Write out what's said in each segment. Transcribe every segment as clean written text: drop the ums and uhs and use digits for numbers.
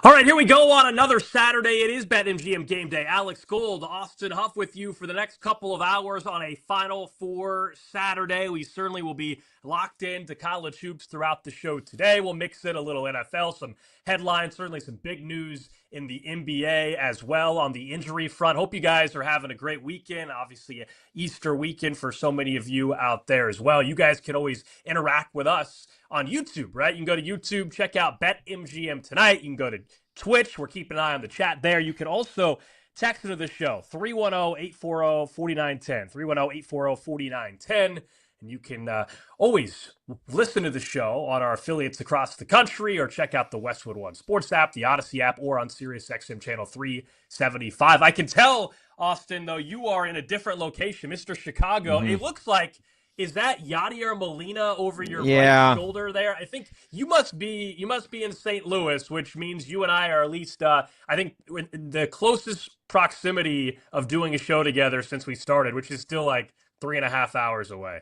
All right, here we go on another Saturday. It is BetMGM Game Day. Alex Gold, Austin Huff with you for the next couple of hours on a Final Four Saturday. We certainly will be locked into college hoops throughout the show today. We'll mix in a little NFL, some headlines, certainly some big news in the NBA as well on the injury front. Hope you guys are having a great weekend. Obviously, Easter weekend for so many of you out there as well. You guys can always interact with us on YouTube, right? You can go to YouTube, check out BetMGM tonight. You can go to Twitch. We're keeping an eye on the chat there. You can also text into the show, 310-840-4910, 310-840-4910. And you can always listen to the show on our affiliates across the country or check out the Westwood One Sports app, the Odyssey app, or on SiriusXM channel 375. I can tell, Austin, though, you are in a different location, Mr. Chicago. It looks like, is that Yadier Molina over your right Yeah, shoulder there? I think you must be in St. Louis, which means you and I are at least I think in the closest proximity of doing a show together since we started, which is still like 3.5 hours away.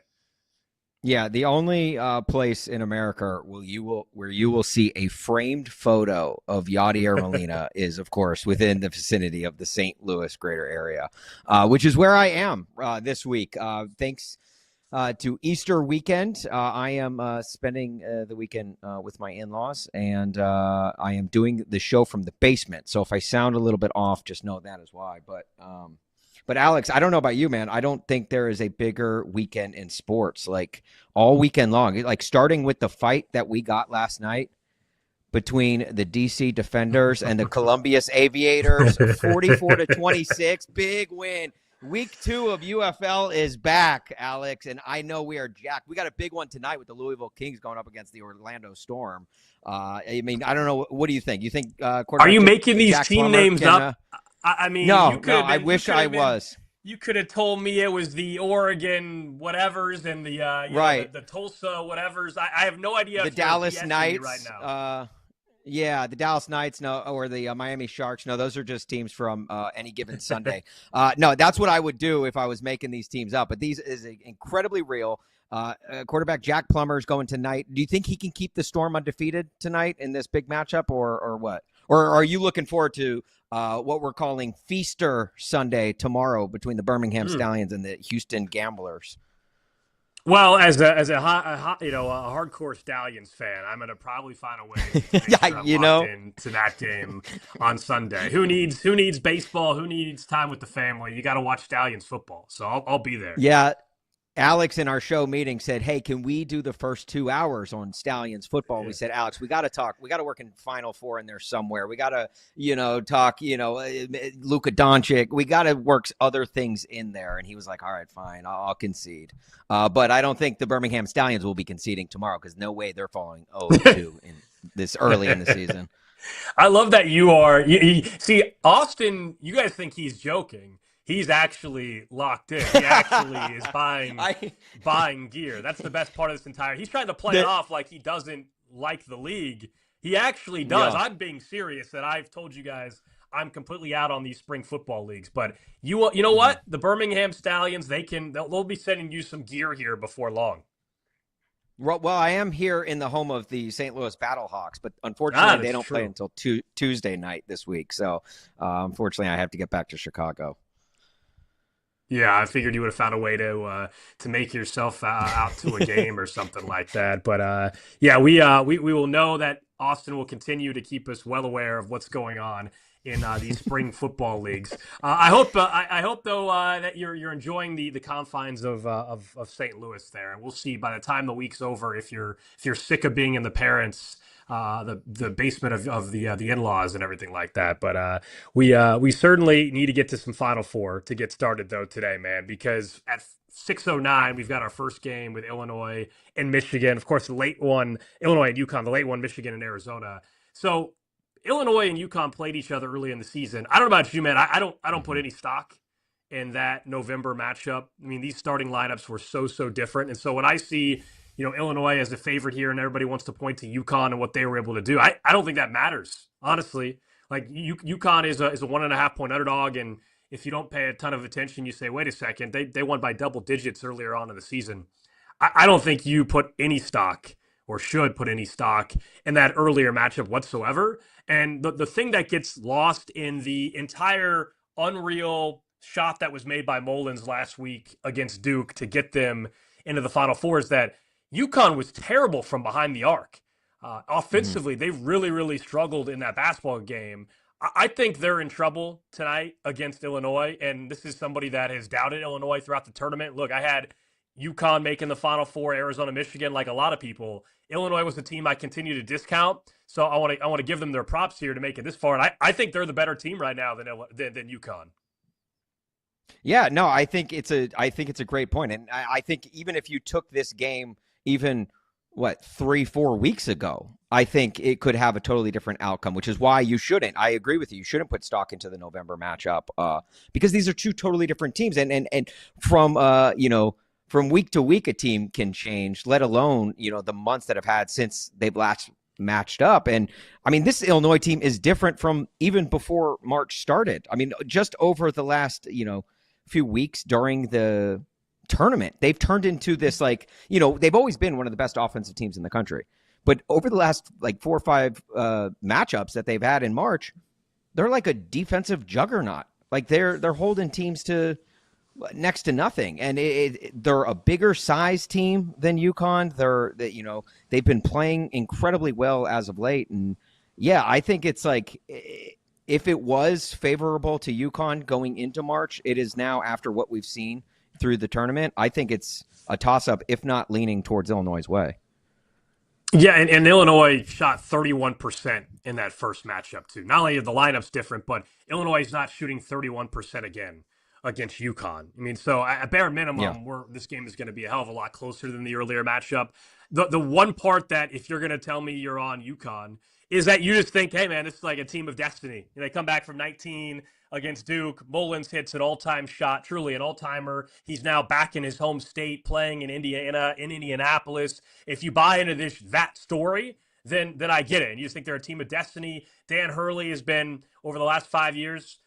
yeah. The only place in America where you will see a framed photo of Yadier Molina is, of course, within the vicinity of the St. Louis greater area, which is where I am this week. Thanks to Easter weekend, I am spending the weekend with my in-laws, and I am doing the show from the basement. So if I sound a little bit off, just know that is why. But Alex, I don't know about you, man. I don't think there is a bigger weekend in sports, like all weekend long. Like starting with the fight that we got last night between the DC Defenders and the Columbus Aviators, 44-26, big win. Week 2 of UFL is back, Alex, and I know we are jacked. We got a big one tonight with the Louisville Kings going up against the Orlando Storm. I mean, I don't know. What do you think? You think Are quarterback you making these Jack team Plummer names can? up? I mean, No, you could no. have I been. wish I was. You could have told me it was the Oregon whatevers and the Right. the Tulsa whatevers. I have no idea The if you're Dallas BSing me right Knights. now. Yeah, the Dallas Knights, no, or the Miami Sharks. No, those are just teams from any given Sunday. No, that's what I would do if I was making these teams up. But these is incredibly real. Quarterback Jack Plummer is going tonight. Do you think he can keep the Storm undefeated tonight in this big matchup, or what? Or are you looking forward to what we're calling Feaster Sunday tomorrow between the Birmingham Stallions and the Houston Gamblers? Well, a hardcore Stallions fan, I'm gonna probably find a way to make sure Yeah, I'm you locked know. in to that game on Sunday. Who needs baseball? Who needs time with the family? You got to watch Stallions football, so I'll be there. Yeah, Alex in our show meeting said, "Hey, can we do the first 2 hours on Stallions football?" We said, "Alex, we got to talk. We got to work in Final Four in there somewhere. We got to, talk. Luka Doncic. We got to work other things in there." And he was like, "All right, fine. I'll concede." But I don't think the Birmingham Stallions will be conceding tomorrow because no way they're falling 0-2 in this early in the season. I love that you are. See, Austin, you guys think he's joking. He's actually locked in. He actually is I buying gear. That's the best part of this entire. He's trying to play it the off like he doesn't like the league. He actually does. yeah. I'm being serious that I've told you guys I'm completely out on these spring football leagues. But you know Mhm. what? The Birmingham Stallions, they'll be sending you some gear here before long. Well, I am here in the home of the St. Louis Battlehawks, but Ah, unfortunately, they that's don't play true. until Tuesday night this week. So, unfortunately, I have to get back to Chicago. Yeah, I figured you would have found a way to make yourself out to a game or something like that. But yeah, we will know that Austin will continue to keep us well aware of what's going on in these spring football leagues. I hope though that you're enjoying the confines of St. Louis there, and we'll see by the time the week's over if you're sick of being in the parents. The basement of the in-laws and everything like that, but we certainly need to get to some Final Four to get started though today, man, because at 6:09 we've got our first game with Illinois and Michigan. Of course, the late one, Illinois and UConn, the late one, Michigan and Arizona. So Illinois and UConn played each other early in the season. I don't know about you, man. I don't put Mhm. any stock in that November matchup. I mean, these starting lineups were so different. And so when I see, Illinois as a favorite here and everybody wants to point to UConn and what they were able to do, I don't think that matters, honestly. Like UConn is a 1.5 point underdog, and if you don't pay a ton of attention, you say, wait a second, they won by double digits earlier on in the season. I don't think you put any stock or should put any stock in that earlier matchup whatsoever. And the thing that gets lost in the entire unreal shot that was made by Mullins last week against Duke to get them into the Final Four is that UConn was terrible from behind the arc. Mm-hmm. Offensively, they really, really struggled in that basketball game. I think they're in trouble tonight against Illinois, and this is somebody that has doubted Illinois throughout the tournament. Look, I had UConn making the Final Four, Arizona, Michigan, like a lot of people. Illinois was the team I continue to discount, so I want to give them their props here to make it this far. And I think they're the better team right now than UConn. Yeah, no, I think it's a great point, and I think even if you took this game even 3-4 weeks ago, I think it could have a totally different outcome, which is why you shouldn't. I agree with you. You shouldn't put stock into the November matchup because these are two totally different teams, and from from week to week, a team can change, let alone the months that have had since they've last matched up. And I mean, this Illinois team is different from even before March started. I mean, just over the last few weeks during the tournament, they've turned into this they've always been one of the best offensive teams in the country, but over the last 4 or 5 matchups that they've had in March, they're like a defensive juggernaut. Like they're holding teams to next to nothing, and they're a bigger size team than UConn. They've been playing incredibly well as of late, and yeah, I think it's like, if it was favorable to UConn going into March, it is now, after what we've seen through the tournament, I think it's a toss-up, if not leaning towards Illinois' way. Yeah, and Illinois shot 31% in that first matchup, too. Not only are the lineups different, but Illinois is not shooting 31% again against UConn. I mean, so at bare minimum, this game is going to be a hell of a lot closer than the earlier matchup. The one part that, if you're going to tell me you're on UConn, is that you just think, hey, man, this is like a team of destiny. They come back from 19 against Duke. Mullins hits an all-time shot, truly an all-timer. He's now back in his home state playing in Indiana, in Indianapolis. If you buy into that story, then I get it. And you just think they're a team of destiny. Dan Hurley has been, over the last 5 years,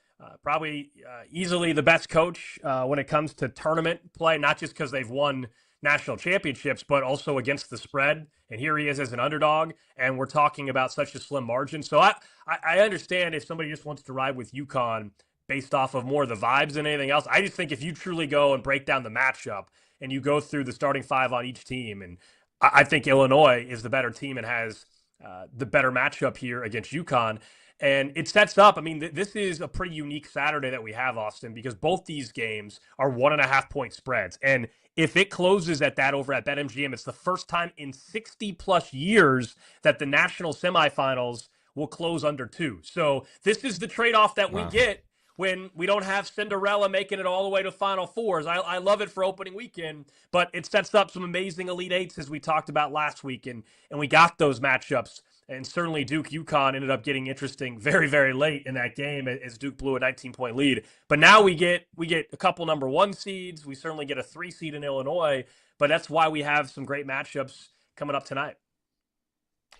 probably easily the best coach when it comes to tournament play, not just because they've won national championships, but also against the spread. And here he is as an underdog, and we're talking about such a slim margin. So I understand if somebody just wants to ride with UConn based off of more of the vibes than anything else. I just think if you truly go and break down the matchup and you go through the starting 5 on each team, and I think Illinois is the better team and has the better matchup here against UConn. And it sets up, I mean, this is a pretty unique Saturday that we have, Austin, because both these games are 1.5-point spreads. And if it closes at that over at BetMGM, it's the first time in 60-plus years that the national semifinals will close under 2. So this is the trade-off that we get when we don't have Cinderella making it all the way to Final Fours. I love it for opening weekend, but it sets up some amazing Elite Eights, as we talked about last week, and we got those matchups. And certainly Duke UConn ended up getting interesting very, very late in that game as Duke blew a 19-point lead. But now we get a couple number 1 seeds. We certainly get a 3 seed in Illinois, but that's why we have some great matchups coming up tonight.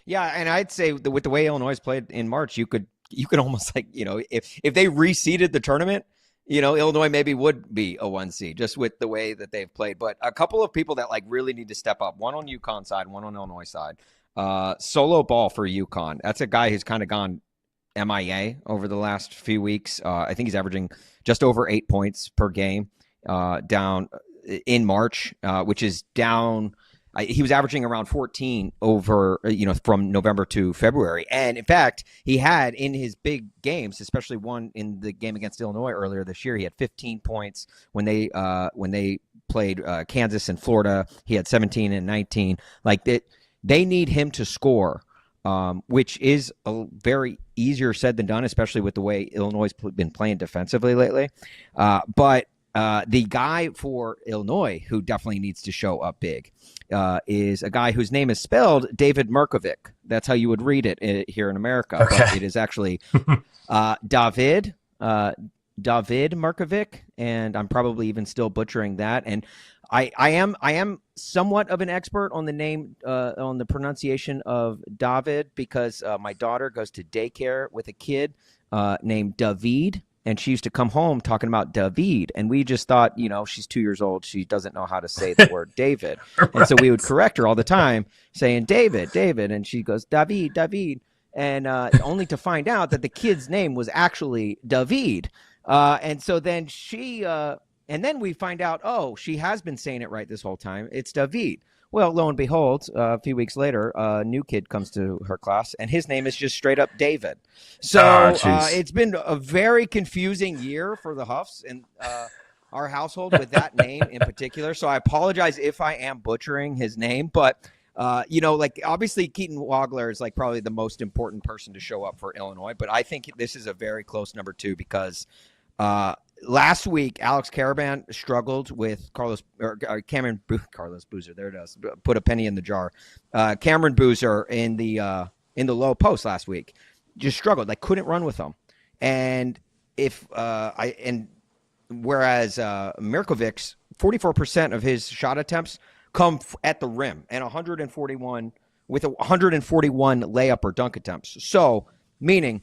Yeah, and I'd say with the way Illinois played in March, you could almost if they reseeded the tournament, Illinois maybe would be a 1 seed just with the way that they've played. But a couple of people that really need to step up, one on UConn side, one on Illinois side. Solo Ball for UConn. That's a guy who's kind of gone MIA over the last few weeks. I think he's averaging just over 8 points per game down in March, which is down. He was averaging around 14 over, from November to February. And in fact, he had in his big games, especially one in the game against Illinois earlier this year, he had 15 points when they played Kansas and Florida. He had 17 and 19. They need him to score, which is a very easier said than done, especially with the way Illinois has been playing defensively lately. But the guy for Illinois who definitely needs to show up big is a guy whose name is spelled David Merkovic. That's how you would read it here in America. Okay. But it is actually David Merkovic, and I'm probably even still butchering that. And I am somewhat of an expert on the name, on the pronunciation of David, because my daughter goes to daycare with a kid named David. and she used to come home talking about David, and we just thought, she's 2 years old, she doesn't know how to say the word David, and so we would Right. correct her all the time, saying David, David, and she goes David, David, and only to find out that the kid's name was actually David, and so then and then we find out, oh, she has been saying it right this whole time. It's David. Well, lo and behold, a few weeks later, a new kid comes to her class, and his name is just straight up David. Oh, So jeez. it's been a very confusing year for the Huffs and our household with that name in particular. So I apologize if I am butchering his name, but like obviously Keaton Wagler is like probably the most important person to show up for Illinois, but I think this is a very close number 2 because last week, Alex Caravan struggled with Carlos Boozer. There it is. Put a penny in the jar. Cameron Boozer in the low post last week just struggled. Like couldn't run with him. And whereas Mirkovic's 44% of his shot attempts come at the rim and 141 layup or dunk attempts. So meaning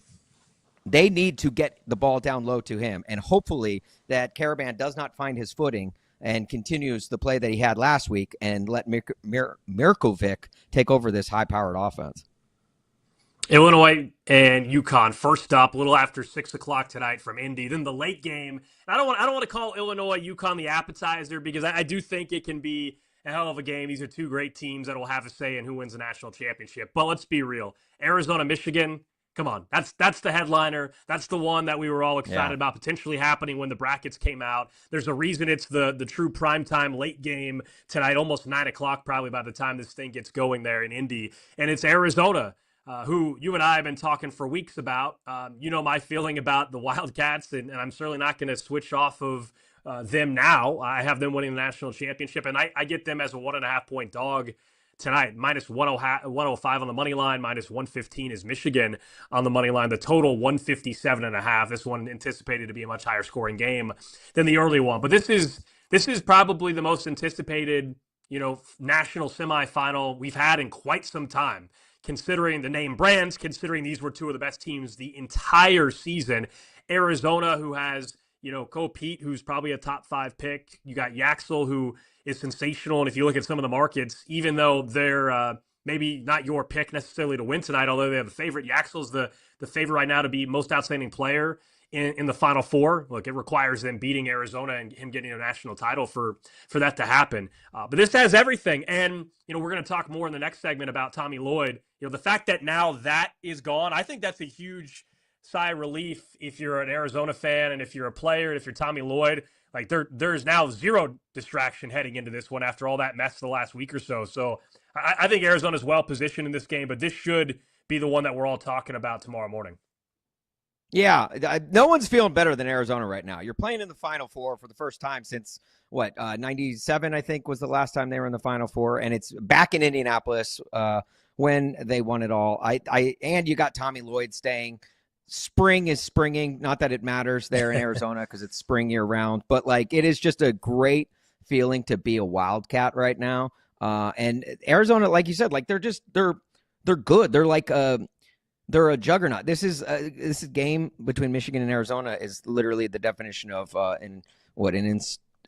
they need to get the ball down low to him, and hopefully that Caravan does not find his footing and continues the play that he had last week and let Mirkovic take over this high-powered offense. Illinois and UConn first up, a little after 6 o'clock tonight from Indy. Then the late game. I don't want to call Illinois UConn the appetizer because I do think it can be a hell of a game. These are two great teams that will have a say in who wins the national championship. But let's be real, Arizona, Michigan. Come on, that's the headliner. That's the one that we were all excited about potentially happening when the brackets came out. There's a reason it's the true primetime late game tonight, almost 9 o'clock probably by the time this thing gets going there in Indy. And it's Arizona, who you and I have been talking for weeks about. My feeling about the Wildcats, and I'm certainly not going to switch off of them now. I have them winning the national championship, and I get them as a 1.5-point dog tonight. Minus 105 on the money line, minus 115 is Michigan on the money line. The total 157.5. This one anticipated to be a much higher scoring game than the early one. But this is probably the most anticipated, national semifinal we've had in quite some time, considering the name brands, considering these were two of the best teams the entire season. Arizona, who has, Ko Pete, who's probably a top 5 pick. You got Yaxel, who is sensational. And if you look at some of the markets, even though they're maybe not your pick necessarily to win tonight, although they have a favorite, Yaxel's the favorite right now to be most outstanding player in the Final Four. Look, it requires them beating Arizona and him getting a national title for that to happen. But this has everything. And, we're going to talk more in the next segment about Tommy Lloyd. The fact that now that is gone, I think that's a huge sigh of relief if you're an Arizona fan and if you're a player and if you're Tommy Lloyd. Like there's now zero distraction heading into this one after all that mess the last week or so. So I think Arizona's well positioned in this game, but this should be the one that we're all talking about tomorrow morning. Yeah, no one's feeling better than Arizona right now. You're playing in the Final Four for the first time since, 97, I think, was the last time they were in the Final Four, and it's back in Indianapolis when they won it all. And you got Tommy Lloyd staying. Spring is springing. Not that it matters there in Arizona because it's spring year round, but it is just a great feeling to be a Wildcat right now. And Arizona, like you said, they're good. They're a juggernaut. This game between Michigan and Arizona is literally the definition of an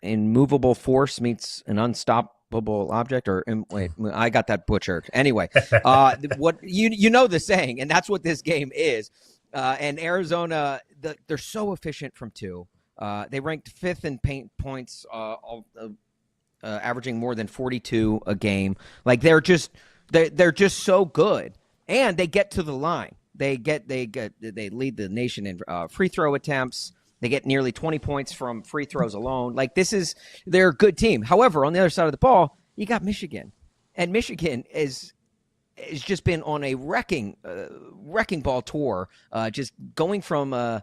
immovable force meets an unstoppable object. Wait, I got that butchered. Anyway, what the saying, and that's what this game is. And Arizona, they're so efficient from 2. They ranked 5th in paint points, averaging more than 42 a game. They're just so good, and they get to the line. They lead the nation in free throw attempts. They get nearly 20 points from free throws alone. They're a good team. However, on the other side of the ball, you got Michigan, and Michigan has just been on a wrecking ball tour, just going from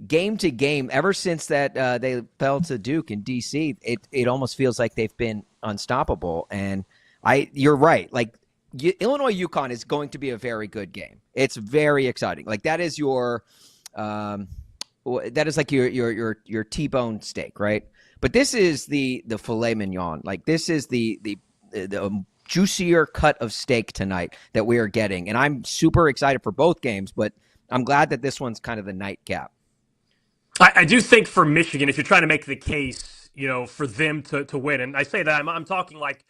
game to game ever since that they fell to Duke in DC. It almost feels like they've been unstoppable. And you're right. Illinois UConn is going to be a very good game. It's very exciting. That is your your T-bone steak, right? But this is the filet mignon. This is the juicier cut of steak tonight that we are getting. And I'm super excited for both games, but I'm glad that this one's kind of the nightcap. I do think for Michigan, if you're trying to make the case, for them to win, and I say that I'm talking like,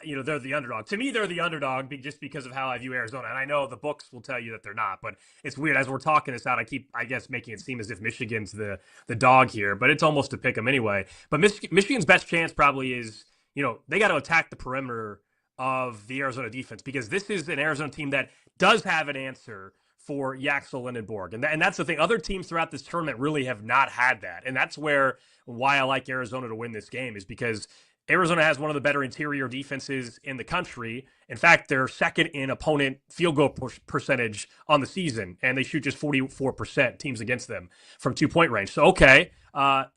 they're the underdog. To me, they're the underdog just because of how I view Arizona. And I know the books will tell you that they're not, but it's weird. As we're talking this out, I keep, I guess, making it seem as if Michigan's the dog here, but it's almost a pick 'em anyway. But Michigan's best chance probably is, they got to attack the perimeter of the Arizona defense, because this is an Arizona team that does have an answer for Yaxel Lindenborg. And that's the thing. Other teams throughout this tournament really have not had that. And that's why I like Arizona to win this game, is because Arizona has one of the better interior defenses in the country. In fact, they're second in opponent field goal percentage on the season, and they shoot just 44% teams against them from 2-point range. So, okay,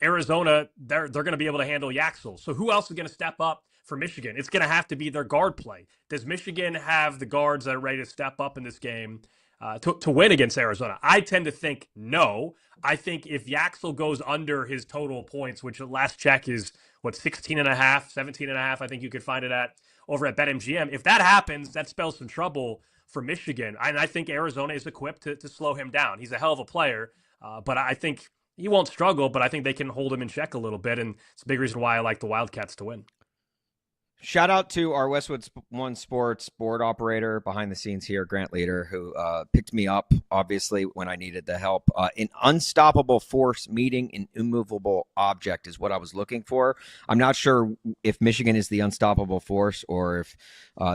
Arizona, they're going to be able to handle Yaxel. So who else is going to step up for Michigan? It's going to have to be their guard play. Does Michigan have the guards that are ready to step up in this game to win against Arizona? I tend to think no. I think if Yaxel goes under his total points, which at last check is, 16 and a half, 17 and a half, I think you could find it at over at BetMGM. If that happens, that spells some trouble for Michigan. And I think Arizona is equipped to slow him down. He's a hell of a player, but I think he won't struggle, but I think they can hold him in check a little bit. And it's a big reason why I like the Wildcats to win. Shout out to our Westwood One Sports board operator behind the scenes here, Grant Leader, who picked me up, obviously, when I needed the help. An unstoppable force meeting an immovable object is what I was looking for. I'm not sure if Michigan is the unstoppable force or if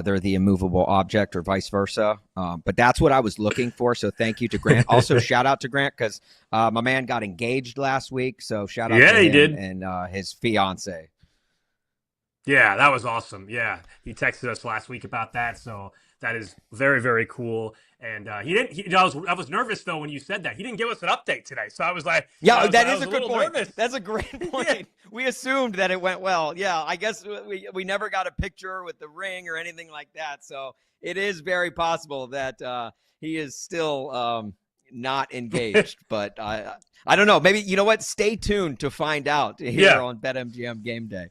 they're the immovable object or vice versa, but that's what I was looking for, so thank you to Grant. Also, shout out to Grant because my man got engaged last week, so shout out to him he did. And his fiance. Yeah, that was awesome. Yeah, he texted us last week about that, so that is very, very cool. And he didn't. I was nervous though when you said that. He didn't give us an update today, so I was like, "Yeah, that is a good point. Nervous. That's a great point." Yeah. We assumed that it went well. Yeah, I guess we never got a picture with the ring or anything like that. So it is very possible that he is still not engaged. But I don't know. Maybe, you know what? Stay tuned to find out here on BetMGM Game Day.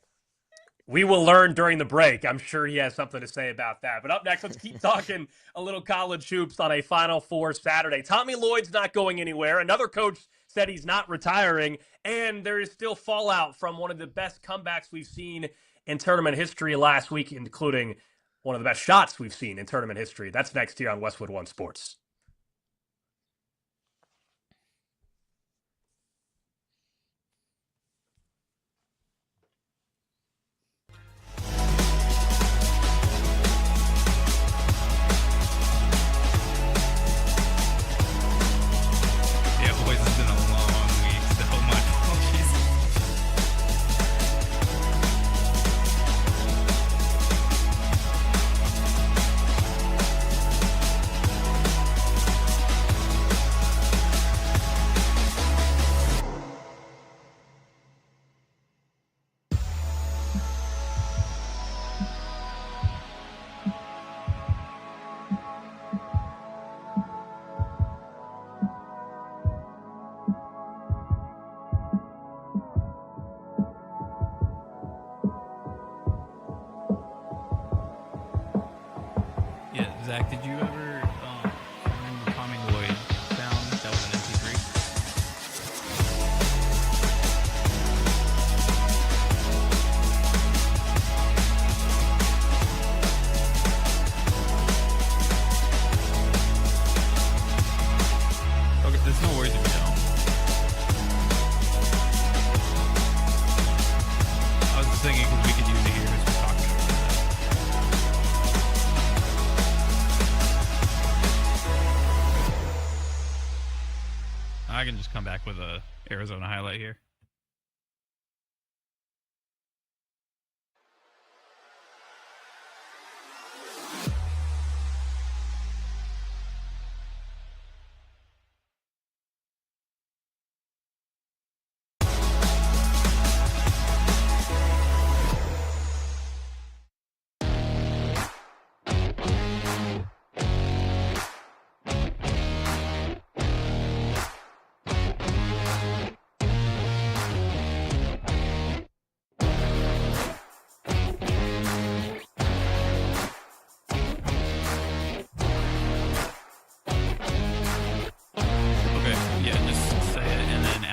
We will learn during the break. I'm sure he has something to say about that. But up next, let's keep talking a little college hoops on a Final Four Saturday. Tommy Lloyd's not going anywhere. Another coach said he's not retiring. And there is still fallout from one of the best comebacks we've seen in tournament history last week, including one of the best shots we've seen in tournament history. That's next here on Westwood One Sports. Zach, did you ever find the Tommy Lloyd sound that was an MP3? Okay, there's no worries if you don't. I was just thinking because we could use it here as we're talking about that. I can just come back with a Arizona highlight here.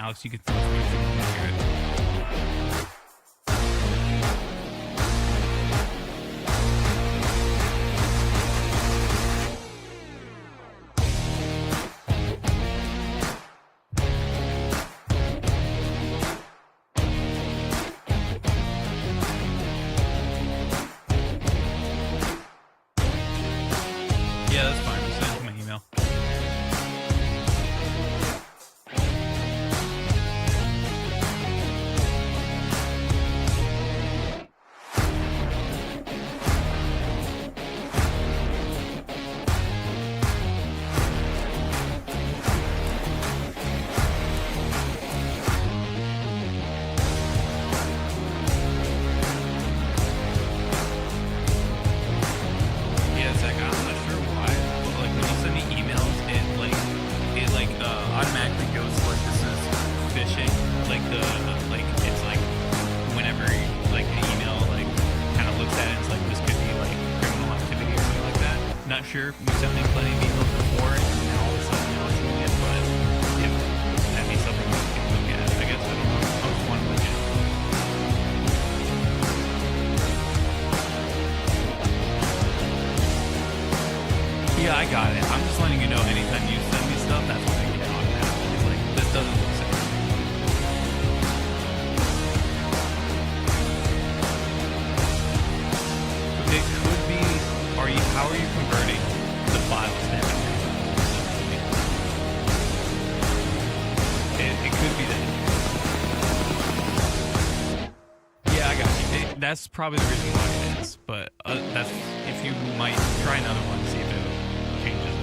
Alex, you could throw some music in here. Yeah, that's fine. I'll send you my email. Yeah, Zach, I'm not sure why, but like when you send me emails, it automatically goes to, like, this is phishing. Like it's like whenever like the email like kind of looks at it, it's like this could be like criminal activity or something like that. Not sure. You sent me plenty of emails before, and now all of a sudden you're listening it, but if that means something we can look at, I guess I don't know. I just want to look at it. Yeah, I got it. I'm just letting you know anytime you send me stuff, that's what I get automatically. It's like, this doesn't look safe. It could be, how are you converting the files to MP3? It could be that. Yeah, I got you. That's probably the reason why it is. But that's, if you might try another one, see if it changes it.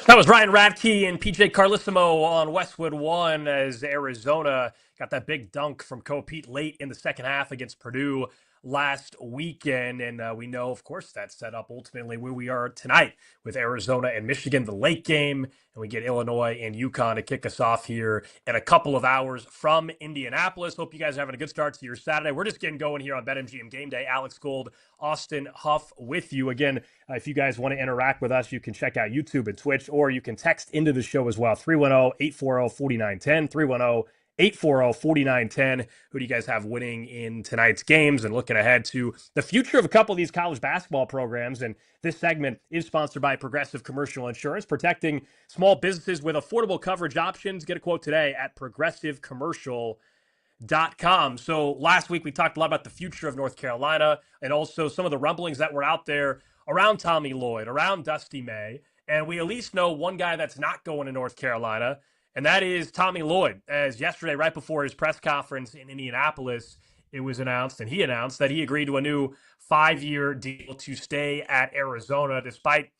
That was Ryan Radke and PJ Carlissimo on Westwood 1 as Arizona got that big dunk from Ko Pete late in the second half against Purdue last weekend. And we know, of course, that set up ultimately where we are tonight with Arizona and Michigan, the late game. And we get Illinois and UConn to kick us off here in a couple of hours from Indianapolis. Hope you guys are having a good start to your Saturday. We're just getting going here on BetMGM Game Day. Alex Gold, Austin Huff with you. Again, if you guys want to interact with us, you can check out YouTube and Twitch, or you can text into the show as well. 310-840-4910, 310-840-4910. Who do you guys have winning in tonight's games? And looking ahead to the future of a couple of these college basketball programs. And this segment is sponsored by Progressive Commercial Insurance, protecting small businesses with affordable coverage options. Get a quote today at progressivecommercial.com. So last week we talked a lot about the future of North Carolina and also some of the rumblings that were out there around Tommy Lloyd, around Dusty May. And we at least know one guy that's not going to North Carolina, and that is Tommy Lloyd. As yesterday, right before his press conference in Indianapolis, it was announced, and he announced that he agreed to a new 5-year deal to stay at Arizona, despite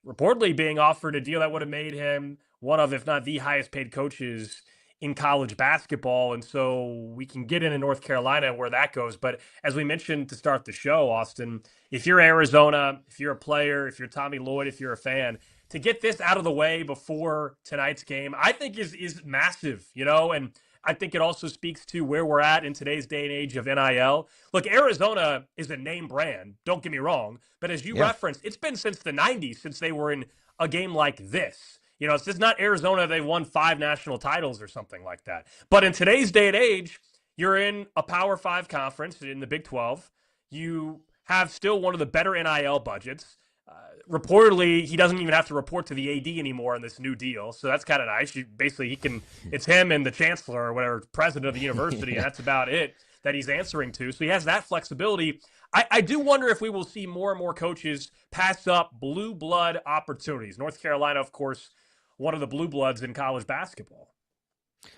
reportedly being offered a deal that would have made him one of, if not the highest paid coaches in college basketball. And so we can get into North Carolina and where that goes. But as we mentioned to start the show, Austin, if you're Arizona, if you're a player, if you're Tommy Lloyd, if you're a fan, to get this out of the way before tonight's game, I think is massive, and I think it also speaks to where we're at in today's day and age of NIL. Look, Arizona is a name brand, don't get me wrong, but as you referenced, it's been since the 90s since they were in a game like this. It's just not Arizona. They've won 5 national titles or something like that. But in today's day and age, you're in a Power 5 conference in the Big 12. You have still one of the better NIL budgets. Reportedly, he doesn't even have to report to the AD anymore in this new deal, so that's kind of nice. It's him and the chancellor or whatever, president of the university, and that's about it that he's answering to. So he has that flexibility. I do wonder if we will see more and more coaches pass up blue blood opportunities. North Carolina, of course, one of the blue bloods in college basketball.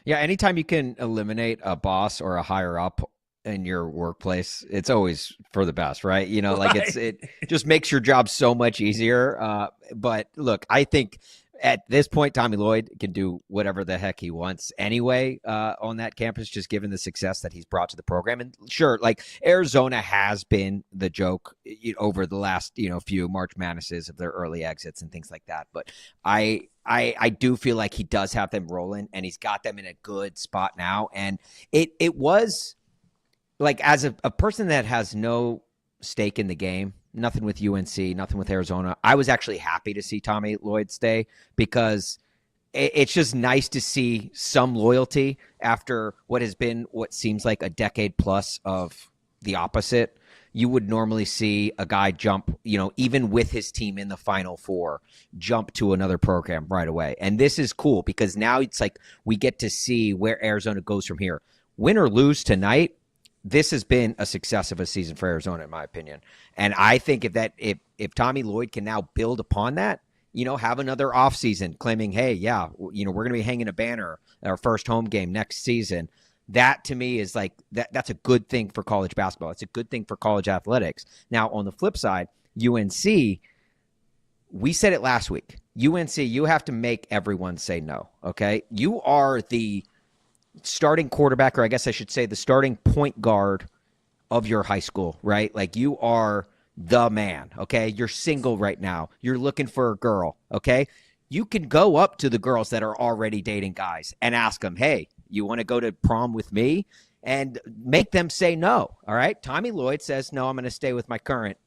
Yeah, anytime you can eliminate a boss or a higher up in your workplace, it's always for the best, right? It just makes your job so much easier. But look, I think at this point, Tommy Lloyd can do whatever the heck he wants anyway on that campus, just given the success that he's brought to the program. And sure, Arizona has been the joke over the last few March Madnesses of their early exits and things like that. But I do feel like he does have them rolling, and he's got them in a good spot now. And it was as a person that has no stake in the game, nothing with UNC, nothing with Arizona, I was actually happy to see Tommy Lloyd stay, because it's just nice to see some loyalty after what has been what seems like a decade plus of the opposite. You would normally see a guy jump, even with his team in the Final Four, jump to another program right away. And this is cool because now it's like we get to see where Arizona goes from here. Win or lose tonight, this has been a success of a season for Arizona, in my opinion. And I think if Tommy Lloyd can now build upon that, have another offseason claiming, hey, yeah, we're going to be hanging a banner at our first home game next season. That to me is that's a good thing for college basketball. It's a good thing for college athletics. Now, on the flip side, UNC, we said it last week. UNC, you have to make everyone say no, okay? You are the starting quarterback, or I guess I should say the starting point guard of your high school, right? You are the man, okay? You're single right now. You're looking for a girl, okay? You can go up to the girls that are already dating guys and ask them, hey, you want to go to prom with me? And make them say no, all right? Tommy Lloyd says, no, I'm going to stay with my current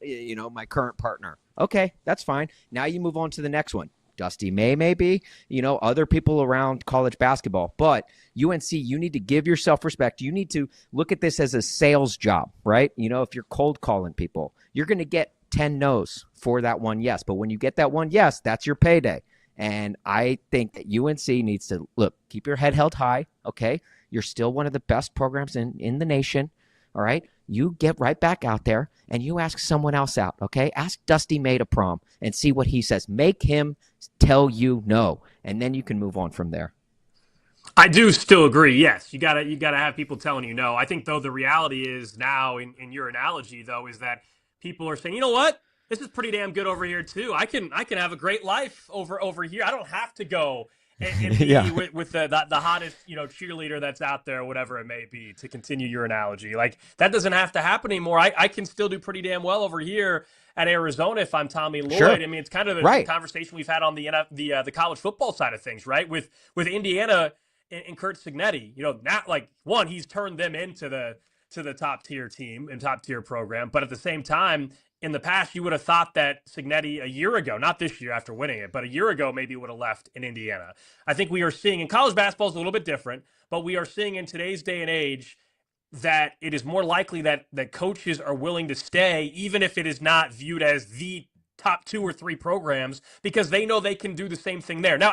partner. Okay, that's fine. Now you move on to the next one. Dusty May, maybe, other people around college basketball. But UNC, you need to give yourself respect. You need to look at this as a sales job, right? If you're cold calling people, you're going to get 10 no's for that one yes. But when you get that one yes, that's your payday. And I think that UNC needs to, keep your head held high, okay? You're still one of the best programs in the nation, all right? You get right back out there and you ask someone else out, okay? Ask Dusty May to prom and see what he says. Make him tell you no, and then you can move on from there. I do still agree. Yes, you gotta have people telling you no. I think though the reality is now in your analogy though is that people are saying, you know what, this is pretty damn good over here too. I can have a great life over here. I don't have to go and be with the hottest cheerleader that's out there, whatever it may be. To continue your analogy, that doesn't have to happen anymore. I can still do pretty damn well over here at Arizona if I'm Tommy Lloyd. Sure. I mean, it's kind of the conversation we've had on the college football side of things, right? With Indiana and Kurt Signetti, not he's turned them into the top tier team and top tier program, but at the same time, in the past, you would have thought that Signetti a year ago, not this year after winning it, but a year ago maybe would have left in Indiana. I think we are seeing, in college basketball is a little bit different, but we are seeing in today's day and age that it is more likely that coaches are willing to stay, even if it is not viewed as the top 2 or 3 programs, because they know they can do the same thing there. Now,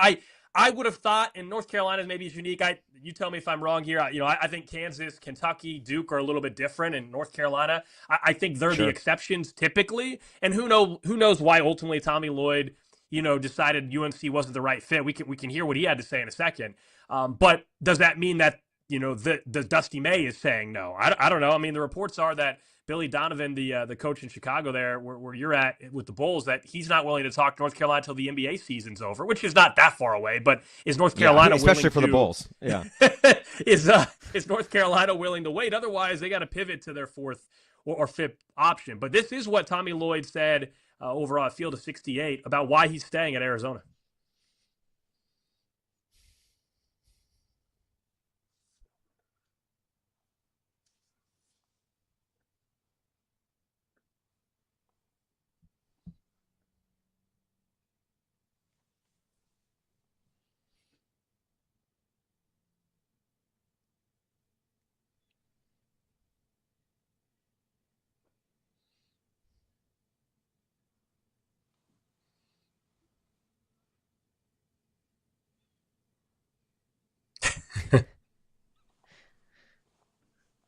I would have thought, and North Carolina maybe is unique. You tell me if I'm wrong here. I think Kansas, Kentucky, Duke are a little bit different, and North Carolina, I think they're the exceptions typically. And who knows why ultimately Tommy Lloyd, decided UNC wasn't the right fit. We can hear what he had to say in a second. But does that mean that the Dusty May is saying no. I don't know. I mean, the reports are that Billy Donovan, the coach in Chicago there, where you're at with the Bulls, that he's not willing to talk to North Carolina until the NBA season's over, which is not that far away. But is North Carolina especially willing for the Bulls? Yeah, is North Carolina willing to wait? Otherwise, they got to pivot to their fourth or fifth option. But this is what Tommy Lloyd said over on Field of 68 about why he's staying at Arizona.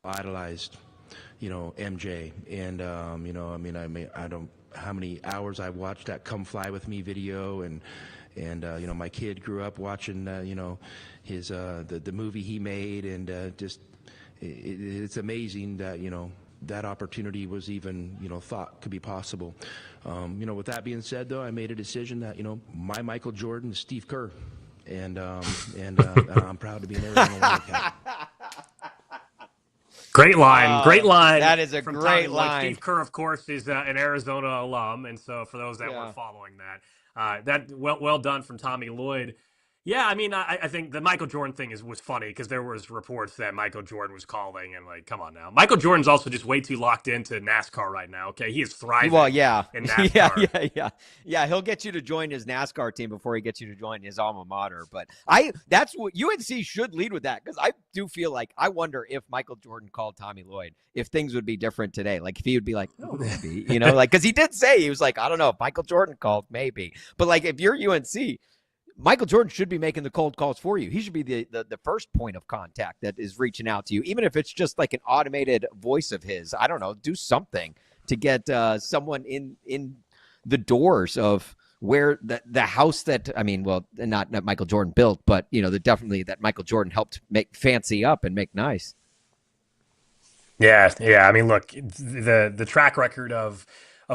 Idolized, MJ, and I don't how many hours I watched that "Come Fly with Me" video, and my kid grew up watching his the movie he made, and it's amazing that that opportunity was even thought could be possible. With that being said, though, I made a decision that my Michael Jordan is Steve Kerr, and I'm proud to be an Arizona Wildcat. Great line. Great line. That is a from great Tommy Lloyd. line. Steve Kerr, of course, is an Arizona alum. And so for those that were following that, well done from Tommy Lloyd. Yeah, I mean, I think the Michael Jordan thing was funny because there was reports that Michael Jordan was calling and come on now. Michael Jordan's also just way too locked into NASCAR right now. Okay, he is thriving. Well, yeah, in NASCAR. yeah. He'll get you to join his NASCAR team before he gets you to join his alma mater. But that's what UNC should lead with that, because I do feel like I wonder if Michael Jordan called Tommy Lloyd, if things would be different today. Like if he would be like, oh, maybe, because he did say he was like, I don't know if Michael Jordan called, maybe. But if you're UNC. Michael Jordan should be making the cold calls for you. He should be the first point of contact that is reaching out to you, even if it's just like an automated voice of his. I don't know, do something to get someone in the doors of where the house that, not Michael Jordan built, but, definitely that Michael Jordan helped make fancy up and make nice. Yeah. I mean, look, the track record of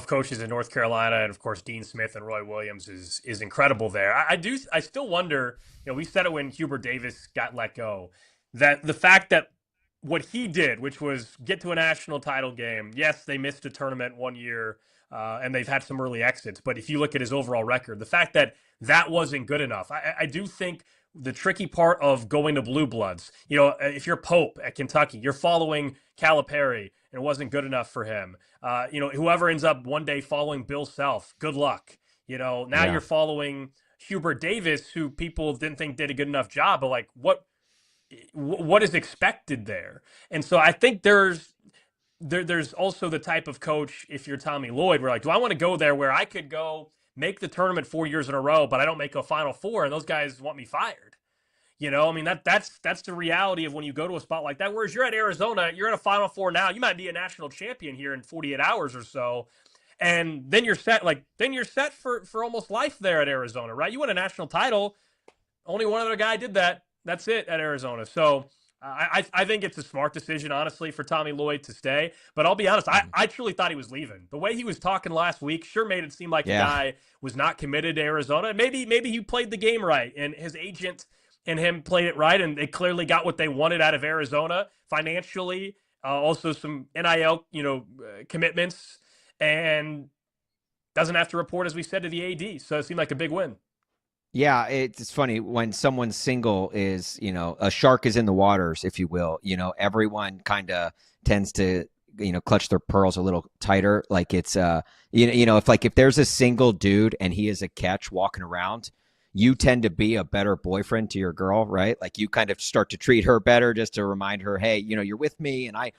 coaches in North Carolina, and of course Dean Smith and Roy Williams is incredible there. I still wonder, we said it when Hubert Davis got let go, that the fact that what he did, which was get to a national title game, yes, they missed a tournament one year, and they've had some early exits, but if you look at his overall record, the fact that wasn't good enough, I do think the tricky part of going to Blue Bloods, if you're Pope at Kentucky, you're following Calipari, and it wasn't good enough for him. Whoever ends up one day following Bill Self, good luck. Now you're following Hubert Davis, who people didn't think did a good enough job, but what is expected there? And so I think there's also the type of coach, if you're Tommy Lloyd, where do I want to go there where I could go make the tournament 4 years in a row, but I don't make a Final Four, and those guys want me fired? That's the reality of when you go to a spot like that. Whereas you're at Arizona, you're in a Final Four now. You might be a national champion here in 48 hours or so, and then you're set. Then you're set for almost life there at Arizona, right? You win a national title. Only one other guy did that. That's it at Arizona. So I think it's a smart decision, honestly, for Tommy Lloyd to stay. But I'll be honest, I truly thought he was leaving. The way he was talking last week sure made it seem like the guy was not committed to Arizona. Maybe he played the game right, and his agent and him played it right, and they clearly got what they wanted out of Arizona financially, also some NIL, commitments, and doesn't have to report, as we said, to the AD. So it seemed like a big win. Yeah, it's funny when someone's single is, a shark is in the waters, if you will. Everyone kind of tends to, clutch their pearls a little tighter. Like it's, if there's a single dude and he is a catch walking around, you tend to be a better boyfriend to your girl, right? Like you kind of start to treat her better just to remind her, hey, you're with me, and I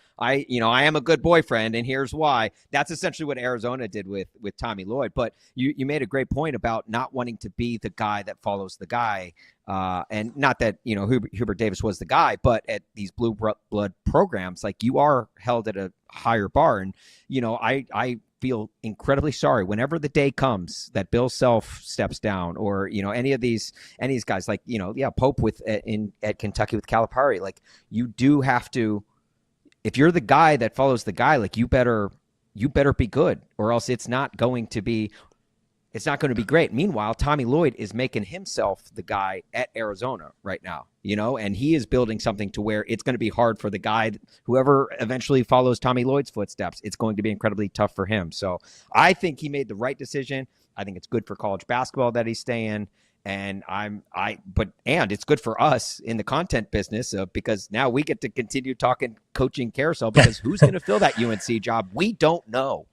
am a good boyfriend, and here's why. That's essentially what Arizona did with Tommy Lloyd. But you made a great point about not wanting to be the guy that follows the guy. And not that, Hubert Davis was the guy, but at these blue blood programs, you are held at a higher bar. And, I feel incredibly sorry whenever the day comes that Bill Self steps down, or any of these guys, like Pope at Kentucky with Calipari. Like, you do have to, if you're the guy that follows the guy, like, you better be good, or else it's not going to be great. Meanwhile, Tommy Lloyd is making himself the guy at Arizona right now, and he is building something to where it's going to be hard for the guy, whoever eventually follows Tommy Lloyd's footsteps. It's going to be incredibly tough for him. So I think he made the right decision. I think it's good for college basketball that he's staying. And it's good for us in the content business, because now we get to continue talking coaching carousel, because who's going to fill that UNC job? We don't know.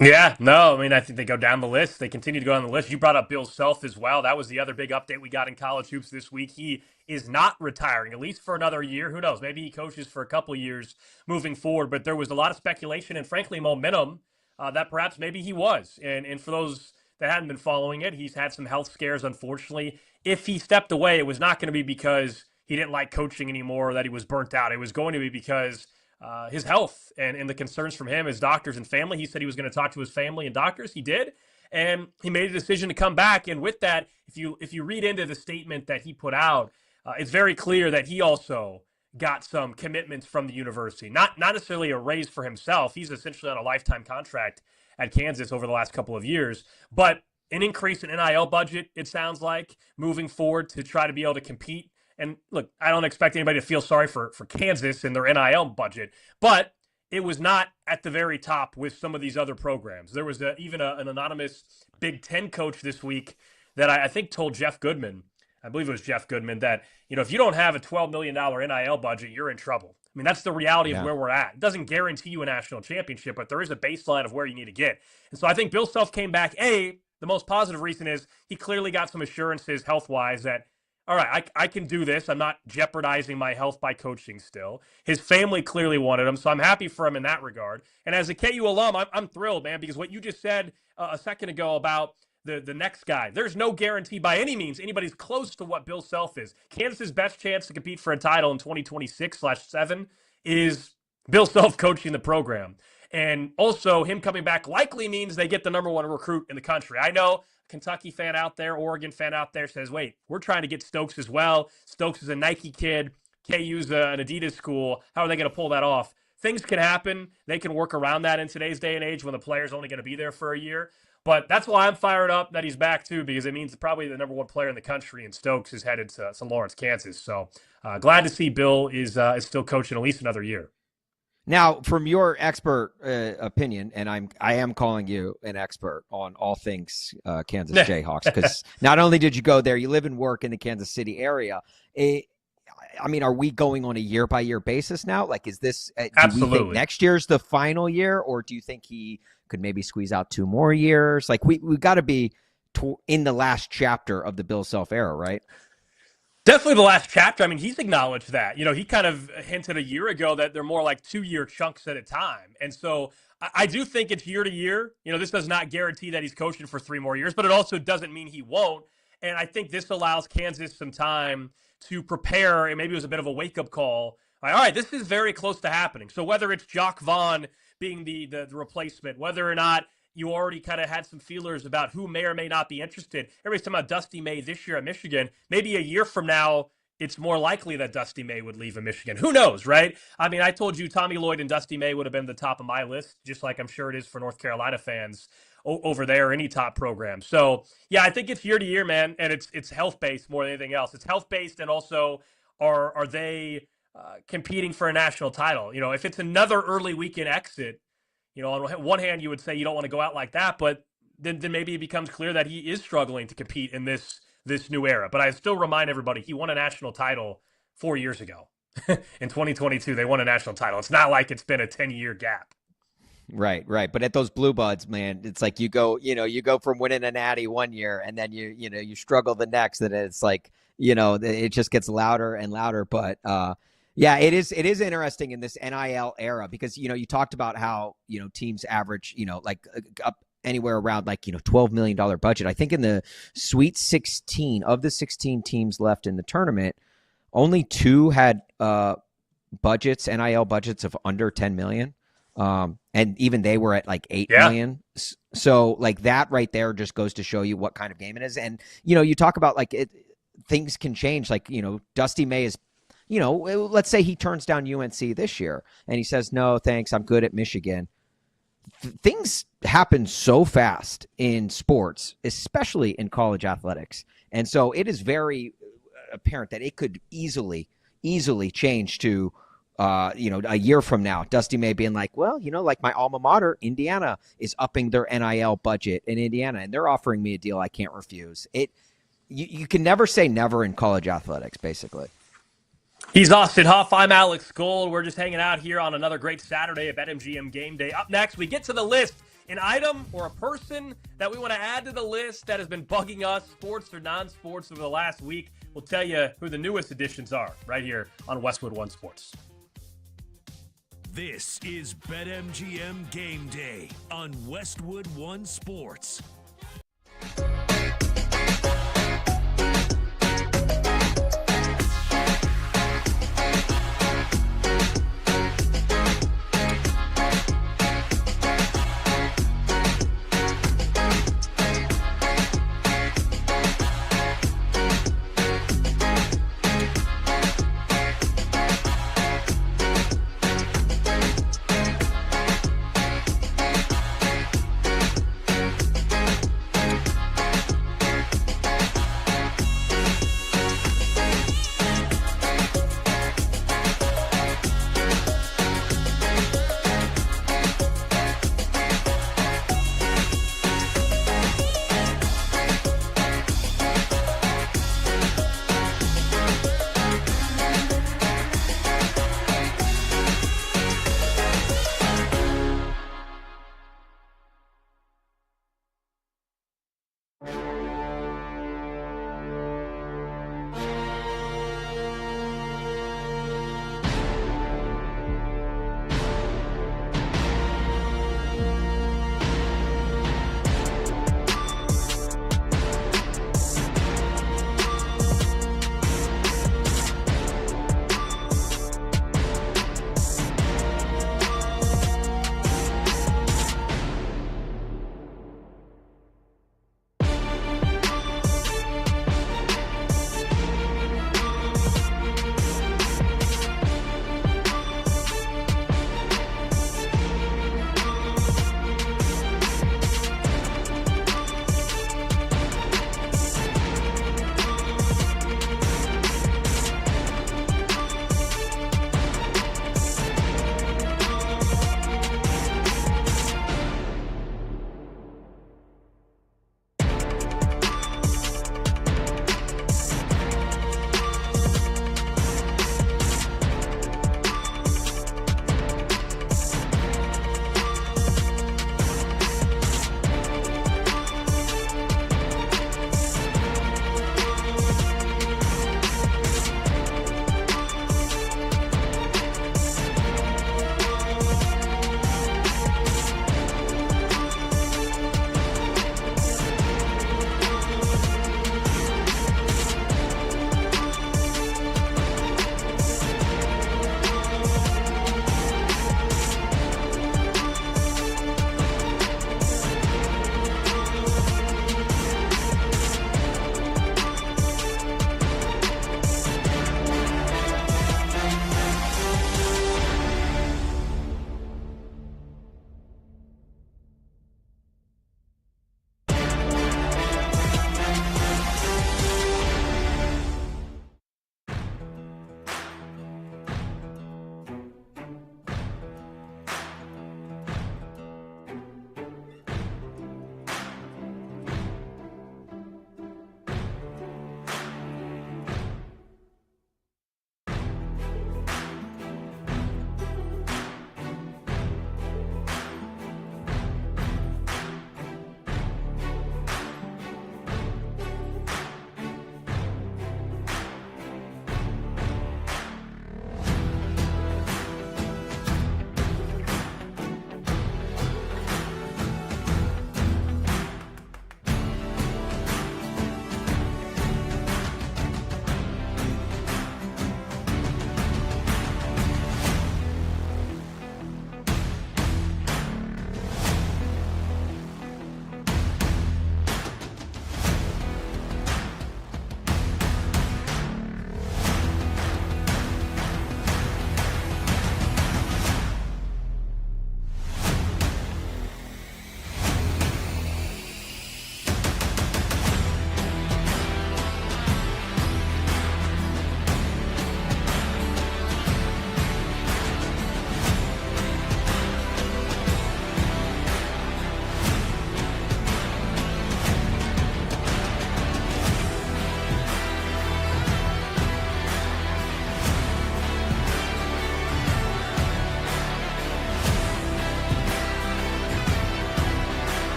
Yeah, no, I mean, I think they go down the list. They continue to go down the list. You brought up Bill Self as well. That was the other big update we got in college hoops this week. He is not retiring, at least for another year. Who knows? Maybe he coaches for a couple years moving forward. But there was a lot of speculation and, frankly, momentum that perhaps maybe he was. And for those that hadn't been following it, he's had some health scares, unfortunately. If he stepped away, it was not going to be because he didn't like coaching anymore or that he was burnt out. It was going to be because his health and the concerns from him, his doctors and family. He said he was going to talk to his family and doctors. He did. And he made a decision to come back. And with that, if you read into the statement that he put out, it's very clear that he also got some commitments from the university. Not necessarily a raise for himself. He's essentially on a lifetime contract at Kansas over the last couple of years. But an increase in NIL budget, it sounds like, moving forward to try to be able to compete. And look, I don't expect anybody to feel sorry for Kansas and their NIL budget, but it was not at the very top with some of these other programs. There was even an anonymous Big Ten coach this week that I think told Jeff Goodman, I believe it was Jeff Goodman, that if you don't have a $12 million NIL budget, you're in trouble. I mean, that's the reality of where we're at. It doesn't guarantee you a national championship, but there is a baseline of where you need to get. And so I think Bill Self came back. The most positive reason is he clearly got some assurances health-wise that, all right, I can do this. I'm not jeopardizing my health by coaching still. His family clearly wanted him, so I'm happy for him in that regard. And as a KU alum, I'm thrilled, man, because what you just said a second ago about the next guy, there's no guarantee by any means anybody's close to what Bill Self is. Kansas's best chance to compete for a title in 2026/7 is Bill Self coaching the program. And also him coming back likely means they get the number one recruit in the country. I know Kentucky fan out there, Oregon fan out there says, wait, we're trying to get Stokes as well. Stokes is a Nike kid. KU's an Adidas school. How are they going to pull that off? Things can happen. They can work around that in today's day and age when the player's only going to be there for a year. But that's why I'm fired up that he's back, too, because it means probably the number one player in the country, and Stokes is headed to Lawrence, Kansas. So glad to see Bill is still coaching at least another year. Now, from your expert opinion, and I am calling you an expert on all things Kansas Jayhawks, because not only did you go there, you live and work in the Kansas City area. Are we going on a year-by-year basis now? Like, is this do we think next year's the final year, or do you think he could maybe squeeze out 2 more years? Like, we got to be in the last chapter of the Bill Self era, right? Definitely the last chapter. I mean, he's acknowledged that. He kind of hinted a year ago that they're more like 2-year chunks at a time. And so I do think it's year to year. This does not guarantee that he's coaching for 3 more years, but it also doesn't mean he won't. And I think this allows Kansas some time to prepare, and maybe it was a bit of a wake-up call. Like, all right, this is very close to happening. So whether it's Jock Vaughn being the replacement, whether or not you already kind of had some feelers about who may or may not be interested. Everybody's talking about Dusty May this year at Michigan. Maybe a year from now, it's more likely that Dusty May would leave in Michigan. Who knows, right? I mean, I told you Tommy Lloyd and Dusty May would have been the top of my list, just like I'm sure it is for North Carolina fans over there, any top program. So, yeah, I think it's year to year, man, and it's health-based more than anything else. It's health-based, and also are they competing for a national title? If it's another early weekend exit, on one hand, you would say you don't want to go out like that, but then maybe it becomes clear that he is struggling to compete in this new era. But I still remind everybody, he won a national title 4 years ago. In 2022, they won a national title. It's not like it's been a 10-year gap. Right. But at those Blue Buds, man, it's like you go from winning a natty 1 year, and then you struggle the next, and it's like, it just gets louder and louder. But yeah, it is interesting in this NIL era, because, you talked about how, teams average, like up anywhere around like, $12 million budget. I think in the Sweet 16 of the 16 teams left in the tournament, only 2 had NIL budgets of under 10 million. and even they were at like 8 Yeah. million. So like that right there just goes to show you what kind of game it is. And you talk about like things can change. Like Dusty May is, let's say he turns down UNC this year and he says, no, thanks, I'm good at Michigan. Things happen so fast in sports, especially in college athletics. And so it is very apparent that it could easily change to, a year from now, Dusty May being like, well, like my alma mater, Indiana, is upping their NIL budget in Indiana, and they're offering me a deal I can't refuse. You can never say never in college athletics, basically. He's Austin Huff. I'm Alex Gold. We're just hanging out here on another great Saturday at BetMGM Game Day. Up next, we get to the list. An item or a person that we want to add to the list that has been bugging us, sports or non-sports, over the last week. We'll tell you who the newest additions are right here on Westwood One Sports. This is BetMGM Game Day on Westwood One Sports.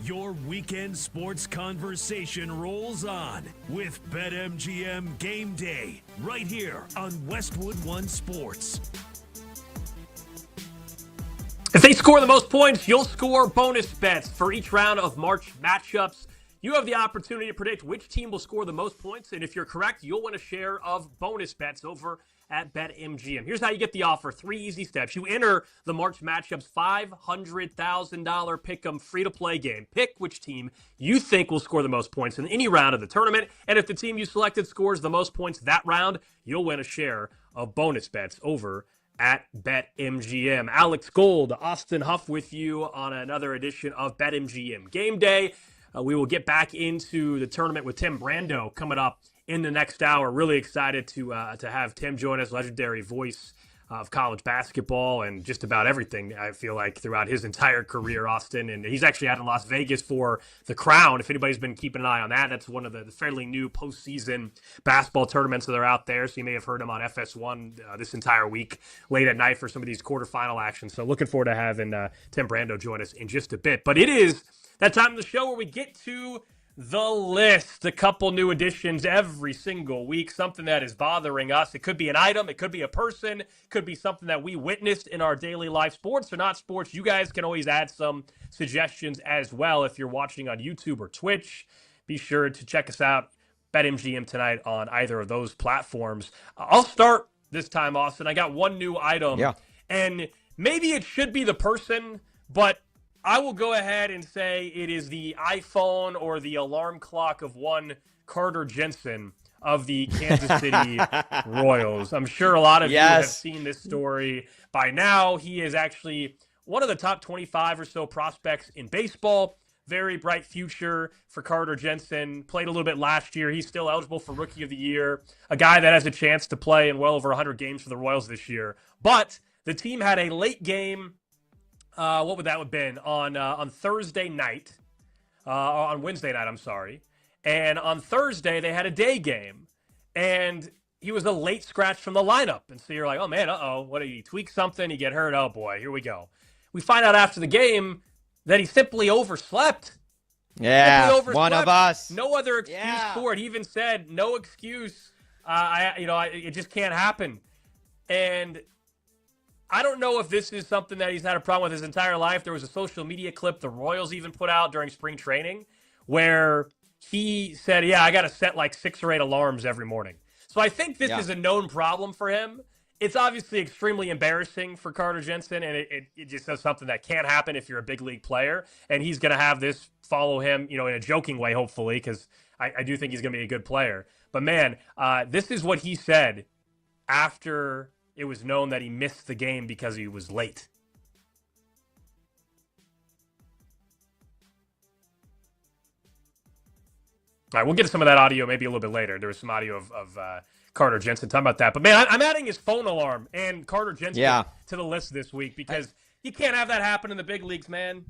Your weekend sports conversation rolls on with BetMGM Game Day right here on Westwood One Sports. If they score the most points, you'll score bonus bets for each round of March matchups. You have the opportunity to predict which team will score the most points, and if you're correct, you'll win a share of bonus bets over at BetMGM. Here's how you get the offer. 3 easy steps. You enter the March matchups $500,000 pick'em free-to-play game. Pick which team you think will score the most points in any round of the tournament, and if the team you selected scores the most points that round, you'll win a share of bonus bets over at BetMGM. Alex Gold, Austin Huff with you on another edition of BetMGM Game Day. We will get back into the tournament with Tim Brando coming up in the next hour. Really excited to have Tim join us, legendary voice of college basketball and just about everything, I feel like, throughout his entire career, Austin. And he's actually out in Las Vegas for the Crown. If anybody's been keeping an eye on that, that's one of the fairly new postseason basketball tournaments that are out there. So you may have heard him on FS1 this entire week, late at night for some of these quarterfinal actions. So looking forward to having Tim Brando join us in just a bit. But it is that time of the show where we get to the list. A couple new additions every single week, something that is bothering us. It could be an item, it could be a person, it could be something that we witnessed in our daily life. Sports or not sports, you guys can always add some suggestions as well. If you're watching on YouTube or Twitch, be sure to check us out, BetMGM tonight on either of those platforms. I'll start this time, Austin. I got one new item, and maybe it should be the person, but I will go ahead and say it is the iPhone or the alarm clock of one Carter Jensen of the Kansas City Royals. I'm sure a lot of you have seen this story by now. He is actually one of the top 25 or so prospects in baseball. Very bright future for Carter Jensen. Played a little bit last year. He's still eligible for Rookie of the Year. A guy that has a chance to play in well over 100 games for the Royals this year. But the team had a late game. What would that have been? On Thursday night. On Wednesday night, I'm sorry. And on Thursday, they had a day game. And he was a late scratch from the lineup. And so you're like, oh, man, what did he tweak something? He get hurt? Oh, boy, here we go. We find out after the game that he simply overslept. Yeah, one of us. No other excuse for it. He even said, no excuse. It just can't happen. And I don't know if this is something that he's had a problem with his entire life. There was a social media clip the Royals even put out during spring training where he said, I got to set like 6 or 8 alarms every morning. So I think this is a known problem for him. It's obviously extremely embarrassing for Carter Jensen, and it just says something that can't happen if you're a big league player. And he's going to have this follow him, in a joking way, hopefully, because I do think he's going to be a good player. But, man, this is what he said after it was known that he missed the game because he was late. All right, we'll get to some of that audio maybe a little bit later. There was some audio of Carter Jensen talking about that. But, man, I'm adding his phone alarm and Carter Jensen to the list this week because you can't have that happen in the big leagues, man.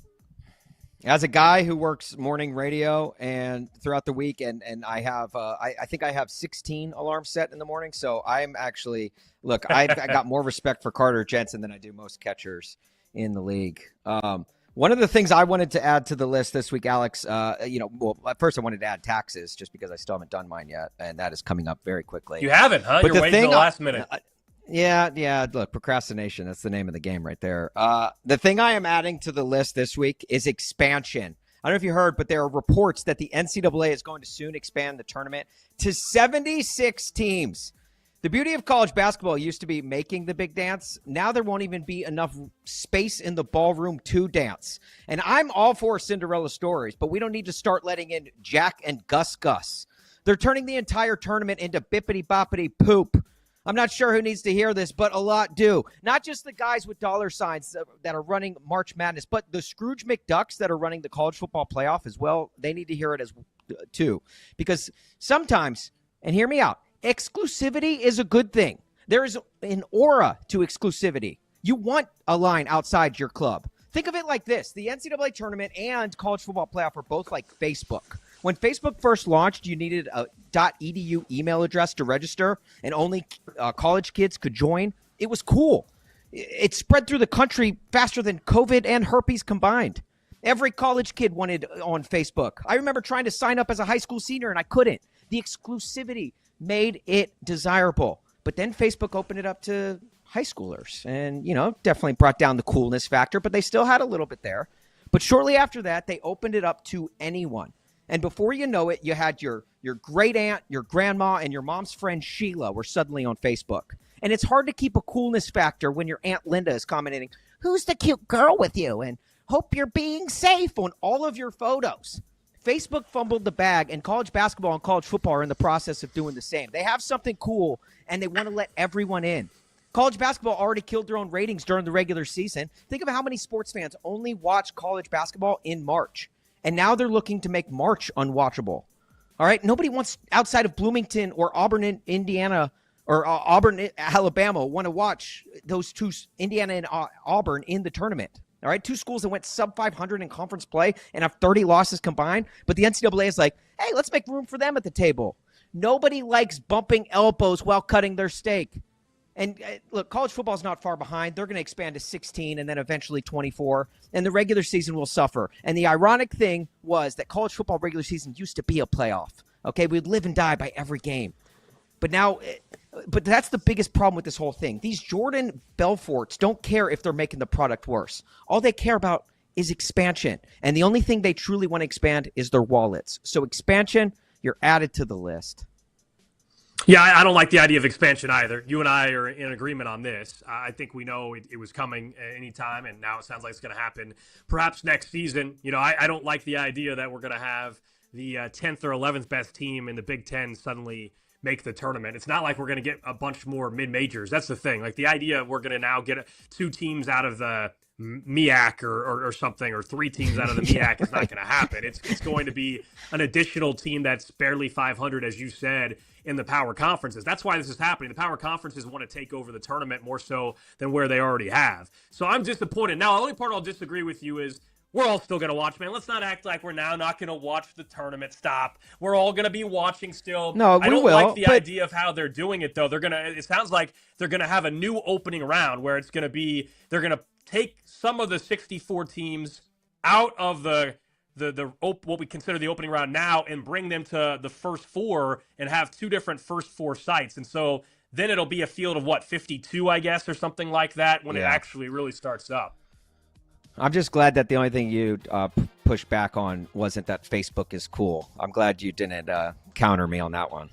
As a guy who works morning radio and throughout the week, and I have, I think I have 16 alarms set in the morning. So I'm actually, look, I got more respect for Carter Jensen than I do most catchers in the league. One of the things I wanted to add to the list this week, Alex, at first I wanted to add taxes just because I still haven't done mine yet, and that is coming up very quickly. You haven't, huh? You're waiting till the last minute. Yeah. Look, procrastination. That's the name of the game right there. The thing I am adding to the list this week is expansion. I don't know if you heard, but there are reports that the NCAA is going to soon expand the tournament to 76 teams. The beauty of college basketball used to be making the big dance. Now there won't even be enough space in the ballroom to dance. And I'm all for Cinderella stories, but we don't need to start letting in Jack and Gus. They're turning the entire tournament into bippity-boppity poop. I'm not sure who needs to hear this, but a lot do. Not just the guys with dollar signs that are running March Madness, but the Scrooge McDucks that are running the college football playoff as well. They need to hear it as too. Because sometimes, and hear me out, exclusivity is a good thing. There is an aura to exclusivity. You want a line outside your club. Think of it like this. The NCAA tournament and college football playoff are both like Facebook. When Facebook first launched, you needed a .edu email address to register, and only college kids could join. It was cool. It spread through the country faster than COVID and herpes combined. Every college kid wanted on Facebook. I remember trying to sign up as a high school senior, and I couldn't. The exclusivity made it desirable. But then Facebook opened it up to high schoolers and, definitely brought down the coolness factor, but they still had a little bit there. But shortly after that, they opened it up to anyone. And before you know it, you had your great aunt, your grandma, and your mom's friend Sheila were suddenly on Facebook. And it's hard to keep a coolness factor when your Aunt Linda is commenting, "Who's the cute girl with you?" And "Hope you're being safe" on all of your photos. Facebook fumbled the bag, and college basketball and college football are in the process of doing the same. They have something cool, and they want to let everyone in. College basketball already killed their own ratings during the regular season. Think of how many sports fans only watch college basketball in March. And now they're looking to make March unwatchable. All right? Nobody wants, outside of Bloomington or Auburn, Indiana, or Auburn, Alabama, want to watch those two, Indiana and Auburn, in the tournament. All right? Two schools that went sub 500 in conference play and have 30 losses combined. But the NCAA is like, hey, let's make room for them at the table. Nobody likes bumping elbows while cutting their steak. And look, college football is not far behind. They're going to expand to 16 and then eventually 24, and the regular season will suffer. And the ironic thing was that college football regular season used to be a playoff. Okay, we'd live and die by every game. But now, that's the biggest problem with this whole thing. These Jordan Belforts don't care if they're making the product worse. All they care about is expansion. And the only thing they truly want to expand is their wallets. So expansion, you're added to the list. Yeah, I don't like the idea of expansion either. You and I are in agreement on this. I think we know it was coming at any time, and now it sounds like it's going to happen perhaps next season. I don't like the idea that we're going to have the 10th or 11th best team in the Big Ten suddenly make the tournament. It's not like we're going to get a bunch more mid-majors. That's the thing. Like the idea we're going to now get two teams out of the MEAC or something, or three teams out of the MEAC is not going to happen. It's going to be an additional team that's barely 500, as you said, in the power conferences. That's why this is happening. The power conferences want to take over the tournament more so than where they already have. So I'm disappointed. Now, the only part I'll disagree with you is we're all still going to watch, man. Let's not act like we're now not going to watch the tournament. Stop. We're all going to be watching still. No, I don't will, like the idea of how they're doing it, though. It sounds like they're going to have a new opening round where it's going to be, they're going to take some of the 64 teams out of the what we consider the opening round now and bring them to the first four and have two different first four sites. And so then it'll be a field of 52, I guess, or something like that when it actually really starts up. I'm just glad that the only thing you pushed back on wasn't that Facebook is cool. I'm glad you didn't counter me on that one.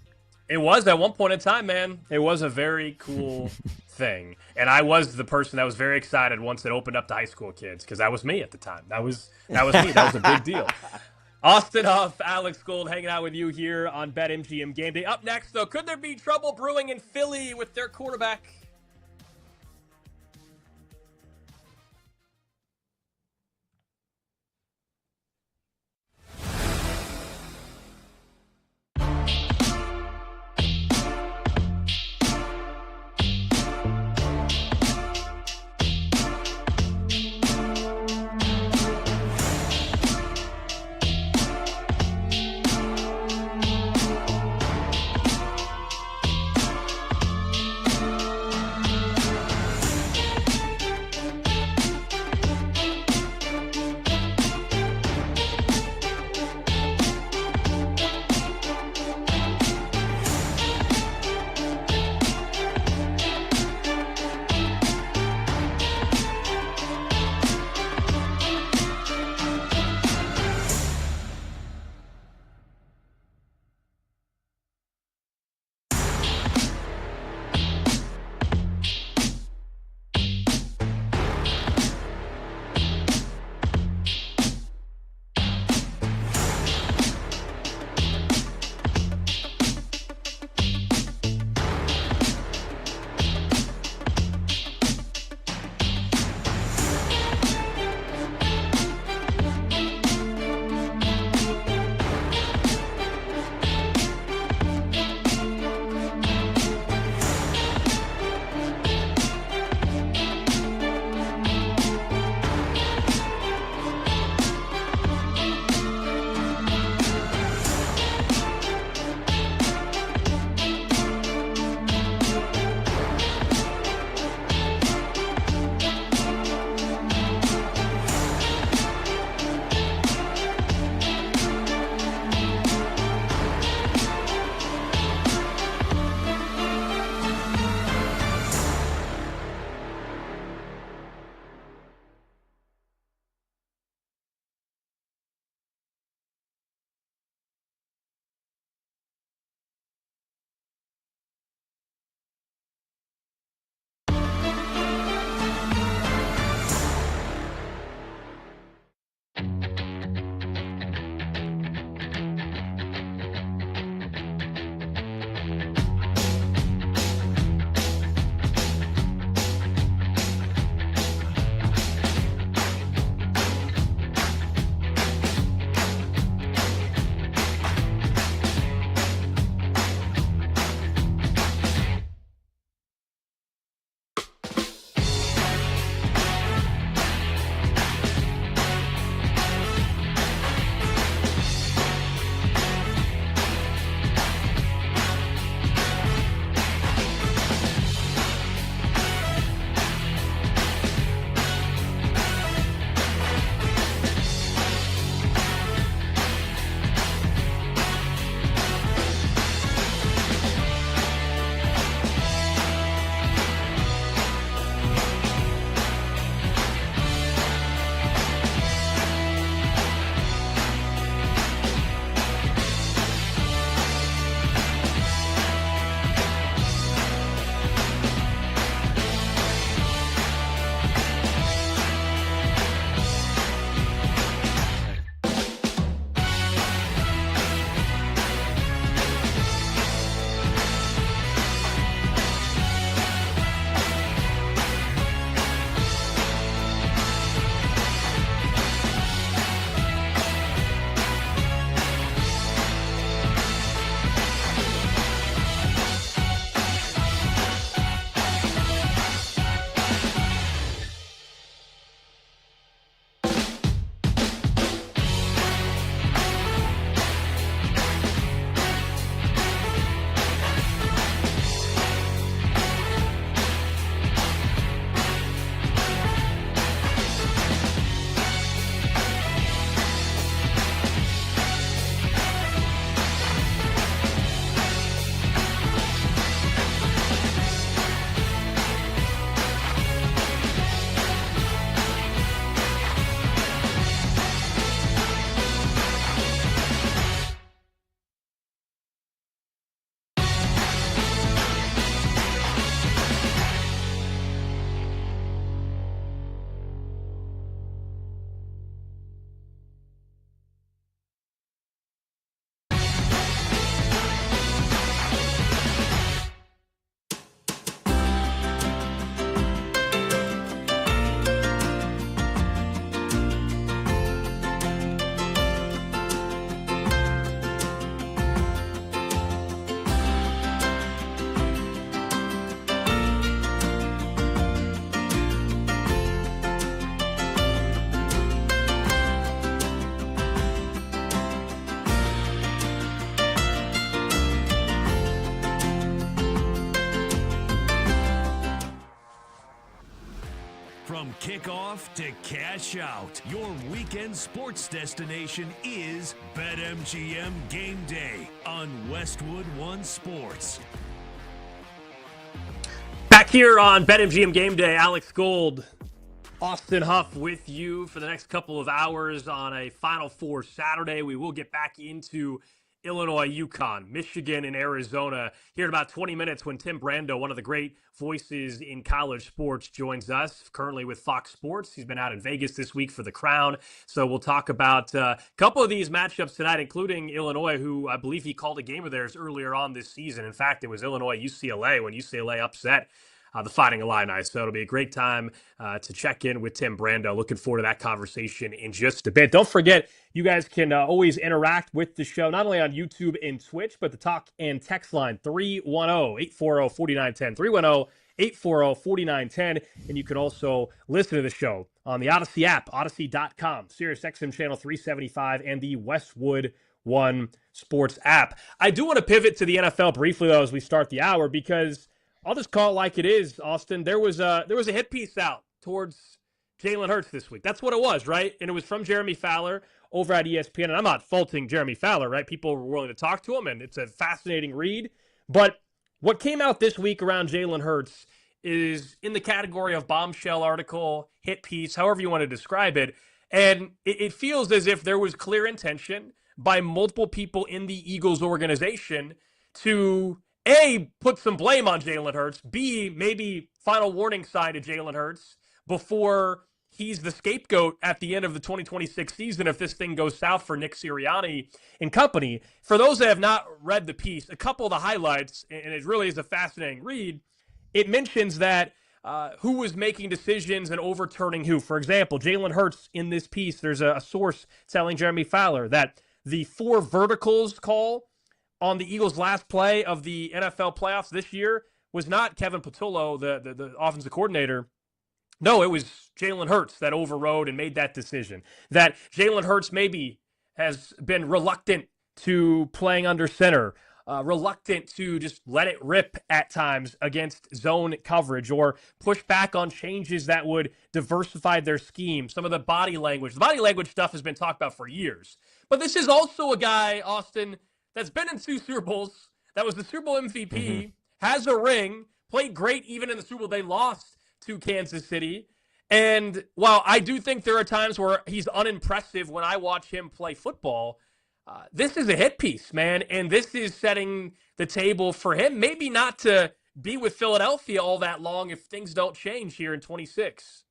It was at one point in time, man. It was a very cool thing. And I was the person that was very excited once it opened up to high school kids, because that was me at the time. That was me. That was a big deal. Austin Huff, Alex Gold hanging out with you here on BetMGM Game Day. Up next, though, could there be trouble brewing in Philly with their quarterback? kick off to cash out. Your weekend sports destination is BetMGM Game Day on Westwood One Sports. Back here on BetMGM Game Day, Alex Gold, Austin Huff with you for the next couple of hours on a Final Four Saturday. We will get back into Illinois, UConn, Michigan, and Arizona here in about 20 minutes when Tim Brando, one of the great voices in college sports, joins us, currently with Fox Sports. He's been out in Vegas this week for the Crown. So we'll talk about a couple of these matchups tonight, including Illinois, who I believe he called a game of theirs earlier on this season. In fact, it was Illinois-UCLA when UCLA upset the Fighting Illini. So it'll be a great time to check in with Tim Brando. Looking forward to that conversation in just a bit. Don't forget, you guys can always interact with the show, not only on YouTube and Twitch, but the talk and text line 310-840-4910, 310-840-4910. And you can also listen to the show on the Odyssey app, odyssey.com, SiriusXM channel 375, and the Westwood One Sports app. I do want to pivot to the NFL briefly, though, as we start the hour, because I'll just call it like it is, Austin. There was a hit piece out towards Jalen Hurts this week. That's what it was, right? And it was from Jeremy Fowler over at ESPN. And I'm not faulting Jeremy Fowler, right? People were willing to talk to him, and it's a fascinating read. But what came out this week around Jalen Hurts is in the category of bombshell article, hit piece, however you want to describe it. And it feels as if there was clear intention by multiple people in the Eagles organization to A, put some blame on Jalen Hurts, B, maybe final warning sign to Jalen Hurts before he's the scapegoat at the end of the 2026 season if this thing goes south for Nick Sirianni and company. For those that have not read the piece, a couple of the highlights, and it really is a fascinating read, it mentions that who was making decisions and overturning who. For example, Jalen Hurts in this piece, there's a source telling Jeremy Fowler that the 4 verticals call on the Eagles' last play of the NFL playoffs this year was not Kevin Patullo, the offensive coordinator. No, it was Jalen Hurts that overrode and made that decision. That Jalen Hurts maybe has been reluctant to playing under center, reluctant to just let it rip at times against zone coverage or push back on changes that would diversify their scheme. Some of the body language. The body language stuff has been talked about for years. But this is also a guy, Austin, that's been in 2 Super Bowls, that was the Super Bowl MVP, has a ring, played great even in the Super Bowl they lost to Kansas City. And while I do think there are times where he's unimpressive when I watch him play football, this is a hit piece, man. And this is setting the table for him, maybe not to be with Philadelphia all that long if things don't change here in 26.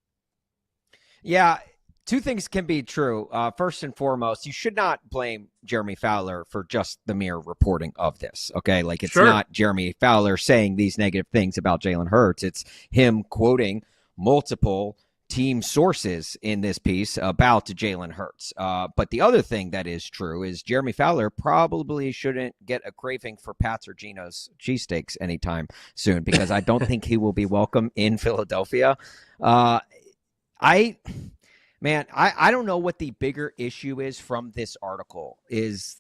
Yeah. 2 things can be true. First and foremost, you should not blame Jeremy Fowler for just the mere reporting of this. Okay. Like it's not Jeremy Fowler saying these negative things about Jalen Hurts. It's him quoting multiple team sources in this piece about Jalen Hurts. But the other thing that is true is Jeremy Fowler probably shouldn't get a craving for Pat's or Gino's cheesesteaks anytime soon, because I don't think he will be welcome in Philadelphia. Man, I don't know what the bigger issue is from this article, is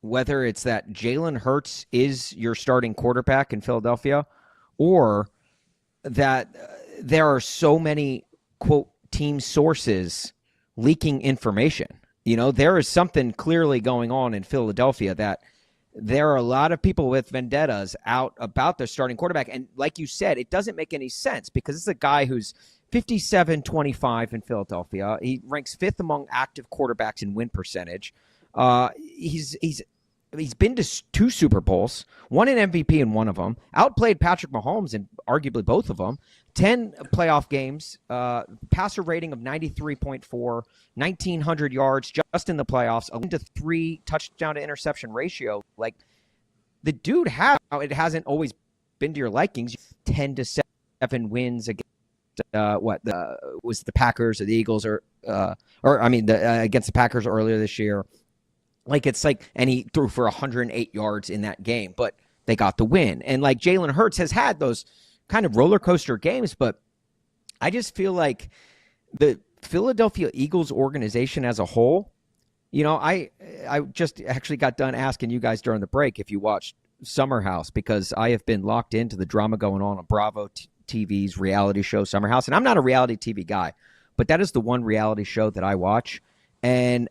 whether it's that Jalen Hurts is your starting quarterback in Philadelphia, or that there are so many, quote, team sources leaking information. You know, there is something clearly going on in Philadelphia that there are a lot of people with vendettas out about their starting quarterback. And like you said, it doesn't make any sense because it's a guy who's 57-25 in Philadelphia. He ranks 5th among active quarterbacks in win percentage. He's been to 2 Super Bowls, won an MVP in one of them, outplayed Patrick Mahomes in arguably both of them, 10 playoff games, passer rating of 93.4, 1,900 yards just in the playoffs, a 1-to-3 touchdown to interception ratio. Like, the dude it hasn't always been to your likings. 10-7 wins against was the Packers or the Eagles against the Packers earlier this year. Like, it's like, and he threw for 108 yards in that game, but they got the win. And like Jalen Hurts has had those kind of roller coaster games, but I just feel like the Philadelphia Eagles organization as a whole, you know, I just actually got done asking you guys during the break if you watched Summer House, because I have been locked into the drama going on Bravo TV's reality show Summer House. And I'm not a reality TV guy, but that is the one reality show that I watch. And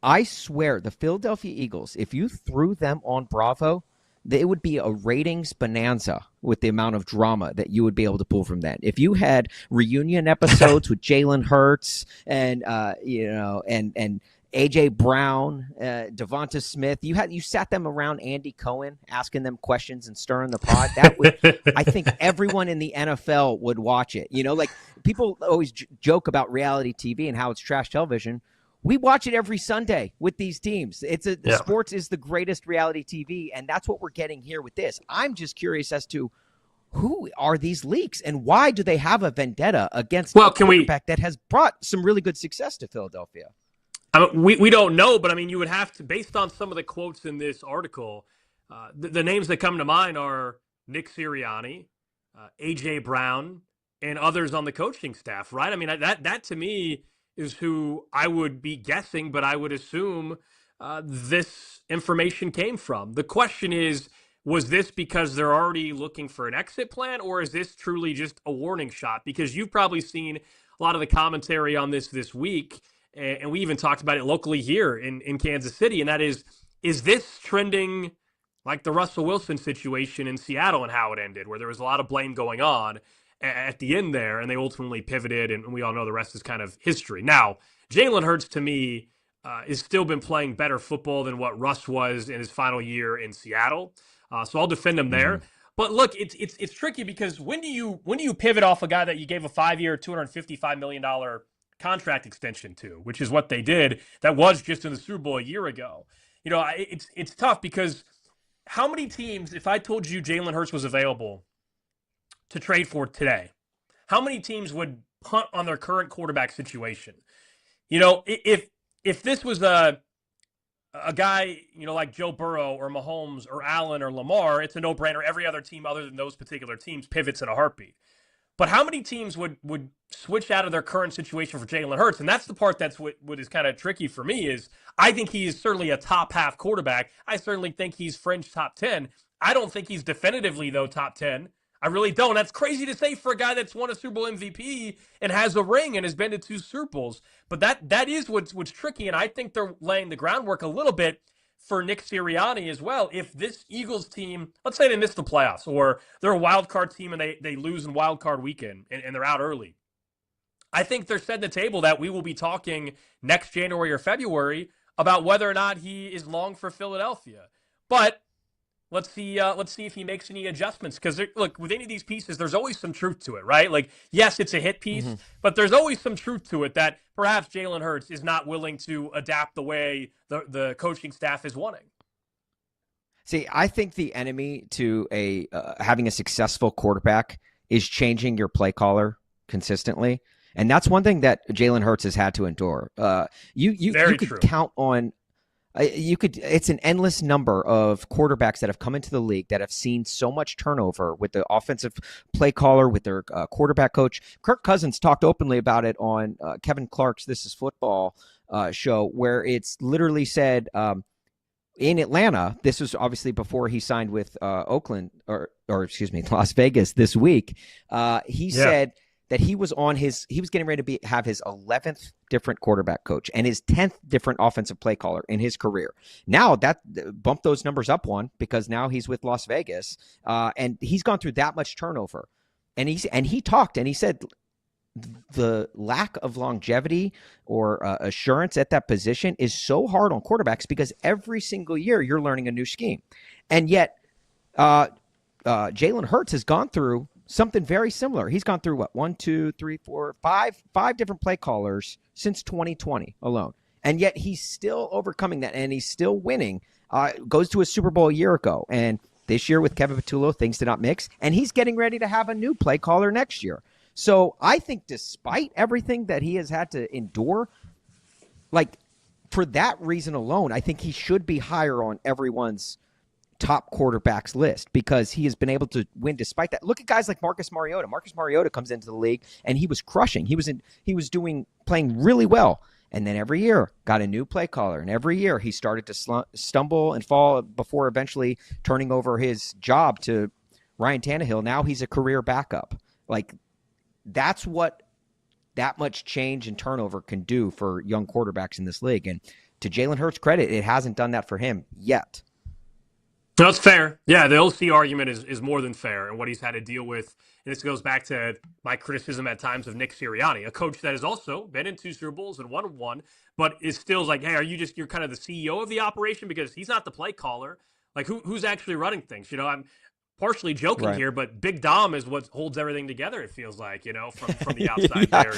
I swear, the Philadelphia Eagles, if you threw them on Bravo, it would be a ratings bonanza with the amount of drama that you would be able to pull from that. If you had reunion episodes with Jalen Hurts and and AJ Brown, Devonta Smith, you sat them around Andy Cohen, asking them questions and stirring the pot. That would, I think, everyone in the NFL would watch it. Like people always joke about reality TV and how it's trash television. We watch it every Sunday with these teams. Sports is the greatest reality TV, and that's what we're getting here with this. I'm just curious as to who are these leaks and why do they have a vendetta against a quarterback that has brought some really good success to Philadelphia? We don't know, but you would have to, based on some of the quotes in this article, the names that come to mind are Nick Sirianni, AJ Brown, and others on the coaching staff, right? That to me is who I would be guessing, but I would assume this information came from. The question is, was this because they're already looking for an exit plan, or is this truly just a warning shot? Because you've probably seen a lot of the commentary on this week, and we even talked about it locally here in Kansas City, and that is this trending like the Russell Wilson situation in Seattle and how it ended, where there was a lot of blame going on at the end there, and they ultimately pivoted, and we all know the rest is kind of history. Now, Jalen Hurts, to me, has still been playing better football than what Russ was in his final year in Seattle. So I'll defend him there. Mm-hmm. But look, it's tricky because when do you pivot off a guy that you gave a 5-year, $255 million contract extension to, which is what they did, that was just in the Super Bowl a year ago? It's tough because how many teams, if I told you Jalen Hurts was available to trade for today, how many teams would punt on their current quarterback situation? If this was a guy, like Joe Burrow or Mahomes or Allen or Lamar, it's a no-brainer. Every other team other than those particular teams pivots in a heartbeat. But how many teams would switch out of their current situation for Jalen Hurts? And that's the part that's what is kind of tricky for me is I think he is certainly a top half quarterback. I certainly think he's fringe top 10. I don't think he's definitively, though, top 10. I really don't. That's crazy to say for a guy that's won a Super Bowl MVP and has a ring and has been to 2 Super Bowls. But that is what's tricky, and I think they're laying the groundwork a little bit for Nick Sirianni as well. If this Eagles team, let's say they miss the playoffs, or they're a wild card team and they lose in wild card weekend and they're out early, I think they're setting the table that we will be talking next January or February about whether or not he is long for Philadelphia. But let's see if he makes any adjustments. Because, look, with any of these pieces, there's always some truth to it, right? Like, yes, it's a hit piece, but there's always some truth to it that perhaps Jalen Hurts is not willing to adapt the way the coaching staff is wanting. See, I think the enemy to having a successful quarterback is changing your play caller consistently. And that's one thing that Jalen Hurts has had to endure. You could count on it's an endless number of quarterbacks that have come into the league that have seen so much turnover with the offensive play caller, with their quarterback coach. Kirk Cousins talked openly about it on Kevin Clark's This Is Football show, where it's literally said in Atlanta, this was obviously before he signed with Oakland or Las Vegas this week. He said that he was getting ready to have his 11th different quarterback coach and his 10th different offensive play caller in his career. Now that bumped those numbers up one because now he's with Las Vegas, and he's gone through that much turnover. And he talked and he said the lack of longevity or assurance at that position is so hard on quarterbacks because every single year you're learning a new scheme. And yet Jalen Hurts has gone through something very similar. He's gone through five different play callers since 2020 alone. And yet he's still overcoming that and he's still winning. Goes to a Super Bowl a year ago. And this year with Kevin Patullo, things did not mix. And he's getting ready to have a new play caller next year. So I think despite everything that he has had to endure, like for that reason alone, I think he should be higher on everyone's top quarterbacks list because he has been able to win despite that. Look at guys like Marcus Mariota. Marcus Mariota comes into the league and he was crushing. He was playing really well. And then every year got a new play caller. And every year he started to stumble and fall before eventually turning over his job to Ryan Tannehill. Now he's a career backup. Like, that's what that much change and turnover can do for young quarterbacks in this league. And to Jalen Hurts' credit, it hasn't done that for him yet. That's fair. Yeah, the OC argument is more than fair, and what he's had to deal with. And this goes back to my criticism at times of Nick Sirianni, a coach that has also been in 2 Super Bowls and won one, but is still like, hey, you're kind of the CEO of the operation, because he's not the play caller. Like, who's actually running things? I'm partially joking here, but Big Dom is what holds everything together, it feels like, from the outside there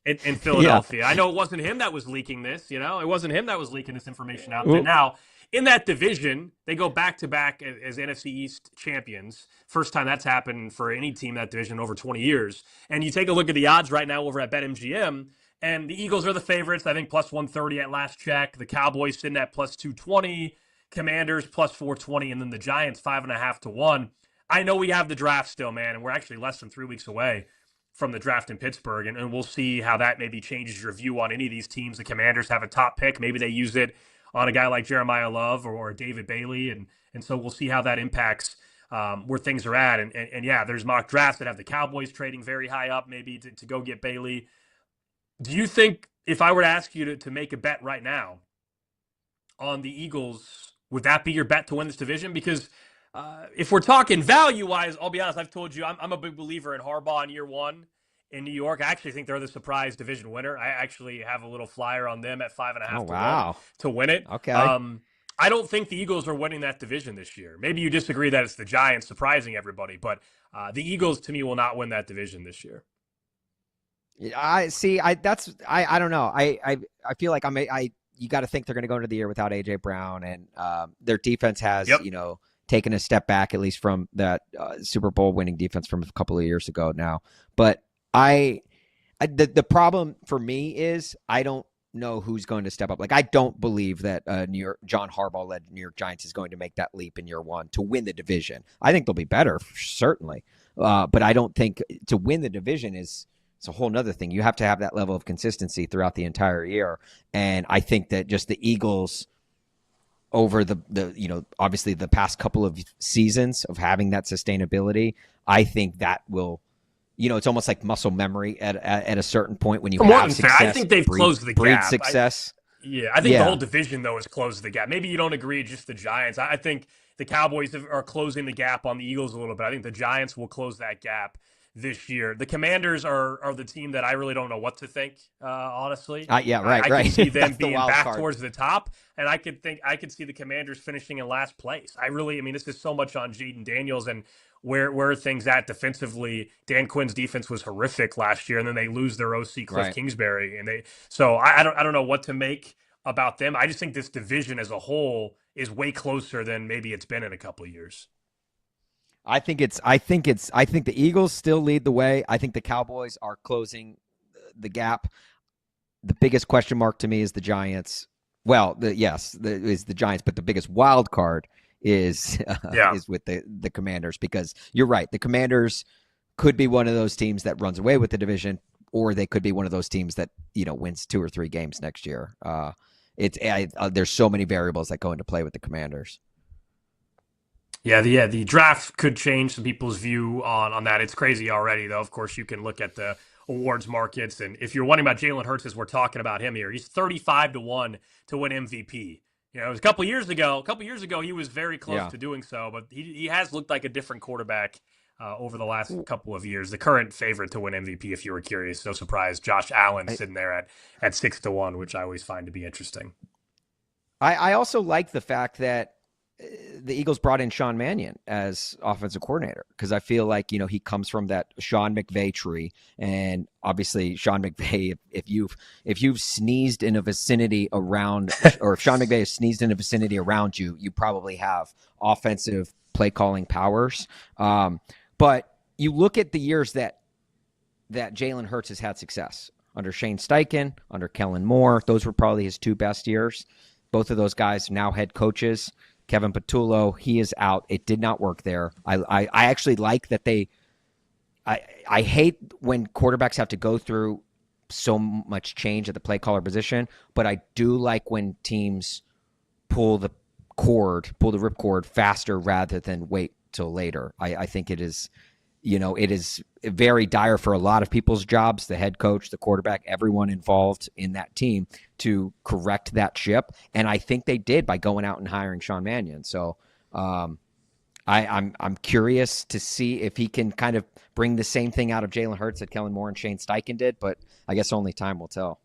in Philadelphia. I know it wasn't him that was leaking this, it wasn't him that was leaking this information out there. Now, in that division, they go back-to-back as NFC East champions. First time that's happened for any team in that division in over 20 years. And you take a look at the odds right now over at BetMGM, and the Eagles are the favorites, I think plus 130 at last check. The Cowboys sitting at plus 220. Commanders plus 420, and then the Giants 5.5 to 1. I know we have the draft still, man, and we're actually less than 3 weeks away from the draft in Pittsburgh, and we'll see how that maybe changes your view on any of these teams. The Commanders have a top pick. Maybe they use it on a guy like Jeremiah Love or David Bailey, and so we'll see how that impacts where things are at. And yeah, there's mock drafts that have the Cowboys trading very high up maybe to go get Bailey. Do you think, if I were to ask you to make a bet right now on the Eagles, would that be your bet to win this division? Because if we're talking value-wise, I'll be honest, I've told you I'm a big believer in Harbaugh in year one in New York. I actually think they're the surprise division winner. I actually have a little flyer on them at 5.5 to 1 to win it. Okay. I don't think the Eagles are winning that division this year. Maybe you disagree that it's the Giants surprising everybody, but the Eagles, to me, will not win that division this year. I see. I don't know. I feel like you got to think they're going to go into the year without AJ Brown, and their defense has taken a step back, at least from that Super Bowl winning defense from a couple of years ago now. But the problem for me is I don't know who's going to step up. Like, I don't believe that John Harbaugh led New York Giants is going to make that leap in year one to win the division. I think they'll be better, certainly, but I don't think to win the division it's a whole nother thing. You have to have that level of consistency throughout the entire year. And I think that just the Eagles over the obviously the past couple of seasons of having that sustainability, I think that will, it's almost like muscle memory at a certain point when you have success. I think they've closed the gap. Success. I think the whole division, though, has closed the gap. Maybe you don't agree, just the Giants. I think the Cowboys are closing the gap on the Eagles a little bit. I think the Giants will close that gap this year. The Commanders are the team that I really don't know what to think, honestly. Right. I can see them being back towards the top, and I could see the Commanders finishing in last place. This is so much on Jaden Daniels and where are things at defensively. Dan Quinn's defense was horrific last year, and then they lose their OC Cliff Kingsbury, and I don't know what to make about them. I just think this division as a whole is way closer than maybe it's been in a couple of years. I think the Eagles still lead the way. I think the Cowboys are closing the gap. The biggest question mark to me is the Giants. Well, is the Giants, but the biggest wild card is with the Commanders, because you're right. The Commanders could be one of those teams that runs away with the division, or they could be one of those teams that, wins 2 or 3 games next year. There's so many variables that go into play with the Commanders. The draft could change some people's view on that. It's crazy already, though. Of course, you can look at the awards markets, and if you're wondering about Jalen Hurts, as we're talking about him here, he's 35 to 1 to win MVP. It was a couple years ago. He was very close to doing so, but he has looked like a different quarterback over the last couple of years. The current favorite to win MVP, if you were curious, no surprise, Josh Allen sitting there at 6 to 1, which I always find to be interesting. I also like the fact that the Eagles brought in Sean Mannion as offensive coordinator, because I feel like, he comes from that Sean McVay tree. And obviously Sean McVay, if you've sneezed in a vicinity around, or if Sean McVay has sneezed in a vicinity around you, you probably have offensive play calling powers. But you look at the years that Jalen Hurts has had success under Shane Steichen, under Kellen Moore. Those were probably his 2 best years. Both of those guys now head coaches. Kevin Patullo, he is out. It did not work there. I actually like that I hate when quarterbacks have to go through so much change at the play caller position, but I do like when teams pull the ripcord faster rather than wait till later. I think it is, it is very dire for a lot of people's jobs, the head coach, the quarterback, everyone involved in that team, to correct that ship. And I think they did by going out and hiring Sean Mannion. So I'm curious to see if he can kind of bring the same thing out of Jalen Hurts that Kellen Moore and Shane Steichen did, but I guess only time will tell.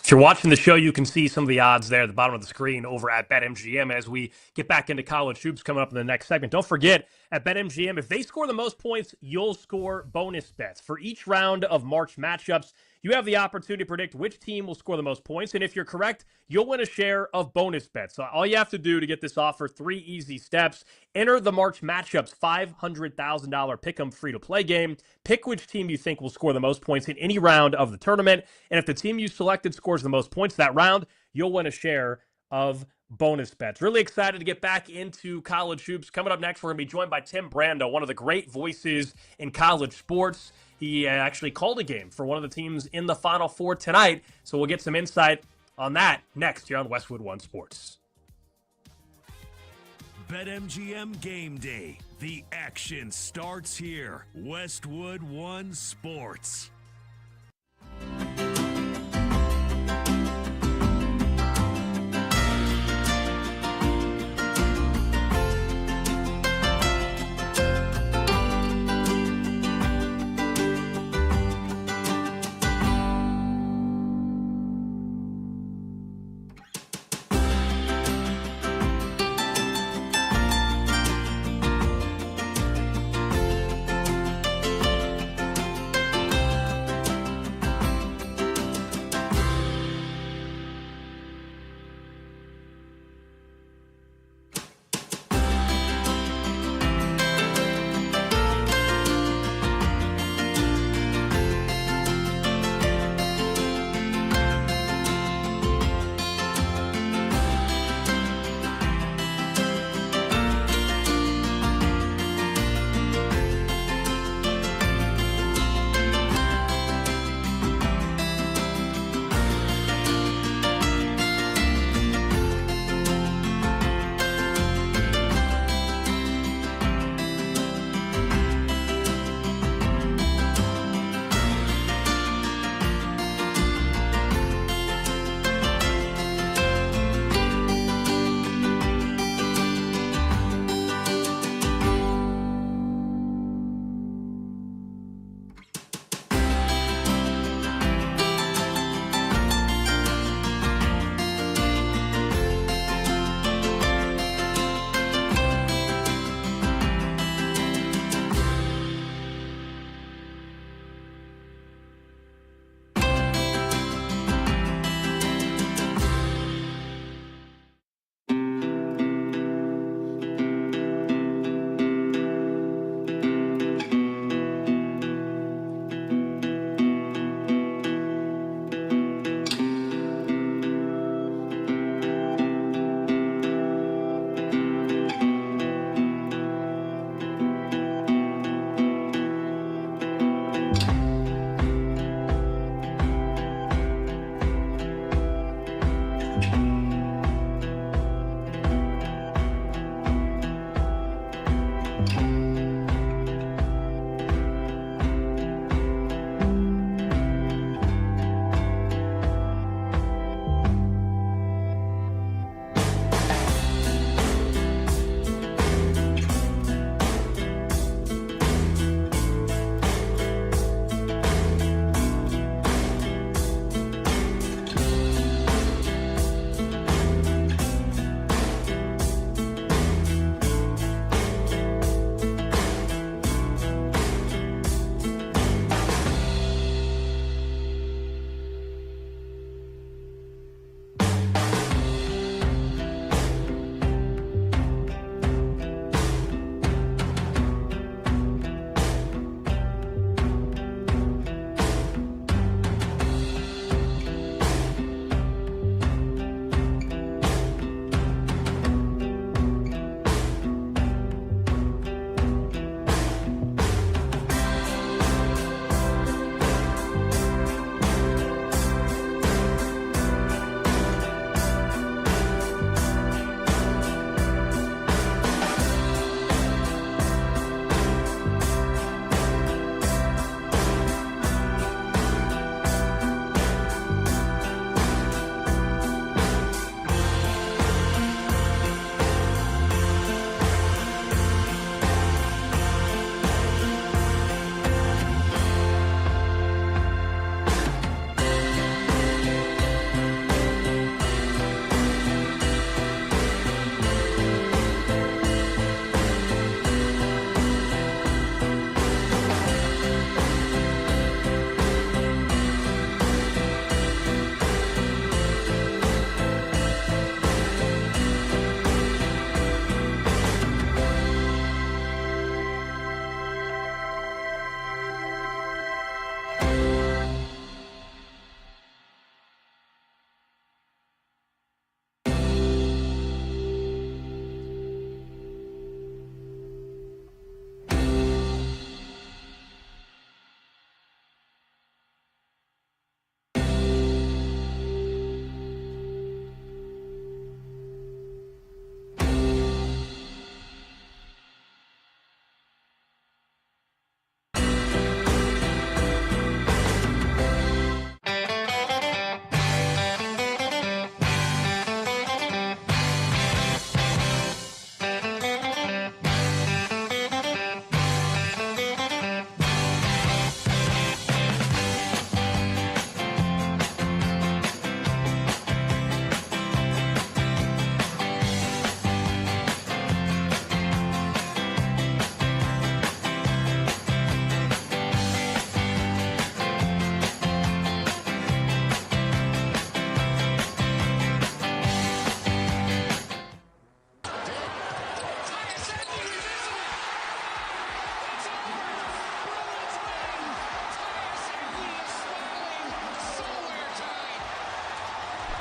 If you're watching the show, you can see some of the odds there at the bottom of the screen over at BetMGM as we get back into college hoops coming up in the next segment. Don't forget, at BetMGM, if they score the most points, you'll score bonus bets. For each round of March matchups, you have the opportunity to predict which team will score the most points, and if you're correct, you'll win a share of bonus bets. So all you have to do to get this offer, 3 easy steps. Enter the March Matchups $500,000 pick-em free-to-play game. Pick which team you think will score the most points in any round of the tournament, and if the team you selected scores the most points that round, you'll win a share of bonus bets. Really excited to get back into college hoops. Coming up next, we're going to be joined by Tim Brando, one of the great voices in college sports. He actually called a game for one of the teams in the Final Four tonight, so we'll get some insight on that next here on Westwood One Sports. BetMGM Game Day. The action starts here. Westwood One Sports.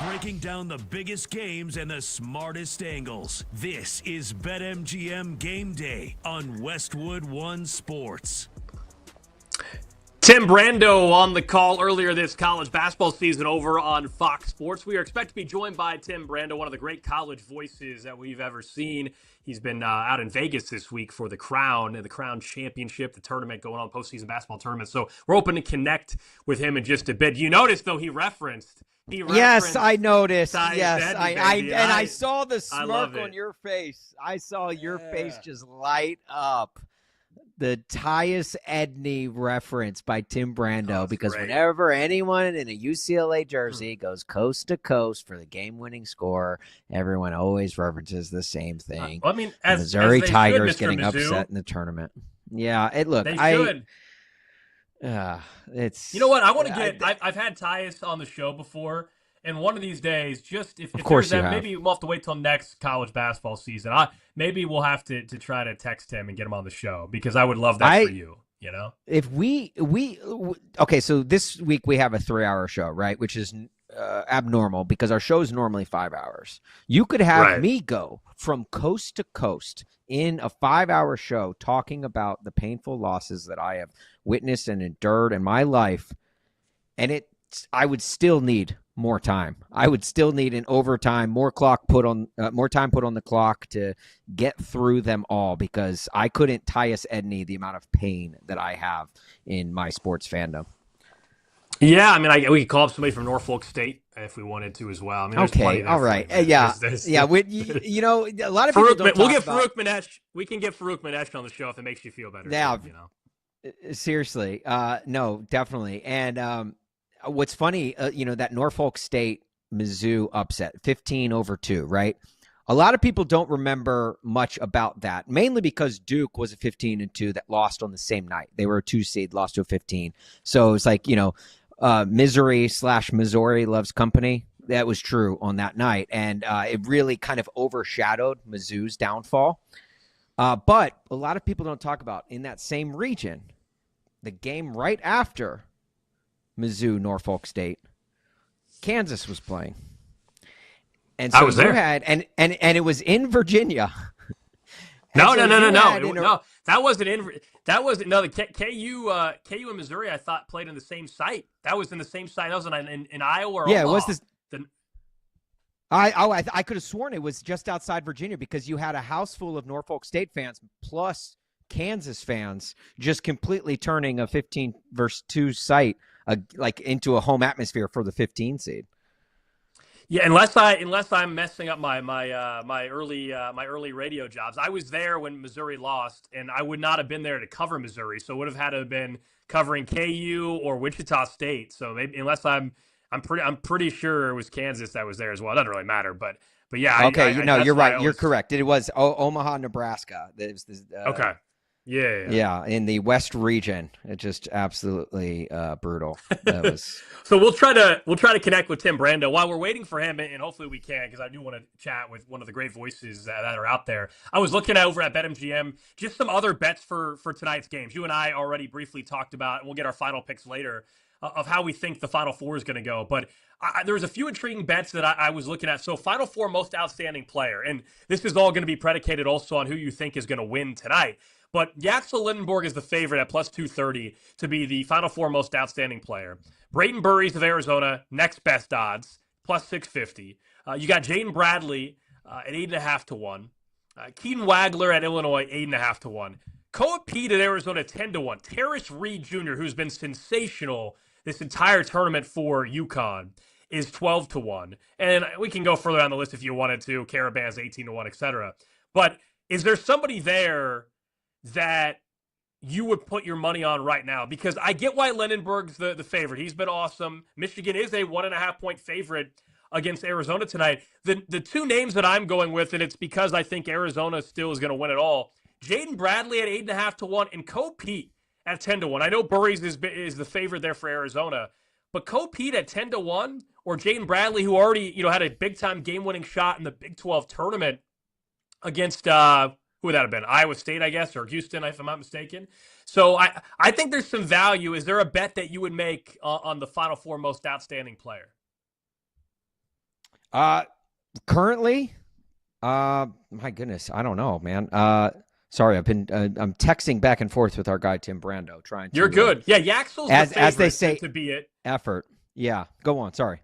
breaking down the biggest games and the smartest angles. This is BetMGM Game Day on Westwood One Sports. Tim Brando on the call earlier this college basketball season over on Fox Sports. We are expected to be joined by Tim Brando, one of the great college voices that we've ever seen. He's been out in Vegas this week for the Crown Championship, the tournament going on, postseason basketball tournament. So we're hoping to connect with him in just a bit. You notice, though, he referenced Yes, I noticed. Tyus Yes, Edney, I saw the smirk it. on your face. I saw your face just light up. The Tyus Edney reference by Tim Brando, because great. whenever anyone in a UCLA jersey goes coast to coast for the game-winning score, everyone always references the same thing. I mean, the Missouri Tigers getting upset in the tournament. Yeah, they should. It's, you know what? I want to get. I've had Tyus on the show before, and one of these days, just if course there's you that, have. maybe we'll have to wait till next college basketball season. Maybe we'll have to try to text him and get him on the show, because I would love that for you. You know, if we okay, so this week we have a 3-hour show, right? Which is abnormal, because our show is normally 5 hours. You could have me go from coast to coast in a 5-hour show talking about the painful losses that I have witnessed and endured in my life, and I would still need more time. I would still need an overtime, more time put on the clock to get through them all, because I couldn't Tyus Edney the amount of pain that I have in my sports fandom. Yeah, I mean, we could call up somebody from Norfolk State if we wanted to as well. I mean, okay, all right, yeah. You know, a lot of people don't. We'll get Farouk Manesh. We can get Farouk Manesh on the show if it makes you feel better. Yeah, you know, seriously, no, definitely. And what's funny, that Norfolk State Mizzou upset, 15-2, right? A lot of people don't remember much about that, mainly because Duke was a 15-2 that lost on the same night. They were a 2 seed, lost to a 15. So it's like, Missouri loves company. That was true on that night. And it really kind of overshadowed Mizzou's downfall. But a lot of people don't talk about, in that same region, the game right after Mizzou, Norfolk State, Kansas was playing. And so I was there. And it was in Virginia. No. That wasn't in. The KU and Missouri, I thought, played in the same site. That was in the same site. That was in Iowa or yeah, Omaha. It was this. I could have sworn it was just outside Virginia, because you had a house full of Norfolk State fans plus Kansas fans, just completely turning a 15-2 site into a home atmosphere for the 15 seed. Yeah, unless I'm messing up my early radio jobs. I was there when Missouri lost, and I would not have been there to cover Missouri, so would have had to have been covering KU or Wichita State. So maybe, unless I'm pretty sure it was Kansas that was there as well. It doesn't really matter, but yeah. Okay, you're right. You're correct. It was Omaha, Nebraska. It was okay. Yeah, in the West region. It just absolutely brutal. That was. So we'll try to connect with Tim Brando while we're waiting for him, and hopefully we can, because I do want to chat with one of the great voices that are out there. I was looking over at BetMGM, just some other bets for tonight's games. You and I already briefly talked about, and we'll get our final picks later, of how we think the Final Four is going to go. But there's a few intriguing bets that I was looking at. So Final Four most outstanding player, and this is all going to be predicated also on who you think is going to win tonight. But Yaxel Lindenberg is the favorite at plus 230 to be the Final Four most outstanding player. Braden Burries of Arizona, next best odds, plus 650. You got Jaden Bradley at 8.5 to 1. Keaton Wagler at Illinois, 8.5 to 1. Koa Pete at Arizona, 10 to 1. Terrace Reed Jr., who's been sensational this entire tournament for UConn, is 12 to 1. And we can go further on the list if you wanted to. Caravan's 18 to 1, etc. But is there somebody there that you would put your money on right now? Because I get why Lindenberg's the favorite. He's been awesome. Michigan is a 1.5-point favorite against Arizona tonight. The two names that I'm going with, and it's because I think Arizona still is going to win it all, Jaden Bradley at 8.5 to 1 and Koa Pete at 10 to 1. I know Burries is the favorite there for Arizona, but Koa Pete at 10 to 1 or Jaden Bradley, who already had a big-time game-winning shot in the Big 12 tournament against who would that have been? Iowa State, I guess, or Houston, if I'm not mistaken. So I think there's some value. Is there a bet that you would make on the Final Four most outstanding player? Currently, my goodness, I don't know, man. Sorry, I'm texting back and forth with our guy Tim Brando, trying to. You're good. Yeah, Yaxel's the favorite as they say, to be it. Effort. Yeah, go on. Sorry.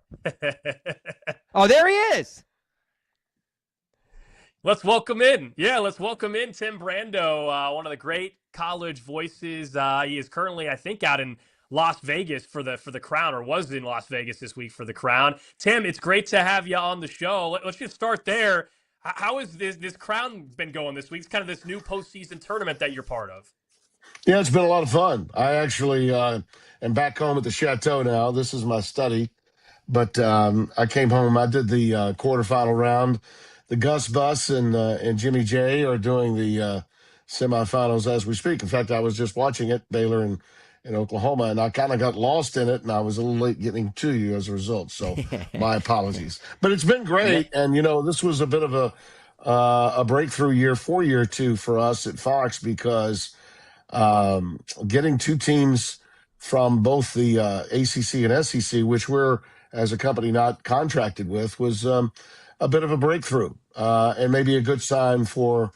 Oh, there he is. Let's welcome in. Yeah, let's welcome in Tim Brando, one of the great college voices. He is currently, I think, out in Las Vegas for the Crown, or was in Las Vegas this week for the Crown. Tim, it's great to have you on the show. Let's just start there. How has this Crown been going this week? It's kind of this new postseason tournament that you're part of. Yeah, it's been a lot of fun. I actually am back home at the Chateau now. This is my study. But I came home. I did the quarterfinal round. The Gus Bus and Jimmy J are doing the semifinals as we speak. In fact, I was just watching it, Baylor and Oklahoma, and I kind of got lost in it, and I was a little late getting to you as a result. So my apologies. But it's been great, and this was a bit of a breakthrough year, 4 year two for us at Fox because getting two teams from both the ACC and SEC, which we're as a company not contracted with, was a bit of a breakthrough and maybe a good sign for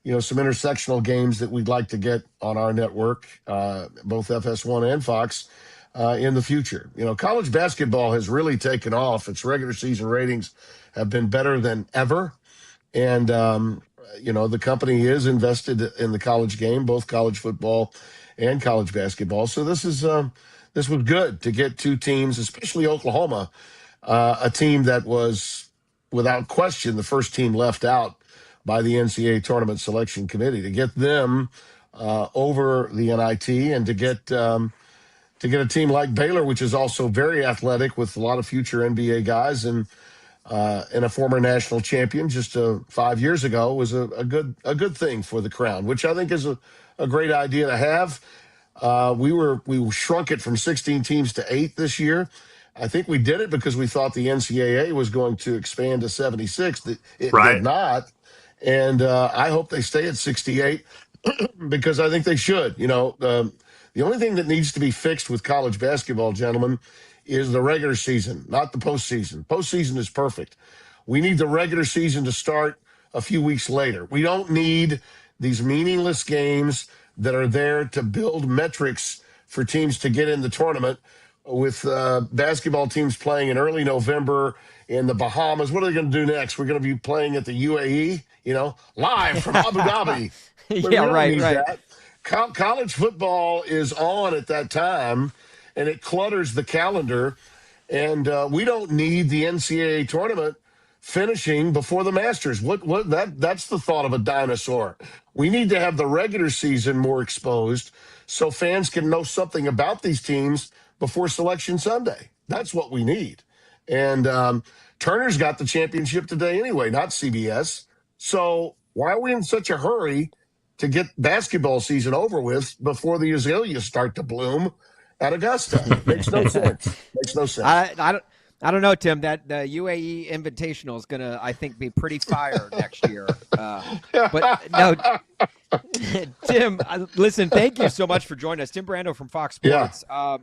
some intersectional games that we'd like to get on our network, both FS1 and Fox, in the future. College basketball has really taken off. Its regular season ratings have been better than ever, and the company is invested in the college game, both college football and college basketball. So this was good to get two teams, especially Oklahoma, a team that was, without question, the first team left out by the NCAA Tournament Selection Committee, to get them over the NIT, and to get a team like Baylor, which is also very athletic with a lot of future NBA guys and a former national champion just 5 years ago, was a good thing for the Crown, which I think is a great idea to have. We shrunk it from 16 teams to 8 this year. I think we did it because we thought the NCAA was going to expand to 76. It did not. And I hope they stay at 68 because I think they should. The only thing that needs to be fixed with college basketball, gentlemen, is the regular season, not the postseason. Postseason is perfect. We need the regular season to start a few weeks later. We don't need these meaningless games that are there to build metrics for teams to get in the tournament, with basketball teams playing in early November in the Bahamas. What are they going to do next? We're going to be playing at the UAE, live from Abu Dhabi. Yeah, right. That. College football is on at that time, and it clutters the calendar. And we don't need the NCAA tournament finishing before the Masters. That's the thought of a dinosaur. We need to have the regular season more exposed so fans can know something about these teams before Selection Sunday. That's what we need. And Turner's got the championship today anyway, not CBS. So why are we in such a hurry to get basketball season over with before the azaleas start to bloom at Augusta? Makes no sense. Makes no sense. I don't know, Tim. That the UAE Invitational is going to, I think, be pretty fire next year. But no, Tim, listen, thank you so much for joining us. Tim Brando from Fox Sports. Yeah.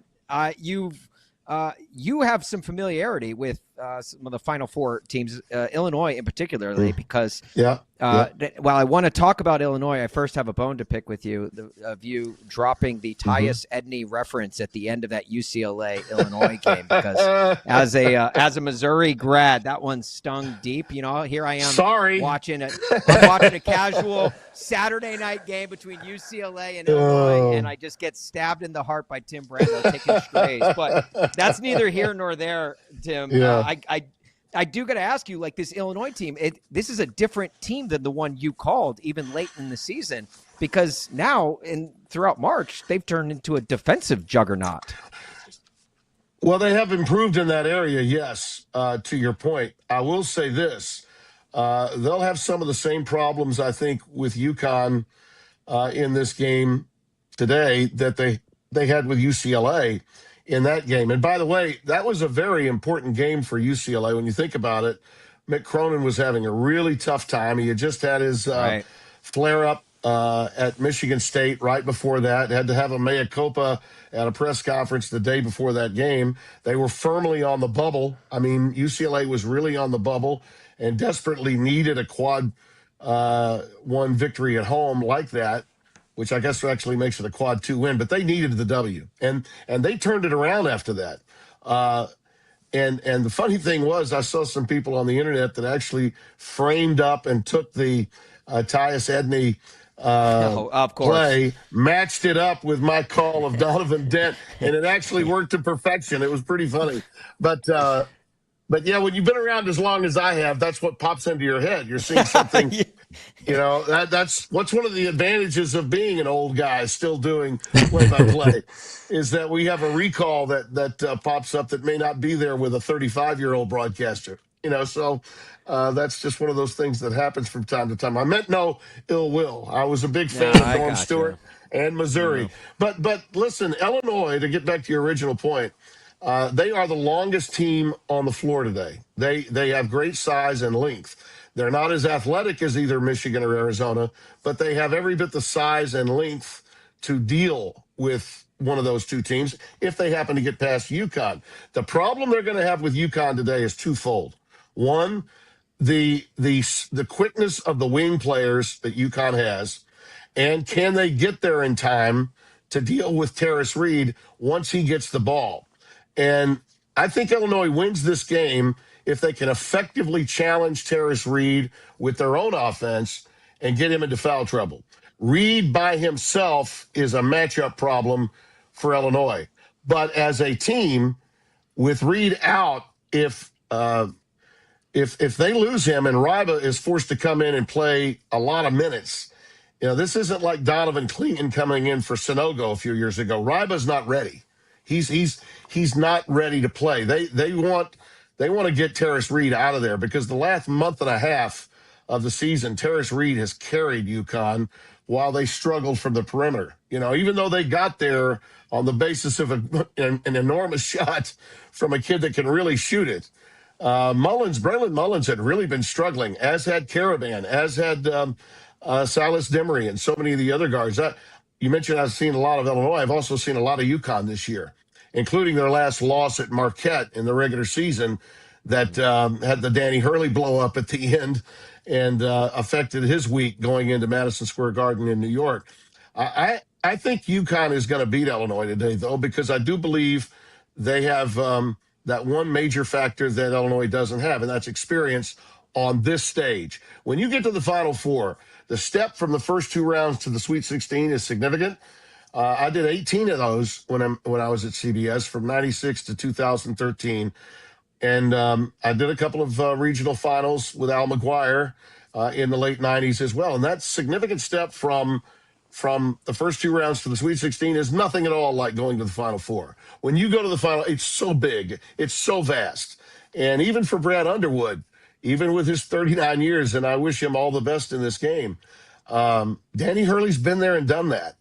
You have some familiarity with some of the Final Four teams, Illinois in particular, because while I want to talk about Illinois, I first have a bone to pick with you of you dropping the Tyus Edney reference at the end of that UCLA Illinois game, because as a Missouri grad, that one stung deep. Here I am watching a casual Saturday night game between UCLA and Illinois, and I just get stabbed in the heart by Tim Brando taking strays. But that's neither here nor there, Tim. Yeah. I do got to ask you, like, this Illinois team, this is a different team than the one you called even late in the season, because now throughout March, they've turned into a defensive juggernaut. Well, they have improved in that area, yes, to your point. I will say this. They'll have some of the same problems, I think, with UConn in this game today that they had with UCLA in that game. And by the way, that was a very important game for UCLA. When you think about it, Mick Cronin was having a really tough time. He had just had his flare-up at Michigan State right before that. Had to have a mea culpa at a press conference the day before that game. They were firmly on the bubble. I mean, UCLA was really on the bubble and desperately needed a quad one victory at home like that, which I guess actually makes it a quad 2 win. But they needed the W, and they turned it around after that. And the funny thing was, I saw some people on the internet that actually framed up and took the Tyus Edney Of course. play, matched it up with my call of Donovan Dent, and it actually worked to perfection. It was pretty funny. But yeah, when you've been around as long as I have, that's what pops into your head. You're seeing something. That's what's one of the advantages of being an old guy still doing play-by-play is that we have a recall that pops up that may not be there with a 35-year-old broadcaster. So that's just one of those things that happens from time to time. I meant no ill will. I was a big fan of Norm Stewart and Missouri. But listen, Illinois, to get back to your original point, they are the longest team on the floor today. They have great size and length. They're not as athletic as either Michigan or Arizona, but they have every bit the size and length to deal with one of those two teams if they happen to get past UConn. The problem they're going to have with UConn today is twofold. One, the quickness of the wing players that UConn has, and can they get there in time to deal with Terrace Reed once he gets the ball? And I think Illinois wins this game if they can effectively challenge Terrace Reed with their own offense and get him into foul trouble. Reed by himself is a matchup problem for Illinois. But as a team, with Reed out, if they lose him and Ryba is forced to come in and play a lot of minutes, this isn't like Donovan Clingan coming in for Sonogo a few years ago. Ryba's not ready. He's not ready to play. They want to get Terrace Reed out of there because the last month and a half of the season, Terrace Reed has carried UConn while they struggled from the perimeter. Even though they got there on the basis of an enormous shot from a kid that can really shoot it. Braylon Mullins had really been struggling, as had Caravan, as had Silas Demery, and so many of the other guards. You mentioned I've seen a lot of Illinois. I've also seen a lot of UConn this year, including their last loss at Marquette in the regular season that had the Danny Hurley blow up at the end and affected his week going into Madison Square Garden in New York. I think UConn is going to beat Illinois today, though, because I do believe they have that one major factor that Illinois doesn't have, and that's experience on this stage. When you get to the Final Four, the step from the first two rounds to the Sweet 16 is significant. I did 18 of those when I was at CBS from 96 to 2013. And I did a couple of regional finals with Al McGuire in the late 90s as well. And that significant step from the first two rounds to the Sweet 16 is nothing at all like going to the Final Four. When you go to the final, it's so big. It's so vast. And even for Brad Underwood, even with his 39 years, and I wish him all the best in this game, Danny Hurley's been there and done that.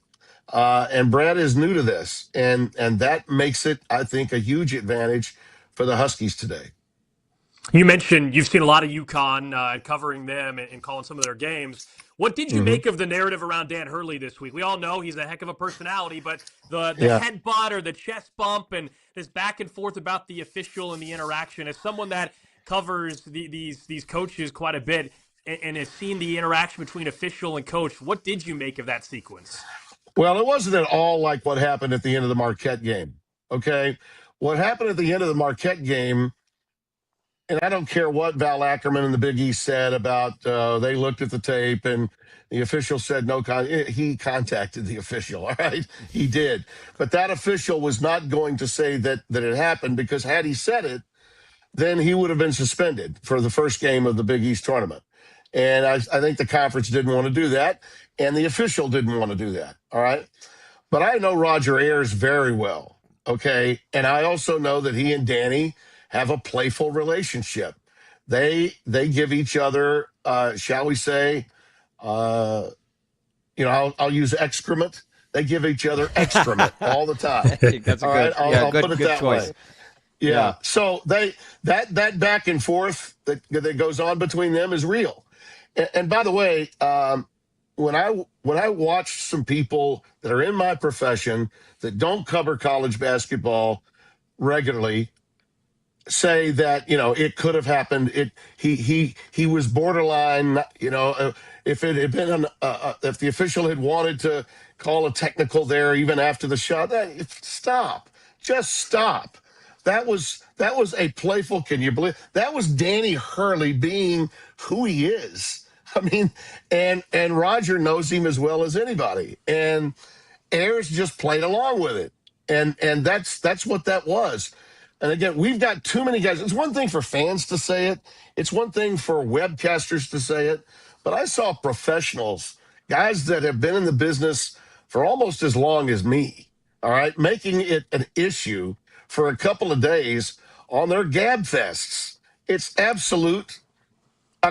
And Brad is new to this. And that makes it, I think, a huge advantage for the Huskies today. You mentioned you've seen a lot of UConn covering them and calling some of their games. What did you make of the narrative around Dan Hurley this week? We all know he's a heck of a personality, but the headbutt or the chest bump and this back and forth about the official and the interaction, as someone that covers these coaches quite a bit and has seen the interaction between official and coach, what did you make of that sequence? Well, it wasn't at all like what happened at the end of the Marquette game, okay? What happened at the end of the Marquette game, and I don't care what Val Ackerman and the Big East said about they looked at the tape and the official said he contacted the official, all right? He did. But that official was not going to say that it happened, because had he said it, then he would have been suspended for the first game of the Big East tournament. And I think the conference didn't want to do that, and the official didn't want to do that, all right? But I know Roger Ayers very well, okay? And I also know that he and Danny have a playful relationship. They give each other, shall we say, I'll use excrement. They give each other excrement all the time. That's a all good, right? I'll put it good that choice. way. Yeah. So that back and forth that goes on between them is real. And by the way, when I watch some people that are in my profession that don't cover college basketball regularly say that it could have happened. He was borderline. If it had been if the official had wanted to call a technical there even after the shot, stop, just stop. That was a playful. Can you believe that was Danny Hurley being who he is? I mean, and Roger knows him as well as anybody, and Ayers just played along with it, and that's what that was. And again, we've got too many guys. It's one thing for fans to say it. It's one thing for webcasters to say it. But I saw professionals, guys that have been in the business for almost as long as me, all right, making it an issue for a couple of days on their gab fests. It's absolute.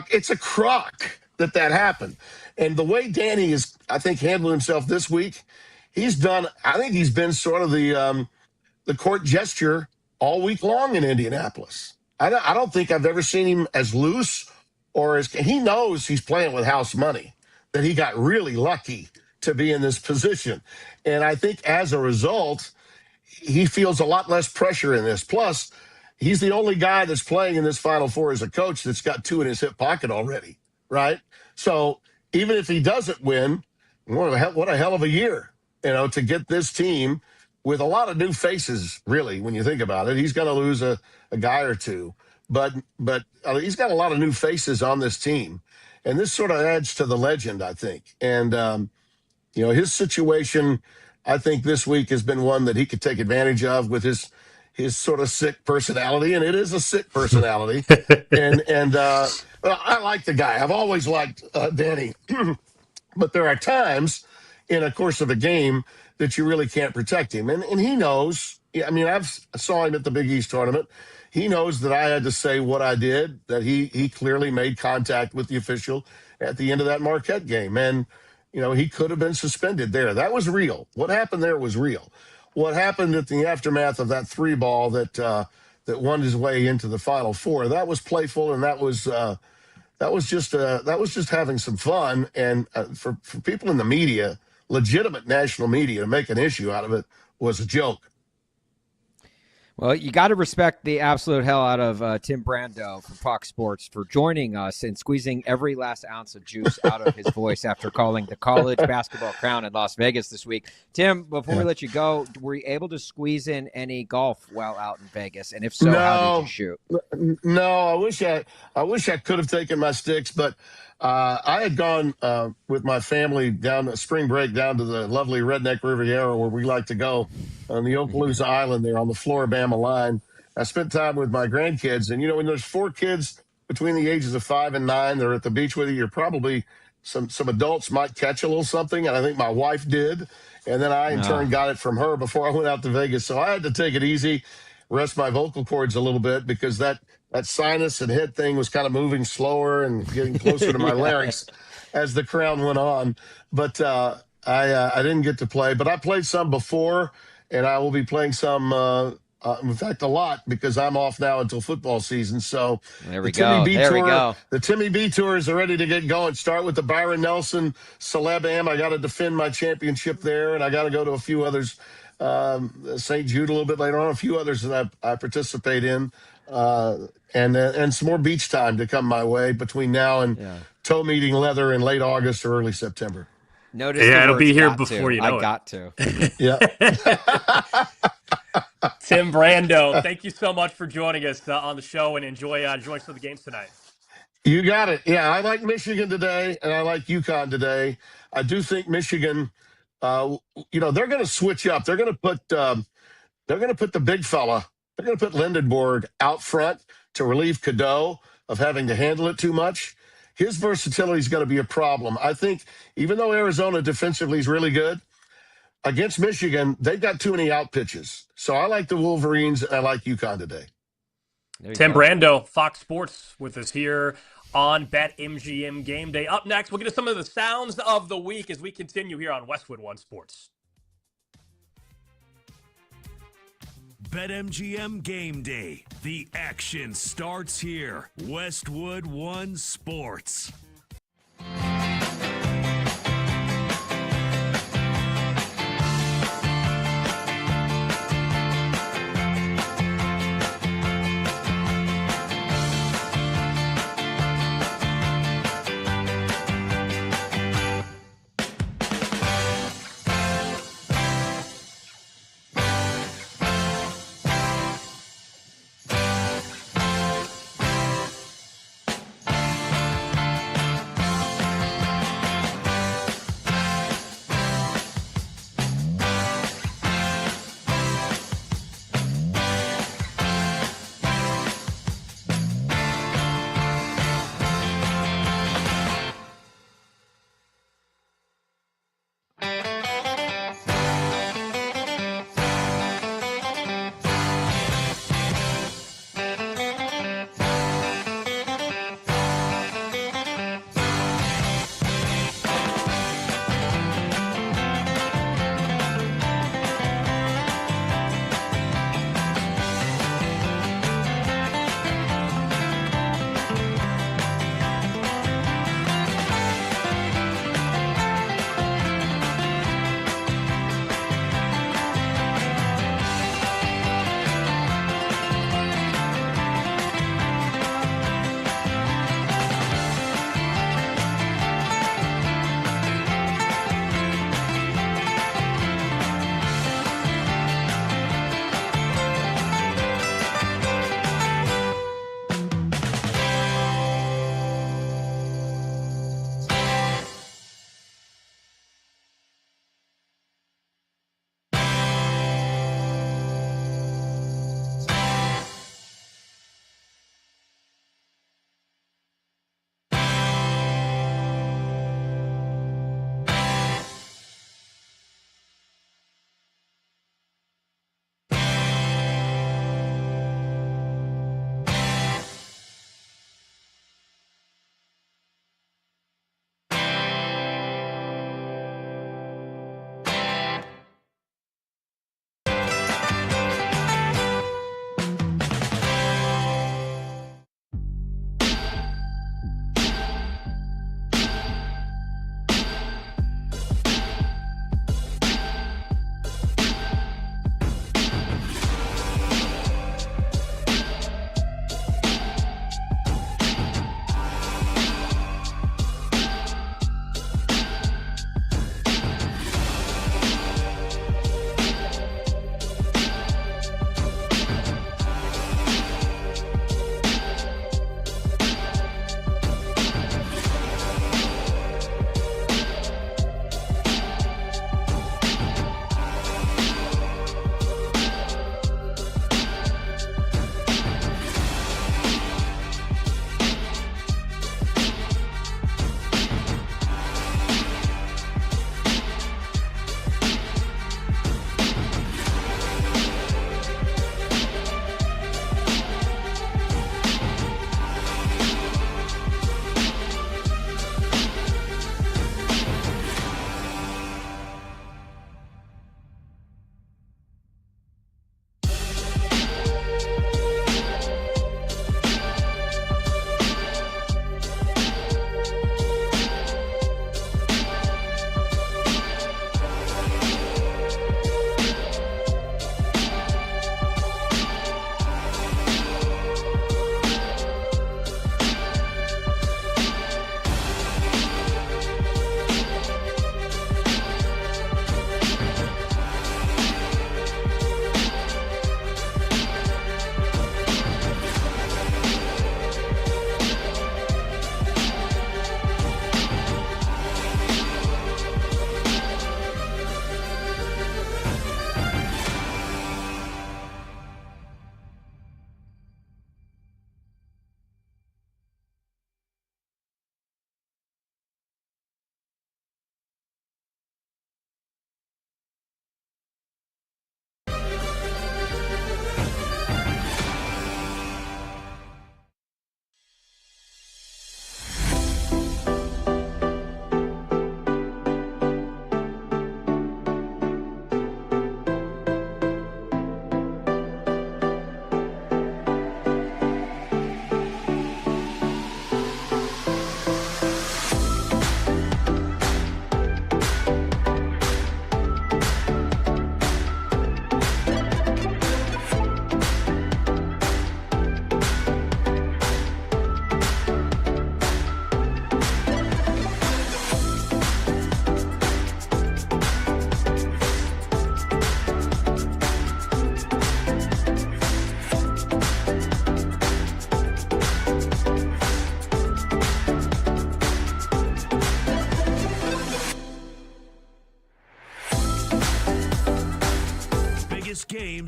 It's a crock that happened. And the way Danny is, I think, handling himself this week, he's done. I think he's been sort of the court gesture all week long in Indianapolis. I don't think I've ever seen him as loose or as he knows he's playing with house money, that he got really lucky to be in this position. And I think as a result, he feels a lot less pressure in this. Plus, he's the only guy that's playing in this Final Four as a coach that's got 2 in his hip pocket already, right? So even if he doesn't win, what a hell of a year, to get this team with a lot of new faces, really, when you think about it. He's going to lose a guy or two, but he's got a lot of new faces on this team. And this sort of adds to the legend, I think. And, his situation, I think this week has been one that he could take advantage of with his sort of sick personality. And it is a sick personality. and I like the guy. I've always liked Danny. But there are times in a course of a game that you really can't protect him. And he knows. I mean, I saw him at the Big East tournament. He knows that I had to say what I did, that he clearly made contact with the official at the end of that Marquette game. And, he could have been suspended there. That was real. What happened there was real. What happened at the aftermath of that 3 ball that won his way into the Final Four, that was playful, and that was just having some fun. And for people in the media, legitimate national media, to make an issue out of it was a joke. Well, you got to respect the absolute hell out of Tim Brando from Fox Sports for joining us and squeezing every last ounce of juice out of his voice after calling the college basketball crown in Las Vegas this week. Tim, before we let you go, were you able to squeeze in any golf while out in Vegas? And if so, how did you shoot? No, I wish I could have taken my sticks, but I had gone with my family down spring break down to the lovely Redneck Riviera where we like to go on the Okaloosa Island there on the Floribama line. I spent time with my grandkids, and when there's 4 kids between the ages of 5 and 9, they're at the beach with you. You're probably some adults might catch a little something, and I think my wife did, and then I in turn got it from her before I went out to Vegas. So I had to take it easy, rest my vocal cords a little bit because that sinus and head thing was kind of moving slower and getting closer to my larynx as the crown went on. But I didn't get to play. But I played some before, and I will be playing some, in fact, a lot because I'm off now until football season. So there we go. The Timmy B Tours are ready to get going. Start with the Byron Nelson Celeb Am. I got to defend my championship there, and I got to go to a few others. St. Jude a little bit later on, a few others that I participate in. And some more beach time to come my way between now and toe meeting leather in late August or early September. Notice it'll be here before you know it. I got to. Yeah. Tim Brando, thank you so much for joining us on the show, and enjoy some of the games tonight. You got it. Yeah, I like Michigan today, and I like UConn today. I do think Michigan, they're going to switch up. They're going to put the big fella. They're going to put Lindenborg out front to relieve Cadeau of having to handle it too much. His versatility is going to be a problem. I think even though Arizona defensively is really good, against Michigan, they've got too many out pitches. So I like the Wolverines, and I like UConn today. Tim Brando, Fox Sports, with us here on BetMGM Game Day. Up next, we'll get to some of the sounds of the week as we continue here on Westwood One Sports. BetMGM Game Day. The action starts here. Westwood One Sports.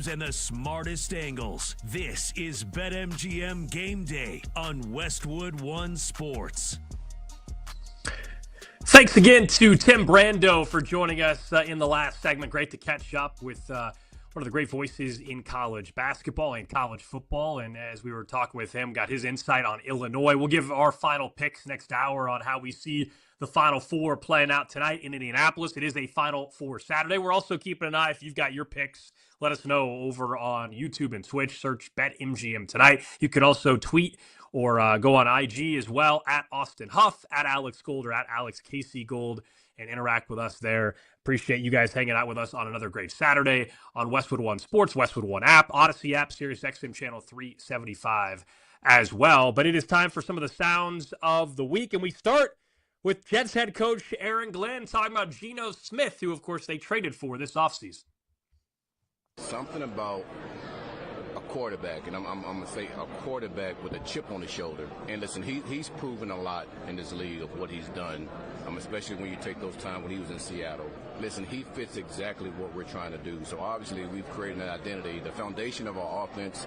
games and the smartest angles. This is BetMGM Game Day on Westwood One Sports. Thanks again to Tim Brando for joining us in the last segment. Great to catch up with one of the great voices in college basketball and college football. And as we were talking with him, got his insight on Illinois. We'll give our final picks next hour on how we see the Final Four playing out tonight in Indianapolis. It is a Final Four Saturday. We're also keeping an eye. If you've got your picks, let us know over on YouTube and Twitch. Search BetMGM tonight. You can also tweet or go on IG as well, at Austin Huff, at Alex Gold, or at Alex Casey Gold, and interact with us there. Appreciate you guys hanging out with us on another great Saturday on Westwood One Sports, Westwood One app, Odyssey app, Sirius XM channel 375 as well. But it is time for some of the sounds of the week, and we start with Jets head coach Aaron Glenn talking about Geno Smith, who, of course, they traded for this offseason. Something about a quarterback, and I'm going to say a quarterback with a chip on his shoulder. And listen, he's proven a lot in this league of what he's done, especially when you take those times when he was in Seattle. Listen, he fits exactly what we're trying to do. So obviously we've created an identity. The foundation of our offense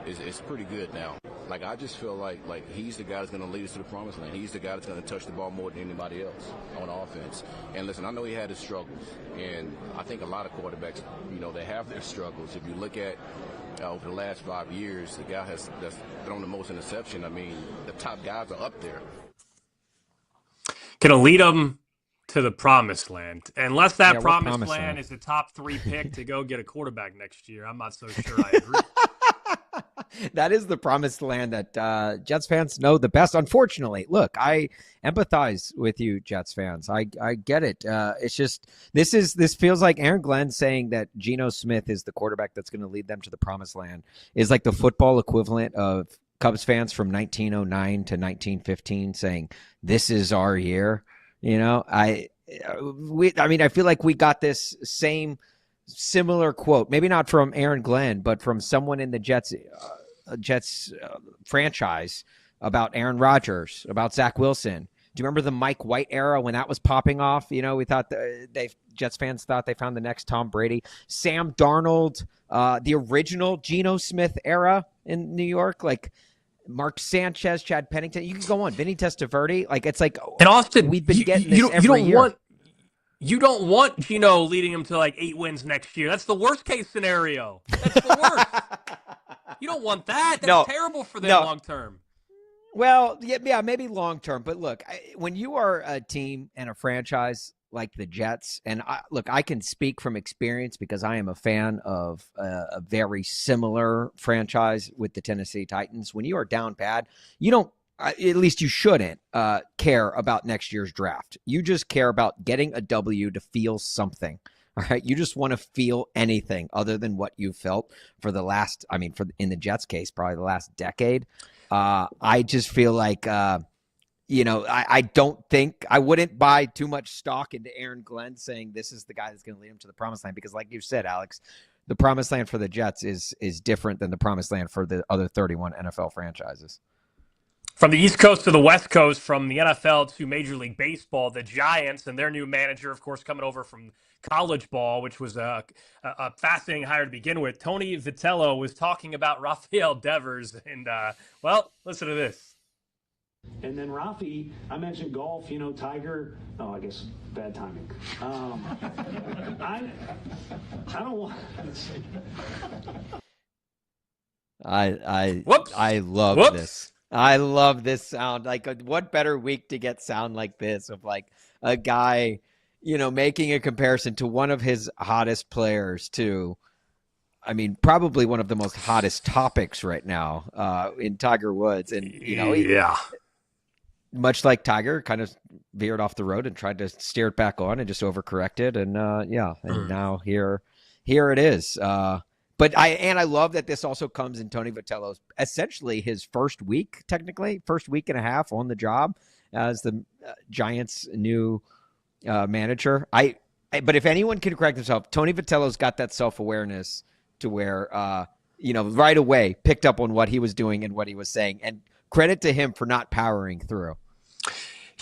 is pretty good now. Like, I just feel like he's the guy that's going to lead us to the promised land. He's the guy that's going to touch the ball more than anybody else on offense. And listen, I know he had his struggles, and I think a lot of quarterbacks, they have their struggles. If you look at over the last 5 years, the guy that's thrown the most interception. I mean, the top guys are up there. Can lead them to the promised land. Unless that promised land is a top 3 pick to go get a quarterback next year, I'm not so sure I agree. That is the promised land that Jets fans know the best. Unfortunately, look, I empathize with you, Jets fans. I get it. It's just this feels like Aaron Glenn saying that Geno Smith is the quarterback that's going to lead them to the promised land is like the football equivalent of Cubs fans from 1909 to 1915 saying this is our year. I feel like we got this similar quote, maybe not from Aaron Glenn, but from someone in the Jets franchise about Aaron Rodgers, about Zach Wilson. Do you remember the Mike White era when that was popping off? We thought Jets fans thought they found the next Tom Brady. Sam Darnold, the original Geno Smith era in New York, like Mark Sanchez, Chad Pennington. You can go on. Vinny Testaverde. Like, it's like, and Austin, we've been getting this every year. You don't want Geno leading him to like 8 wins next year. That's the worst case scenario. That's the worst. You don't want that. That's terrible for them long term. Well, yeah, maybe long term. But look, when you are a team and a franchise like the Jets, and I can speak from experience because I am a fan of a very similar franchise with the Tennessee Titans. When you are down bad, you don't. At least you shouldn't care about next year's draft. You just care about getting a W to feel something. All right. You just want to feel anything other than what you felt for the last, in the Jets case, probably the last decade. I just feel like, I don't think I wouldn't buy too much stock into Aaron Glenn saying this is the guy that's going to lead him to the promised land. Because like you said, Alex, the promised land for the Jets is different than the promised land for the other 31 NFL franchises. From the East Coast to the West Coast, from the NFL to Major League Baseball, the Giants and their new manager, of course, coming over from college ball, which was a fascinating hire to begin with. Tony Vitello was talking about Rafael Devers, and, listen to this. And then Rafi, I mentioned golf, Tiger. Oh, I guess bad timing. I don't want. I love this. I love this sound. Like, what better week to get sound like this of like a guy, making a comparison to one of his hottest players to, probably one of the most hottest topics right now in Tiger Woods. And, much like Tiger, kind of veered off the road and tried to steer it back on and just overcorrected. And and now here it is. But I love that this also comes in Tony Vitello's essentially his first week and a half on the job as the Giants' new manager. But if anyone can correct himself, Tony Vitello's got that self-awareness to where right away picked up on what he was doing and what he was saying, and credit to him for not powering through.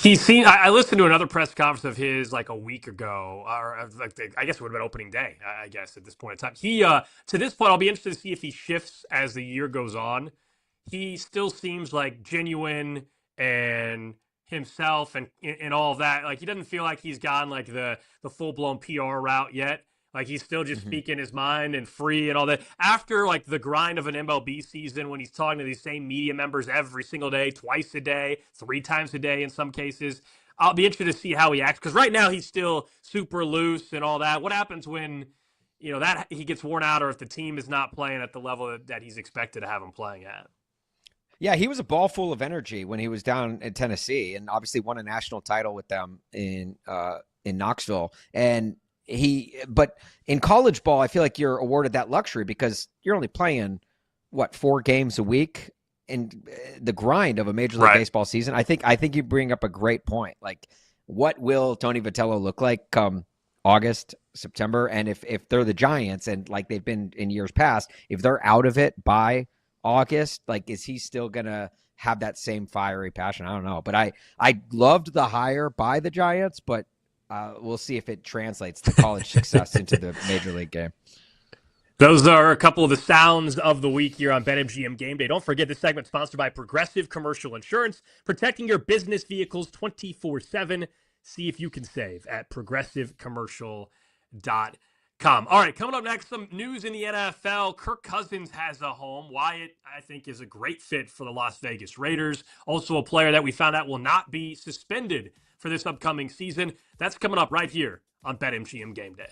I listened to another press conference of his like a week ago, or I guess it would have been opening day. I guess at this point in time, to this point, I'll be interested to see if he shifts as the year goes on. He still seems like genuine and himself and all of that. Like he doesn't feel like he's gone like the full blown PR route yet. Like he's still just speaking his mind and free and all that. After like the grind of an MLB season, when he's talking to these same media members every single day, twice a day, 3 times a day in some cases, I'll be interested to see how he acts. Because right now he's still super loose and all that. What happens when that he gets worn out, or if the team is not playing at the level that he's expected to have him playing at? Yeah, he was a ball full of energy when he was down in Tennessee, and obviously won a national title with them in Knoxville. But in college ball, I feel like you're awarded that luxury because you're only playing 4 games a week in the grind of a Major League Baseball season. I think you bring up a great point. Like, what will Tony Vitello look like come August, September? And if they're the Giants, and like they've been in years past, if they're out of it by August, like, is he still gonna have that same fiery passion? I don't know. But I loved the hire by the Giants, but we'll see if it translates to college success into the Major League game. Those are a couple of the sounds of the week here on BetMGM Game Day. Don't forget, this segment sponsored by Progressive Commercial Insurance, protecting your business vehicles 24/7. See if you can save at progressivecommercial.com. All right, coming up next, some news in the NFL. Kirk Cousins has a home. Wyatt, I think, is a great fit for the Las Vegas Raiders. Also a player that we found out will not be suspended for this upcoming season. That's coming up right here on BetMGM Game Day.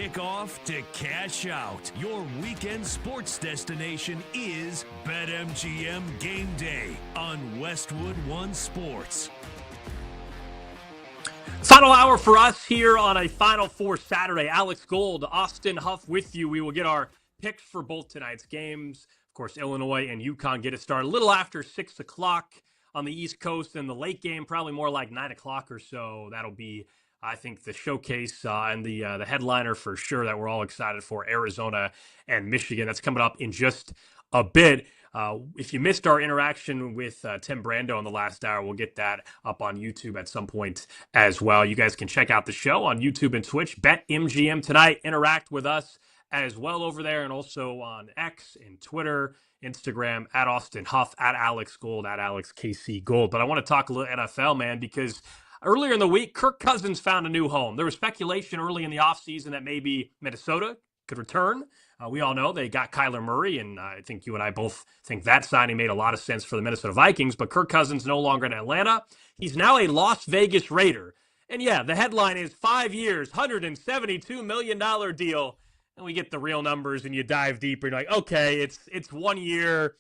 Kickoff to cash out. Your weekend sports destination is BetMGM Game Day on Westwood One Sports. Final hour for us here on a Final Four Saturday. Alex Gold, Austin Huff with you. We will get our picks for both tonight's games. Of course, Illinois and UConn get it started a little after 6 o'clock on the East Coast, and the late game probably more like 9 o'clock or so. That'll be, I think, the showcase and the headliner for sure that we're all excited for, Arizona and Michigan. That's coming up in just a bit. If you missed our interaction with Tim Brando in the last hour, we'll get that up on YouTube at some point as well. You guys can check out the show on YouTube and Twitch. BetMGM tonight. Interact with us as well over there, and also on X and Twitter, Instagram, at Austin Huff, at Alex Gold, at Alex KC Gold. But I want to talk a little NFL, man, because earlier in the week, Kirk Cousins found a new home. There was speculation early in the offseason that maybe Minnesota could return. We all know they got Kyler Murray, and I think you and I both think that signing made a lot of sense for the Minnesota Vikings, but Kirk Cousins no longer in Atlanta. He's now a Las Vegas Raider. And yeah, the headline is 5 years, $172 million deal. And we get the real numbers and you dive deeper and you're like, okay, it's 1 year,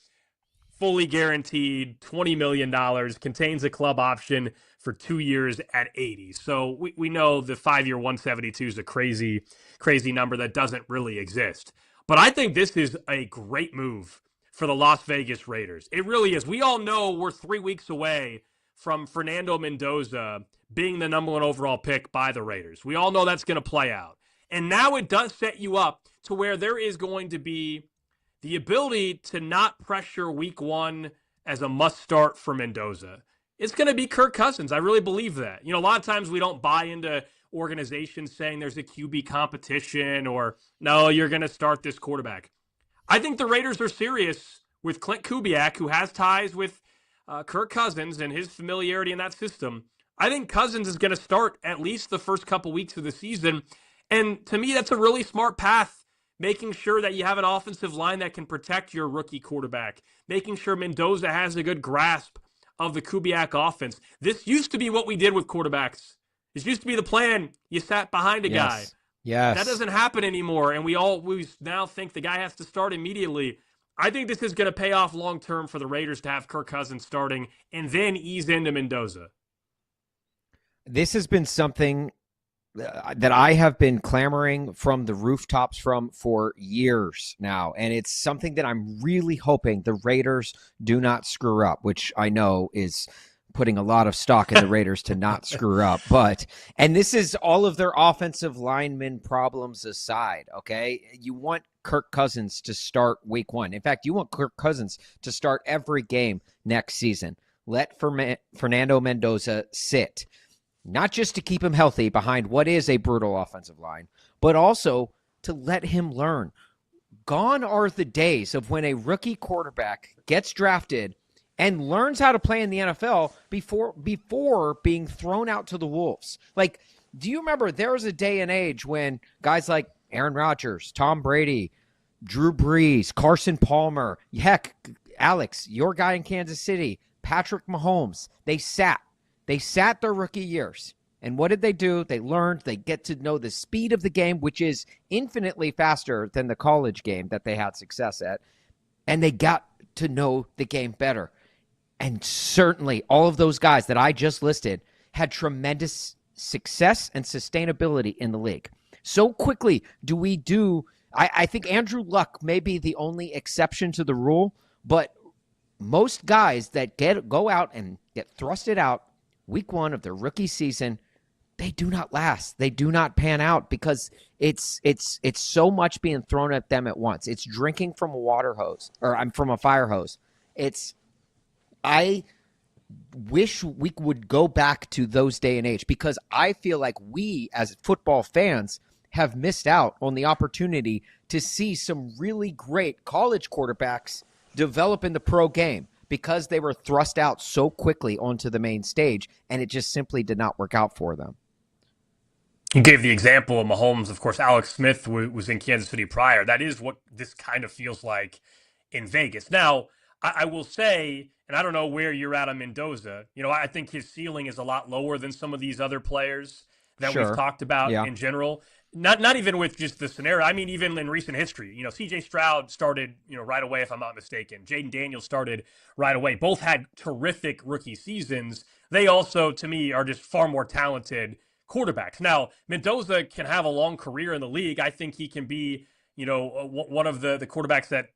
fully guaranteed, $20 million, contains a club option for 2 years at 80. So we know the 5 year 172 is a crazy number that doesn't really exist. But I think this is a great move for the Las Vegas Raiders. It really is. We all know we're 3 weeks away from Fernando Mendoza being the number 1 overall pick by the Raiders. We all know that's going to play out. And now it does set you up to where there is going to be the ability to not pressure week 1 as a must start for Mendoza. It's going to be Kirk Cousins. I really believe that. You know, a lot of times we don't buy into organizations saying there's a QB competition or, no, you're going to start this quarterback. I think the Raiders are serious with Clint Kubiak, who has ties with Kirk Cousins and his familiarity in that system. I think Cousins is going to start at least the first couple weeks of the season. And to me, that's a really smart path, making sure that you have an offensive line that can protect your rookie quarterback, making sure Mendoza has a good grasp of the Kubiak offense. This used to be what we did with quarterbacks. This used to be the plan. You sat behind a guy. Yes. That doesn't happen anymore, and we now think the guy has to start immediately. I think this is going to pay off long-term for the Raiders to have Kirk Cousins starting and then ease into Mendoza. This has been something that I have been clamoring from the rooftops for years now. And it's something that I'm really hoping the Raiders do not screw up, which I know is putting a lot of stock in the Raiders to not screw up. And this is all of their offensive lineman problems aside, okay? You want Kirk Cousins to start week 1. In fact, you want Kirk Cousins to start every game next season. Let Fernando Mendoza sit. Not just to keep him healthy behind what is a brutal offensive line, but also to let him learn. Gone are the days of when a rookie quarterback gets drafted and learns how to play in the NFL before being thrown out to the wolves. Like, do you remember there was a day and age when guys like Aaron Rodgers, Tom Brady, Drew Brees, Carson Palmer, heck, Alex, your guy in Kansas City, Patrick Mahomes, they sat their rookie years. And what did they do? They learned, they get to know the speed of the game, which is infinitely faster than the college game that they had success at. And they got to know the game better. And certainly all of those guys that I just listed had tremendous success and sustainability in the league. So quickly I think Andrew Luck may be the only exception to the rule, but most guys that go out and get thrusted out week 1 of their rookie season, they do not last. They do not pan out because it's so much being thrown at them at once. It's drinking from a water hose, or I'm from a fire hose. I wish we would go back to those day and age because I feel like we as football fans have missed out on the opportunity to see some really great college quarterbacks develop in the pro game, because they were thrust out so quickly onto the main stage, and it just simply did not work out for them. You gave the example of Mahomes. Of course, Alex Smith was in Kansas City prior. That is what this kind of feels like in Vegas. Now, I will say, and I don't know where you're at on Mendoza, I think his ceiling is a lot lower than some of these other players that we've talked about in general. not even with just the scenario. I mean, even in recent history, C.J. Stroud started, right away, if I'm not mistaken. Jaden Daniels started right away. Both had terrific rookie seasons. They also, to me, are just far more talented quarterbacks. Now, Mendoza can have a long career in the league. I think he can be, one of the quarterbacks that,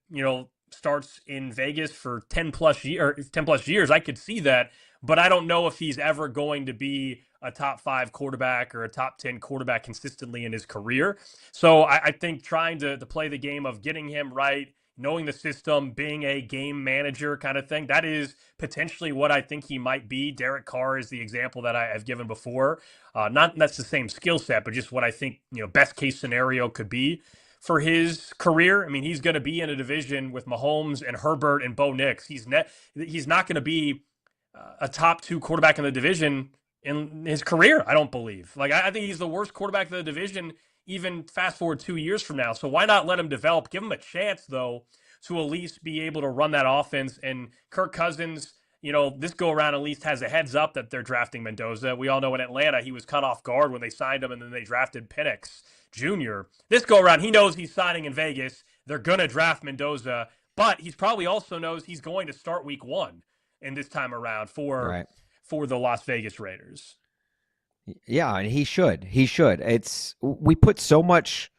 starts in Vegas for 10 plus years. I could see that, but I don't know if he's ever going to be a top 5 quarterback or a top 10 quarterback consistently in his career. So I think trying to play the game of getting him right, knowing the system, being a game manager kind of thing, that is potentially what I think he might be. Derek Carr is the example that I have given before. Not that's the same skill set, but just what I think, best case scenario could be for his career. I mean, he's going to be in a division with Mahomes and Herbert and Bo Nix. He's not going to be a top 2 quarterback in the division in his career, I don't believe. Like, I think he's the worst quarterback in the division, even fast forward 2 years from now. So why not let him develop? Give him a chance, though, to at least be able to run that offense. And Kirk Cousins, this go around at least has a heads up that they're drafting Mendoza. We all know in Atlanta he was caught off guard when they signed him, and then they drafted Penix Jr. This go around, he knows he's signing in Vegas. They're going to draft Mendoza, but he's probably also knows he's going to start week 1 in this time around for the Las Vegas Raiders. Yeah, and he should. We put so much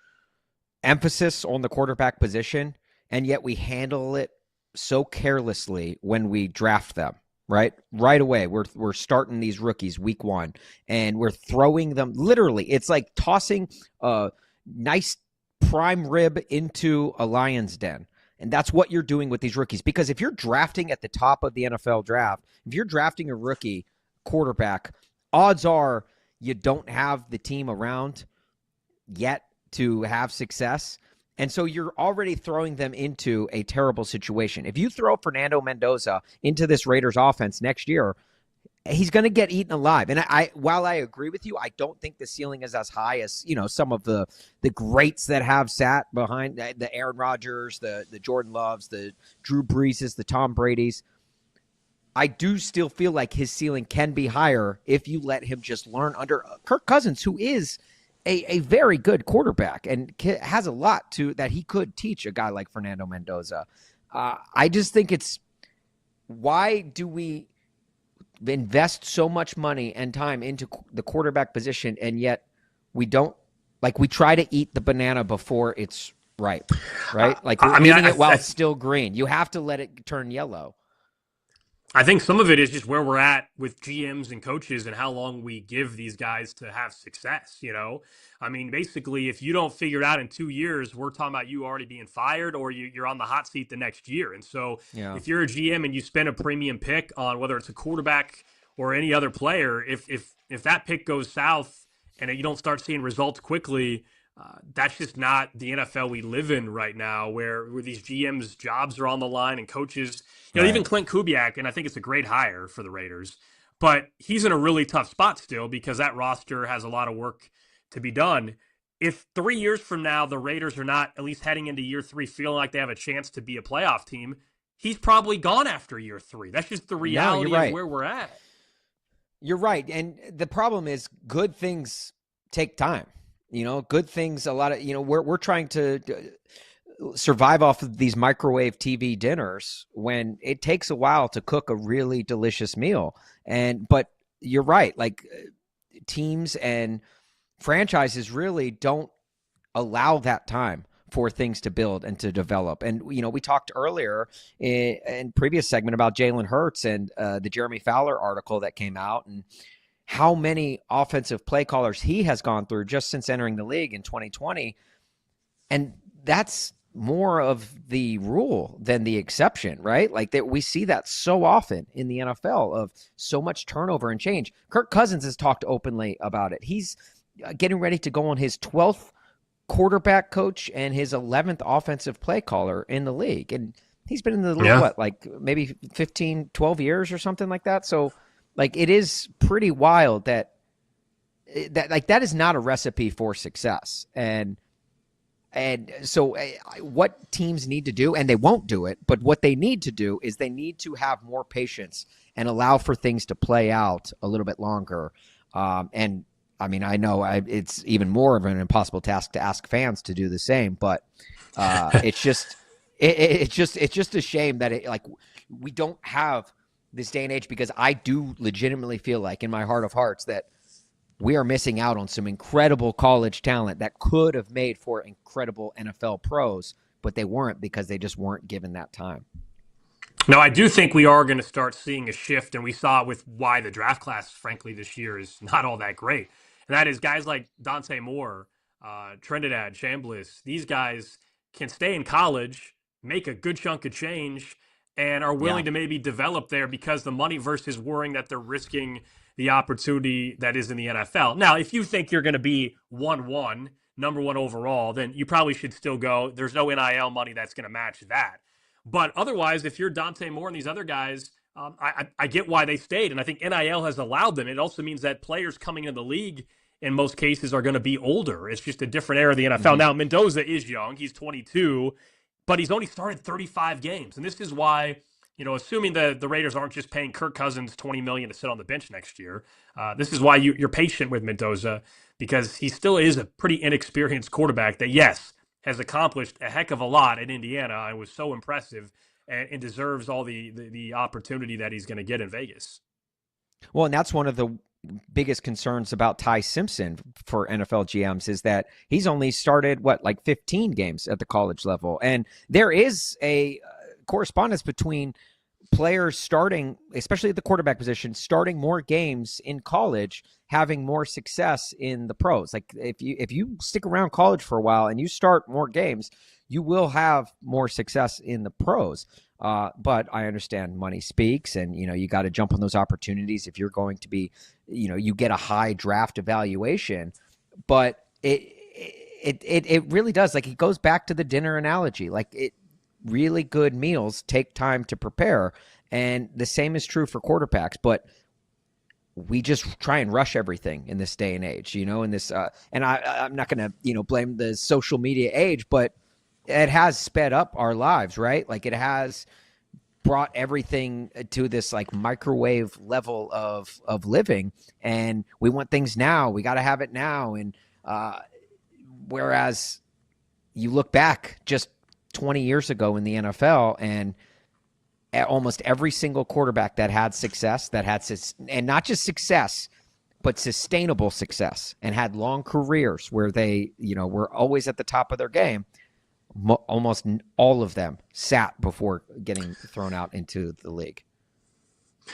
emphasis on the quarterback position, and yet we handle it so carelessly when we draft them. Right away, we're starting these rookies week 1, and we're throwing them literally. It's like tossing a nice prime rib into a lion's den. And that's what you're doing with these rookies. Because if you're drafting at the top of the NFL draft, if you're drafting a rookie quarterback, odds are you don't have the team around yet to have success. And so you're already throwing them into a terrible situation. If you throw Fernando Mendoza into this Raiders offense next year, he's going to get eaten alive. And while I agree with you, I don't think the ceiling is as high as, some of the greats that have sat behind the Aaron Rodgers, the Jordan Loves, the Drew Breeses, the Tom Brady's. I do still feel like his ceiling can be higher if you let him just learn under Kirk Cousins, who is a very good quarterback and has a lot that he could teach a guy like Fernando Mendoza. I just think why do we invest so much money and time into the quarterback position, and yet we don't, we try to eat the banana before it's ripe, right? Like we're eating it while it's still green. You have to let it turn yellow. I think some of it is just where we're at with GMs and coaches and how long we give these guys to have success, I mean, basically, if you don't figure it out in 2 years, we're talking about you already being fired or you're on the hot seat the next year. And so if you're a GM and you spend a premium pick on whether it's a quarterback or any other player, if that pick goes south and you don't start seeing results quickly, that's just not the NFL we live in right now, where these GMs' jobs are on the line and coaches, even Clint Kubiak, and I think it's a great hire for the Raiders, but he's in a really tough spot still because that roster has a lot of work to be done. If 3 years from now the Raiders are not at least heading into year 3 feeling like they have a chance to be a playoff team, he's probably gone after year 3. That's just the reality of where we're at. You're right, and the problem is good things take time. Good things, a lot of, we're trying to survive off of these microwave TV dinners when it takes a while to cook a really delicious meal. But you're right, teams and franchises really don't allow that time for things to build and to develop. And, we talked earlier in previous segment about Jalen Hurts and the Jeremy Fowler article that came out, and how many offensive play callers he has gone through just since entering the league in 2020. And that's more of the rule than the exception, right? We see that so often in the NFL of so much turnover and change. Kirk Cousins has talked openly about it. He's getting ready to go on his 12th quarterback coach and his 11th offensive play caller in the league. And he's been in the league, maybe 15, 12 years or something like that. So, it is pretty wild that is not a recipe for success. And so what teams need to do, and they won't do it, but what they need to do is they need to have more patience and allow for things to play out a little bit longer. And I mean, I know it's even more of an impossible task to ask fans to do the same, but it's just it's just a shame that we don't have this day and age, because I do legitimately feel like in my heart of hearts that we are missing out on some incredible college talent that could have made for incredible NFL pros, but they weren't because they just weren't given that time. No, I do think we are going to start seeing a shift, and we saw it with why the draft class, frankly, this year is not all that great. And that is guys like Dante Moore, Trinidad, Chambliss. These guys can stay in college, make a good chunk of change, and are willing to maybe develop there because the money versus worrying that they're risking the opportunity that is in the NFL. Now, if you think you're going to be 1-1, number one overall, then you probably should still go. There's no NIL money that's going to match that. But otherwise, if you're Dante Moore and these other guys, I get why they stayed. And I think NIL has allowed them. It also means that players coming into the league in most cases are going to be older. It's just a different era of the NFL. Mm-hmm. Now, Mendoza is young. He's 22, but he's only started 35 games. And this is why, assuming the Raiders aren't just paying Kirk Cousins $20 million to sit on the bench next year, this is why you're patient with Mendoza, because he still is a pretty inexperienced quarterback that, yes, has accomplished a heck of a lot at Indiana and was so impressive and deserves all the opportunity that he's going to get in Vegas. Well, and that's one of the biggest concerns about Ty Simpson for NFL GMs is that he's only started, 15 games at the college level. And there is a correspondence between players starting, especially at the quarterback position, starting more games in college, having more success in the pros. Like if you stick around college for a while and you start more games, you will have more success in the pros. But I understand money speaks, and you got to jump on those opportunities if you're going to be, you get a high draft evaluation. But it really does. Like, it goes back to the dinner analogy. Really good meals take time to prepare, and the same is true for quarterbacks. But we just try and rush everything in this day and age, in this and I'm not going to blame the social media age, but it has sped up our lives, right? Like, it has brought everything to this microwave level of living, and we want things now. We got to have it now. And whereas you look back just 20 years ago in the NFL, and almost every single quarterback that had success, and not just success, but sustainable success, and had long careers where they, were always at the top of their game, almost all of them sat before getting thrown out into the league.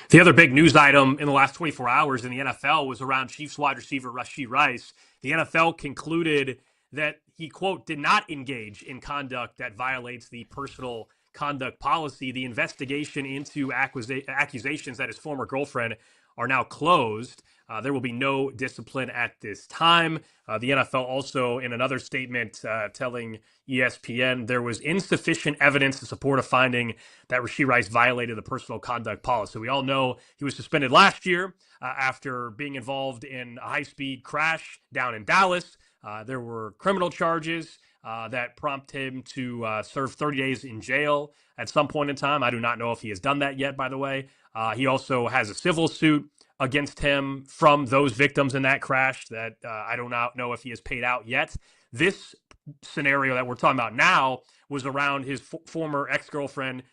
The other big news item in the last 24 hours in the NFL was around Chiefs wide receiver Rashee Rice. The NFL concluded that he, quote, did not engage in conduct that violates the personal conduct policy. The investigation into accusations that his former girlfriend are now closed. There will be no discipline at this time. The NFL also, in another statement telling ESPN, there was insufficient evidence to support a finding that Rashee Rice violated the personal conduct policy. We all know he was suspended last year after being involved in a high-speed crash down in Dallas. There were criminal charges that prompt him to serve 30 days in jail at some point in time. I do not know if he has done that yet, by the way. He also has a civil suit against him from those victims in that crash that I do not know if he has paid out yet. This scenario that we're talking about now was around his former ex-girlfriend,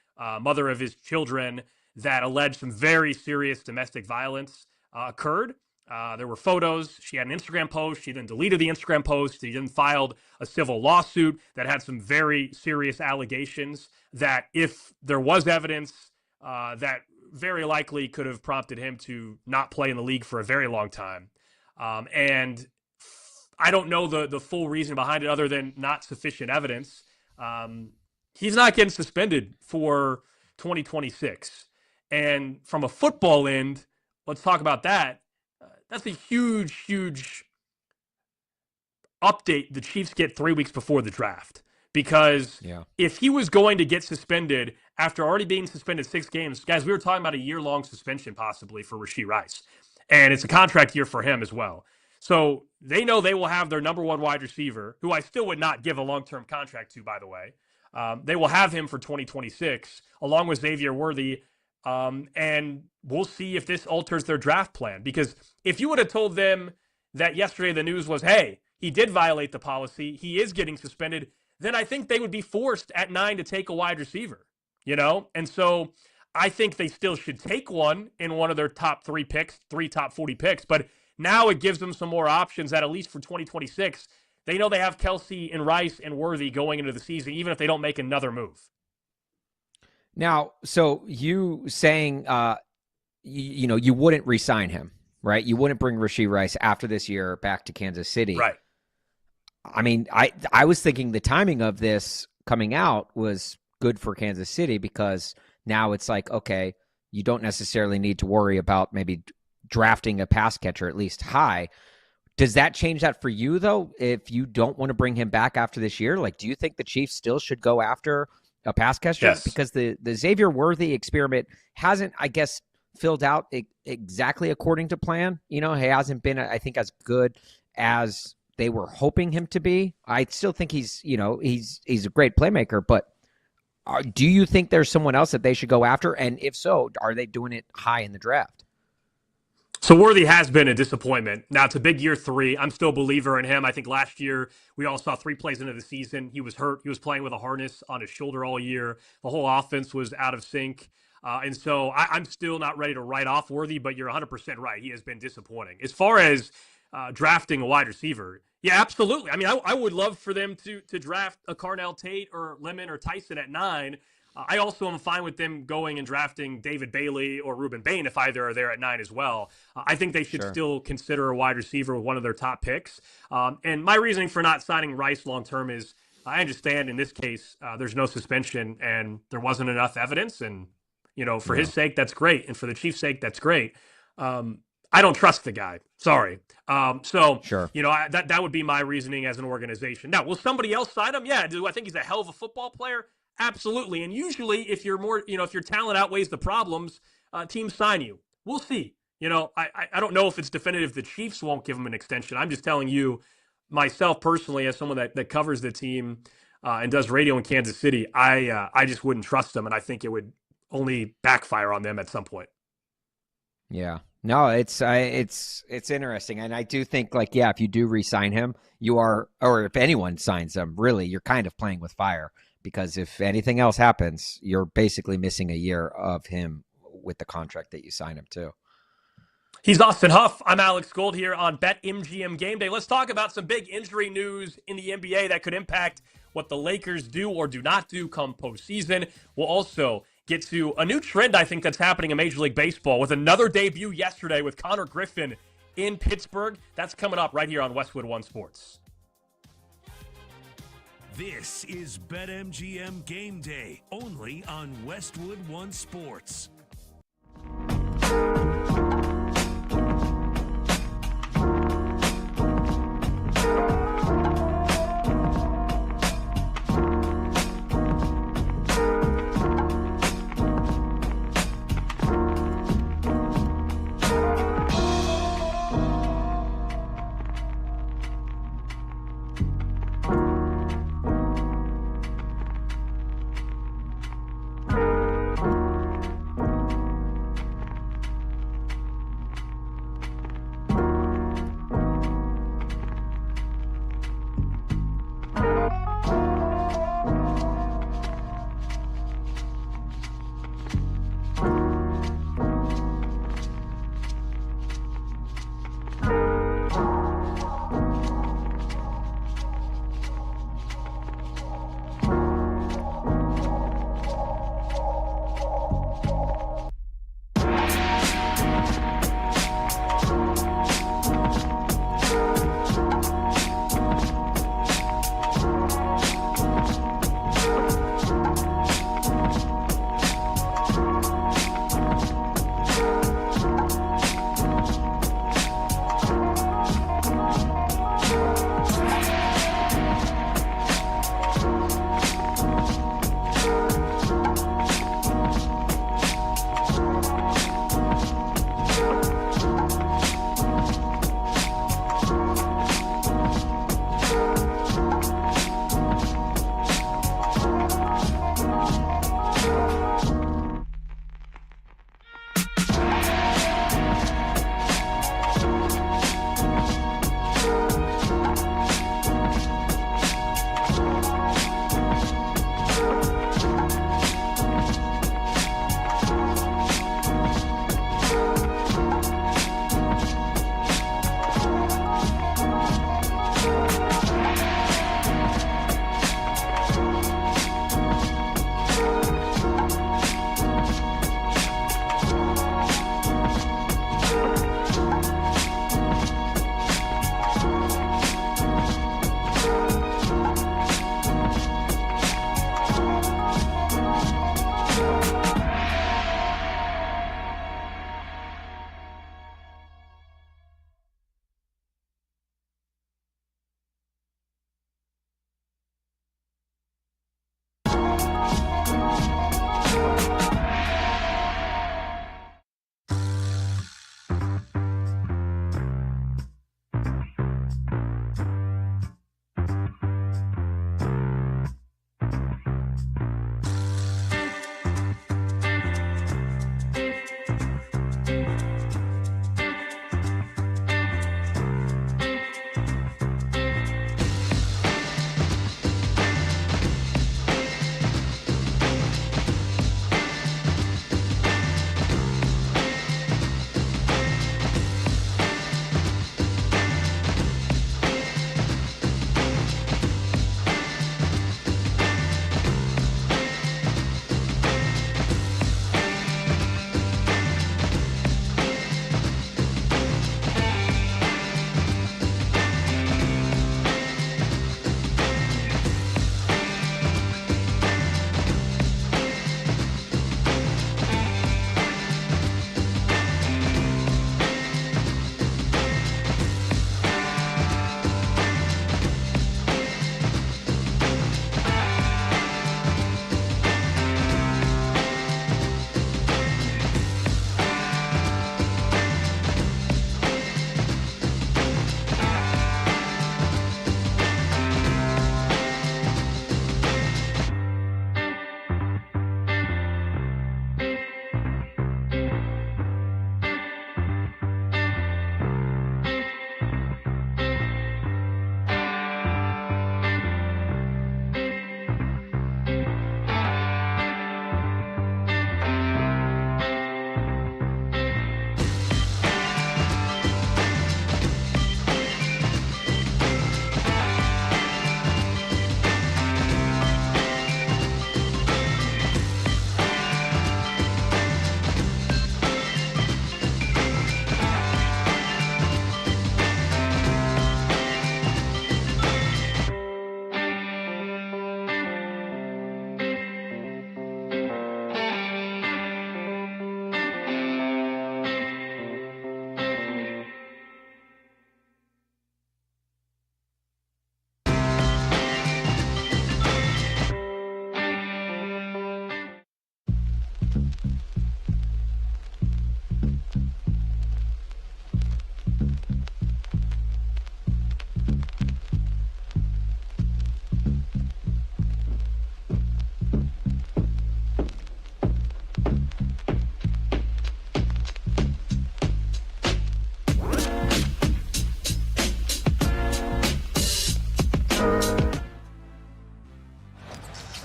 mother of his children, that alleged some very serious domestic violence occurred. There were photos. She had an Instagram post. She then deleted the Instagram post. She then filed a civil lawsuit that had some very serious allegations that, if there was evidence, that very likely could have prompted him to not play in the league for a very long time. And I don't know the full reason behind it other than not sufficient evidence. He's not getting suspended for 2026. And from a football end, let's talk about that. That's a huge, huge update the Chiefs get 3 weeks before the draft. Because if he was going to get suspended after already being suspended 6 games, guys, we were talking about a year-long suspension possibly for Rashee Rice. And it's a contract year for him as well. So they know they will have their number one wide receiver, who I still would not give a long-term contract to, by the way. They will have him for 2026, along with Xavier Worthy. And we'll see if this alters their draft plan. Because if you would have told them that yesterday the news was, hey, he did violate the policy, he is getting suspended, then I think they would be forced at 9 to take a wide receiver, And so I think they still should take one in one of their top 3 picks, 3 top 40 picks. But now it gives them some more options that at least for 2026, they know they have Kelsey and Rice and Worthy going into the season, even if they don't make another move. Now, so you saying, you wouldn't re-sign him, right? You wouldn't bring Rashee Rice after this year back to Kansas City. Right. I mean, I was thinking the timing of this coming out was good for Kansas City because now it's like, okay, you don't necessarily need to worry about maybe drafting a pass catcher, at least high. Does that change that for you, though, if you don't want to bring him back after this year? Like, do you think the Chiefs still should go after a pass catcher? Yes. Because the Xavier Worthy experiment hasn't, I guess, filled out exactly according to plan. He hasn't been, I think, as good as they were hoping him to be. I still think he's a great playmaker, but do you think there's someone else that they should go after? And if so, are they doing it high in the draft? So Worthy has been a disappointment. Now, it's a big year 3. I'm still a believer in him. I think last year we all saw 3 plays into the season. He was hurt. He was playing with a harness on his shoulder all year. The whole offense was out of sync. And so I'm still not ready to write off Worthy, but you're 100% right. He has been disappointing. As far as drafting a wide receiver, yeah, absolutely. I mean, I would love for them to draft a Carnell Tate or Lemon or Tyson at 9. I also am fine with them going and drafting David Bailey or Reuben Bain if either are there at 9 as well. I think they should still consider a wide receiver with one of their top picks. And my reasoning for not signing Rice long-term is I understand in this case there's no suspension and there wasn't enough evidence. And, for his sake, that's great. And for the Chiefs' sake, that's great. I don't trust the guy. Sorry. Sure. That would be my reasoning as an organization. Now, will somebody else sign him? Yeah. Do I think he's a hell of a football player? Absolutely. And usually if you're more, if your talent outweighs the problems, teams sign you. We'll see. I don't know if it's definitive the Chiefs won't give him an extension. I'm just telling you, myself personally, as someone that covers the team and does radio in Kansas City, I just wouldn't trust them. And I think it would only backfire on them at some point. Yeah. No, it's interesting. And I do think if you do re-sign him, you are, or if anyone signs him, really, you're kind of playing with fire. Because if anything else happens, you're basically missing a year of him with the contract that you sign him to. He's Austin Huff. I'm Alex Gold here on BetMGM Gameday. Let's talk about some big injury news in the NBA that could impact what the Lakers do or do not do come postseason. We'll also get to a new trend I think that's happening in Major League Baseball with another debut yesterday with Connor Griffin in Pittsburgh. That's coming up right here on Westwood One Sports. This is BetMGM Game Day, only on Westwood One Sports.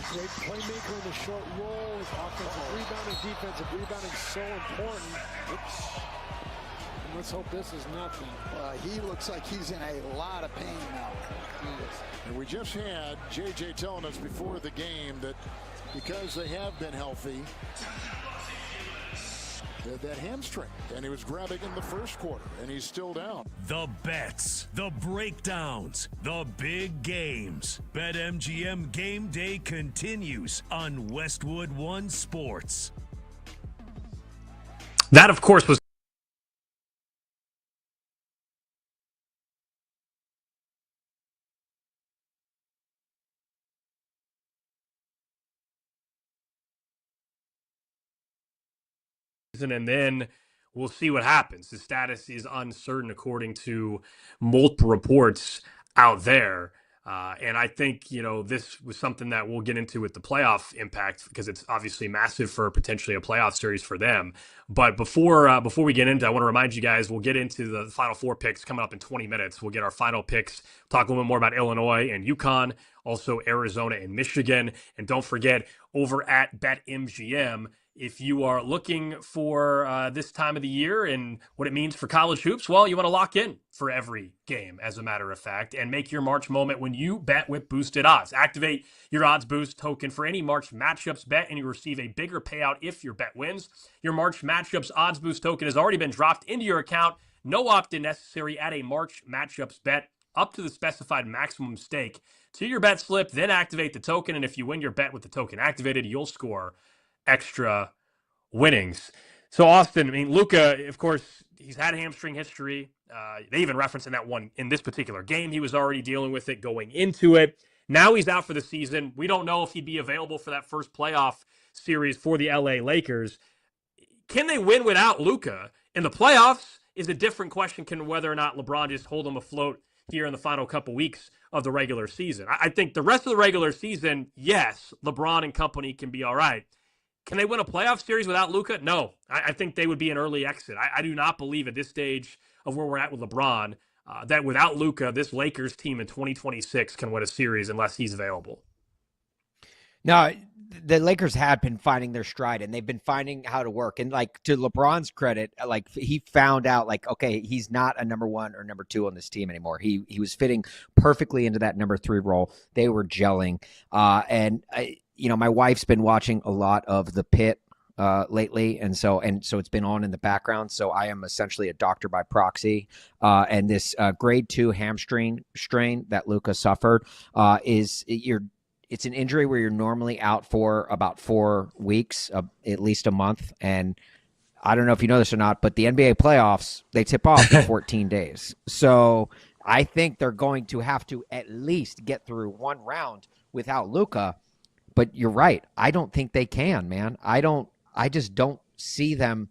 Great playmaker in the short roll. His offensive rebounding, defensive rebounding, so important. Oops. And let's hope this is nothing. He looks like he's in a lot of pain now. And we just had JJ telling us before the game that because they have been healthy, that hamstring, and he was grabbing in the first quarter, and he's still down. The bets, the breakdowns, the big games. BetMGM Game Day continues on Westwood One Sports. That, of course, was and then we'll see what happens. His status is uncertain according to multiple reports out there. And I think, this was something that we'll get into with the playoff impact because it's obviously massive for potentially a playoff series for them. But before we get into, I want to remind you guys, we'll get into the Final Four picks coming up in 20 minutes. We'll get our final picks, talk a little bit more about Illinois and UConn, also Arizona and Michigan. And don't forget, over at BetMGM, if you are looking for this time of the year and what it means for college hoops, well, you want to lock in for every game, as a matter of fact, and make your March moment when you bet with boosted odds. Activate your odds boost token for any March matchups bet, and you receive a bigger payout if your bet wins. Your March matchups odds boost token has already been dropped into your account. No opt-in necessary at a March matchups bet up to the specified maximum stake to your bet slip. Then activate the token, and if you win your bet with the token activated, you'll score extra winnings. So Austin, Luka, of course, he's had hamstring history. They even referenced in that one, in this particular game, he was already dealing with it going into it. Now he's out for the season. We don't know if he'd be available for that first playoff series for the LA Lakers. Can they win without Luka? In the playoffs is a different question, can whether or not LeBron just hold them afloat here in the final couple weeks of the regular season. I think the rest of the regular season, yes, LeBron and company can be all right. Can they win a playoff series without Luka? No. I think they would be an early exit. I do not believe at this stage of where we're at with LeBron that without Luka, this Lakers team in 2026 can win a series unless he's available. No, the Lakers had been finding their stride, and they've been finding how to work. And, to LeBron's credit, he found out, okay, he's not a number one or number two on this team anymore. He was fitting perfectly into that number three role. They were gelling. My wife's been watching a lot of The Pit lately, and so it's been on in the background. So I am essentially a doctor by proxy. And this grade 2 hamstring strain that Luka suffered it's an injury where you're normally out for about 4 weeks, at least a month. And I don't know if you know this or not, but the NBA playoffs, they tip off in 14 days. So I think they're going to have to at least get through one round without Luka. But you're right. I don't think they can, man. I just don't see them.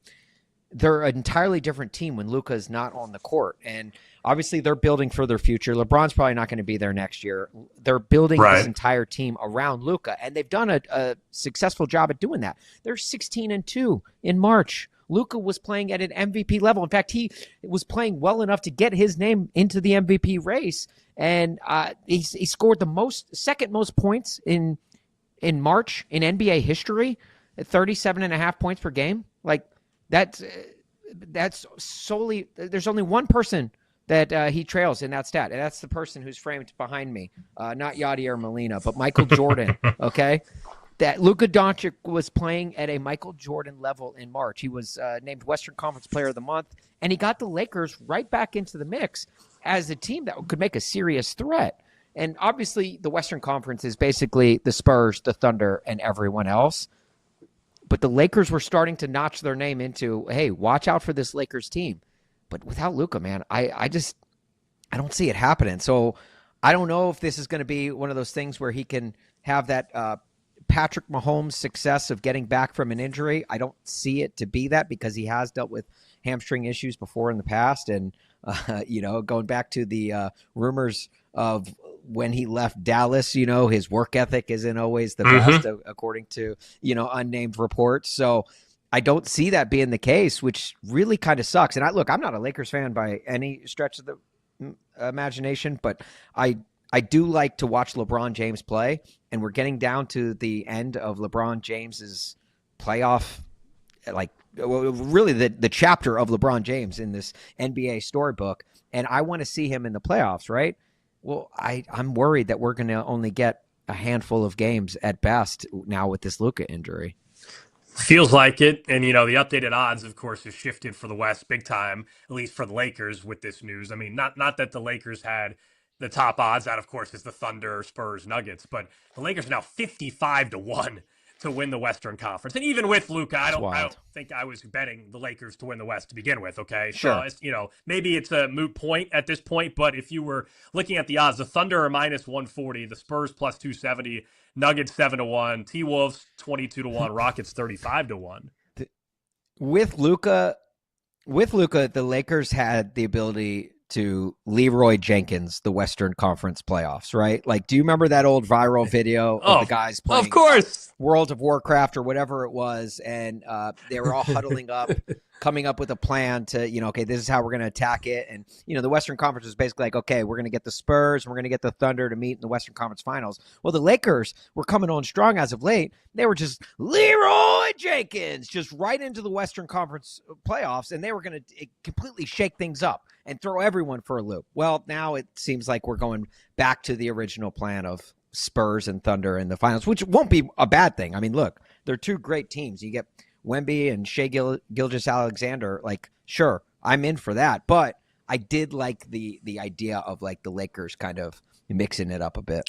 They're an entirely different team when Luka is not on the court. And obviously they're building for their future. LeBron's probably not going to be there next year. They're building this entire team around Luka, and they've done a successful job at doing that. They're 16-2 in March. Luka was playing at an MVP level. In fact, he was playing well enough to get his name into the MVP race. And he scored the second most points in March in NBA history at 37.5 points per game. That's solely, there's only one person that he trails in that stat, and that's the person who's framed behind me, not Yadier Molina, but Michael Jordan. Okay, that Luka Doncic was playing at a Michael Jordan level in March. He was named Western Conference Player of the Month, and he got the Lakers right back into the mix as a team that could make a serious threat. And obviously, the Western Conference is basically the Spurs, the Thunder, and everyone else. But the Lakers were starting to notch their name into, hey, watch out for this Lakers team. But without Luka, man, I don't see it happening. So I don't know if this is going to be one of those things where he can have that Patrick Mahomes success of getting back from an injury. I don't see it to be that because he has dealt with hamstring issues before in the past. And, going back to the rumors of when he left Dallas, his work ethic isn't always the best, according to, unnamed reports. So I don't see that being the case, which really kind of sucks. And I'm not a Lakers fan by any stretch of the imagination, but I do like to watch LeBron James play. and we're getting down to the end of LeBron James's playoff, like really the chapter of LeBron James in this NBA storybook, and I want to see him in the playoffs, right? Well, I'm worried that we're going to only get a handful of games at best now with this Luka injury. Feels like it. And, the updated odds, of course, have shifted for the West big time, at least for the Lakers with this news. I mean, not that the Lakers had the top odds. That, of course, is the Thunder, Spurs, Nuggets. But the Lakers are now 55-1 to win the Western Conference. And even with Luka, I don't think I was betting the Lakers to win the West to begin with, okay? Sure. So, maybe it's a moot point at this point. But if you were looking at the odds, the Thunder are minus 140, the Spurs plus 270, Nuggets 7-1, T-Wolves 22-1, Rockets 35-1. With Luka, the Lakers had the ability to Leroy Jenkins the Western Conference playoffs, right? Like, do you remember that old viral video of the guys playing of course World of Warcraft or whatever it was, and they were all huddling up, coming up with a plan to, okay, this is how we're going to attack it. And, the Western Conference was basically like, okay, we're going to get the Spurs, we're going to get the Thunder to meet in the Western Conference Finals. Well, the Lakers were coming on strong as of late. They were just Leroy Jenkins just right into the Western Conference playoffs, and they were going to completely shake things up and throw everyone for a loop. Well, now it seems like we're going back to the original plan of Spurs and Thunder in the finals, which won't be a bad thing. I mean, look, they're two great teams. You get Wemby and Shai Gilgeous-Alexander. Like, sure, I'm in for that. But I did like the idea of like the Lakers kind of mixing it up a bit.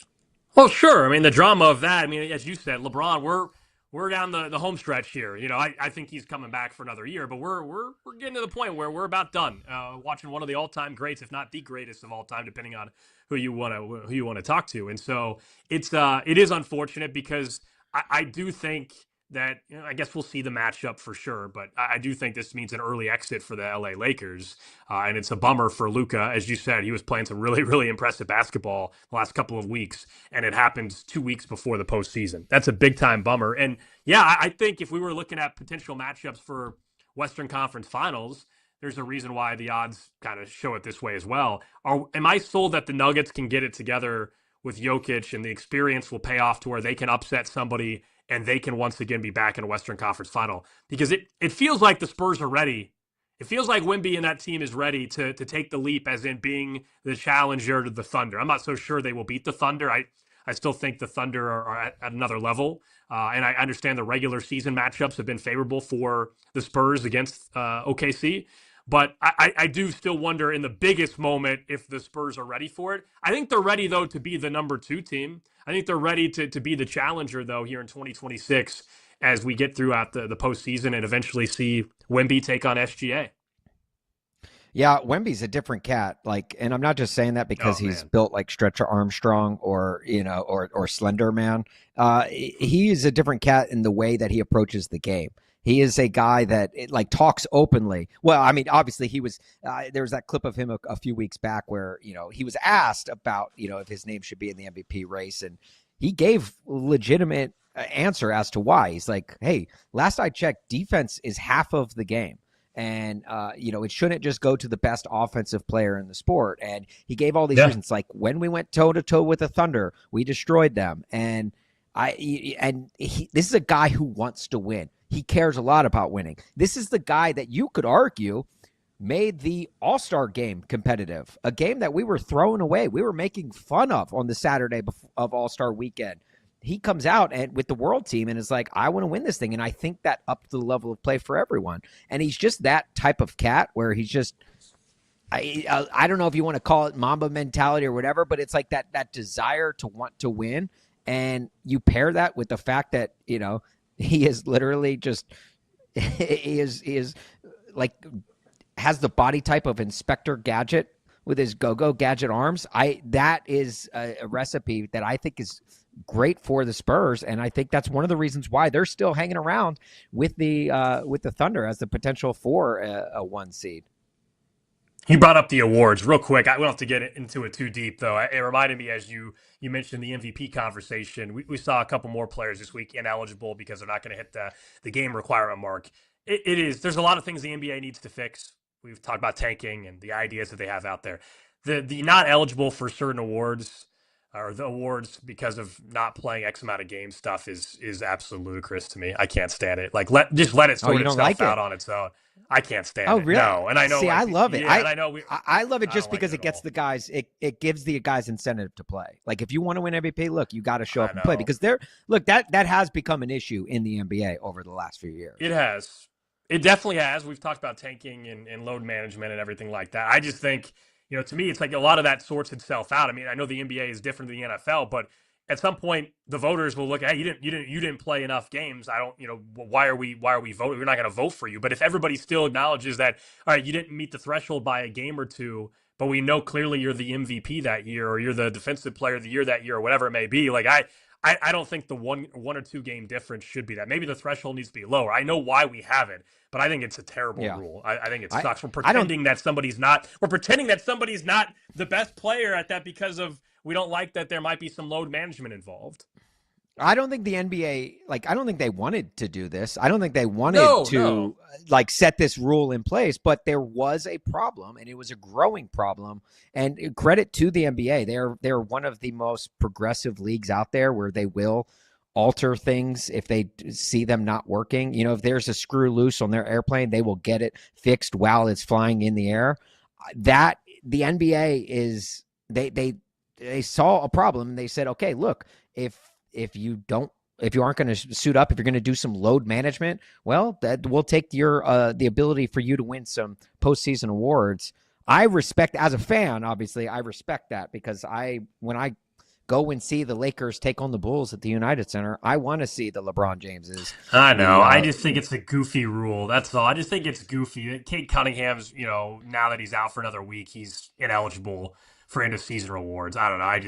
Well, sure. I mean, the drama of that. I mean, as you said, LeBron, we're down the home stretch here. I think he's coming back for another year, but we're getting to the point where we're about done. Watching one of the all-time greats, if not the greatest of all time, depending on who you want to talk to. And so it is unfortunate because I do think that I guess we'll see the matchup for sure, but I do think this means an early exit for the LA Lakers, and it's a bummer for Luka. As you said, he was playing some really, really impressive basketball the last couple of weeks, and it happens 2 weeks before the postseason. That's a big time bummer. And yeah, I think if we were looking at potential matchups for Western Conference Finals, there's a reason why the odds kind of show it this way as well. Am I sold that the Nuggets can get it together with Jokic and the experience will pay off to where they can upset somebody and they can once again be back in a Western Conference Final? Because it feels like the Spurs are ready. It feels like Wemby and that team is ready to take the leap as in being the challenger to the Thunder. I'm not so sure they will beat the Thunder. I still think the Thunder are at another level. And I understand the regular season matchups have been favorable for the Spurs against OKC. But I do still wonder in the biggest moment if the Spurs are ready for it. I think they're ready, though, to be the number 2 team. I think they're ready to be the challenger, though, here in 2026 as we get throughout the postseason and eventually see Wemby take on SGA. Yeah, Wemby's a different cat. Like, and I'm not just saying that because he's built like Stretcher Armstrong or or Slender Man. He is a different cat in the way that he approaches the game. He is a guy that talks openly. Well, I mean, obviously he was. There was that clip of him a few weeks back where he was asked about if his name should be in the MVP race, and he gave legitimate answer as to why. He's like, "Hey, last I checked, defense is half of the game." And, it shouldn't just go to the best offensive player in the sport. And he gave all these reasons, like when we went toe to toe with the Thunder, we destroyed them. And this is a guy who wants to win. He cares a lot about winning. This is the guy that you could argue made the All-Star game competitive, a game that we were throwing away. We were making fun of on the Saturday of All-Star weekend. He comes out and with the world team and is like, I want to win this thing. And I think that upped the level of play for everyone. And he's just that type of cat where he's just, I don't know if you want to call it Mamba mentality or whatever, but it's like that desire to want to win. And you pair that with the fact that, he is literally just, he is like, has the body type of Inspector Gadget with his go-go gadget arms. That is a recipe that I think is great for the Spurs, and I think that's one of the reasons why they're still hanging around with the Thunder as the potential for a 1 seed. You brought up the awards real quick. I don't have to get into it too deep, though. It reminded me as you mentioned the MVP conversation. We saw a couple more players this week ineligible because they're not going to hit the game requirement mark. There's a lot of things the NBA needs to fix. We've talked about tanking and the ideas that they have out there. The not eligible for certain awards or the awards because of not playing X amount of games stuff is absolutely ludicrous to me. I can't stand it. Like just let it Oh, sort you don't itself like out it? on its own. I can't stand Oh, it. really? No, and I know. See, like, I love it. Yeah, and I know. I love it I just don't like because it it at gets all. the guys. It gives the guys incentive to play. Like if you want to win MVP, look, you got to show I up and play know. because that has become an issue in the NBA over the last few years. It has. It definitely has. We've talked about tanking and load management and everything like that. I just think, to me, it's like a lot of that sorts itself out. I mean, I know the NBA is different than the NFL, but at some point, the voters will look, hey, you didn't play enough games. I don't, why are we voting? We're not going to vote for you. But if everybody still acknowledges that, all right, you didn't meet the threshold by a game or two, but we know clearly you're the MVP that year, or you're the defensive player of the year that year, or whatever it may be. Like I don't think the one or two game difference should be that. Maybe the threshold needs to be lower. I know why we have it, but I think it's a terrible rule. I think it sucks. We're pretending that somebody's not. We're pretending that somebody's not the best player at that because of we don't like that there might be some load management involved. I don't think the NBA, I don't think they wanted to do this. I don't think they wanted to set this rule in place, but there was a problem and it was a growing problem. And credit to the NBA. They're one of the most progressive leagues out there where they will alter things if they see them not working. If there's a screw loose on their airplane, they will get it fixed while it's flying in the air. That the NBA is, they saw a problem and they said, okay, look, if you aren't going to suit up, if you're going to do some load management, well, that will take your the ability for you to win some postseason awards. I respect, as a fan, obviously, I respect that because when I go and see the Lakers take on the Bulls at the United Center, I want to see the LeBron Jameses. I know. I just think it's a goofy rule. That's all. I just think it's goofy. Kate Cunningham's, now that he's out for another week, he's ineligible for end of season awards. I don't know. I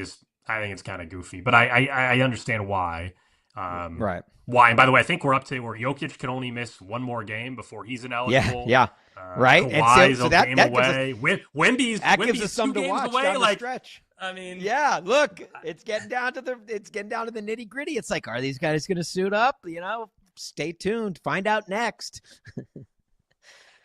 think it's kind of goofy, but I understand why. Right. Why? And by the way, I think we're up to where Jokic can only miss one more game before he's ineligible. Yeah. Right. Kawhi's and so a that game gives away. Wemby's gives us 2 some to games watch away. down Like, the stretch. I mean, yeah. Look, it's getting down to the nitty gritty. It's like, are these guys going to suit up? Stay tuned. Find out next.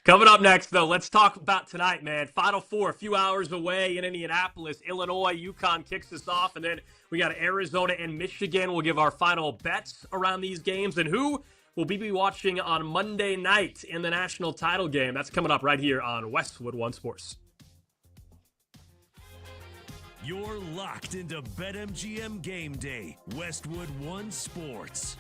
Coming up next, though, let's talk about tonight, man. Final Four, a few hours away in Indianapolis. Illinois, UConn kicks us off, and then we got Arizona and Michigan. We'll give our final bets around these games, and who will we be watching on Monday night in the national title game? That's coming up right here on Westwood One Sports. You're locked into BetMGM Game Day, Westwood One Sports.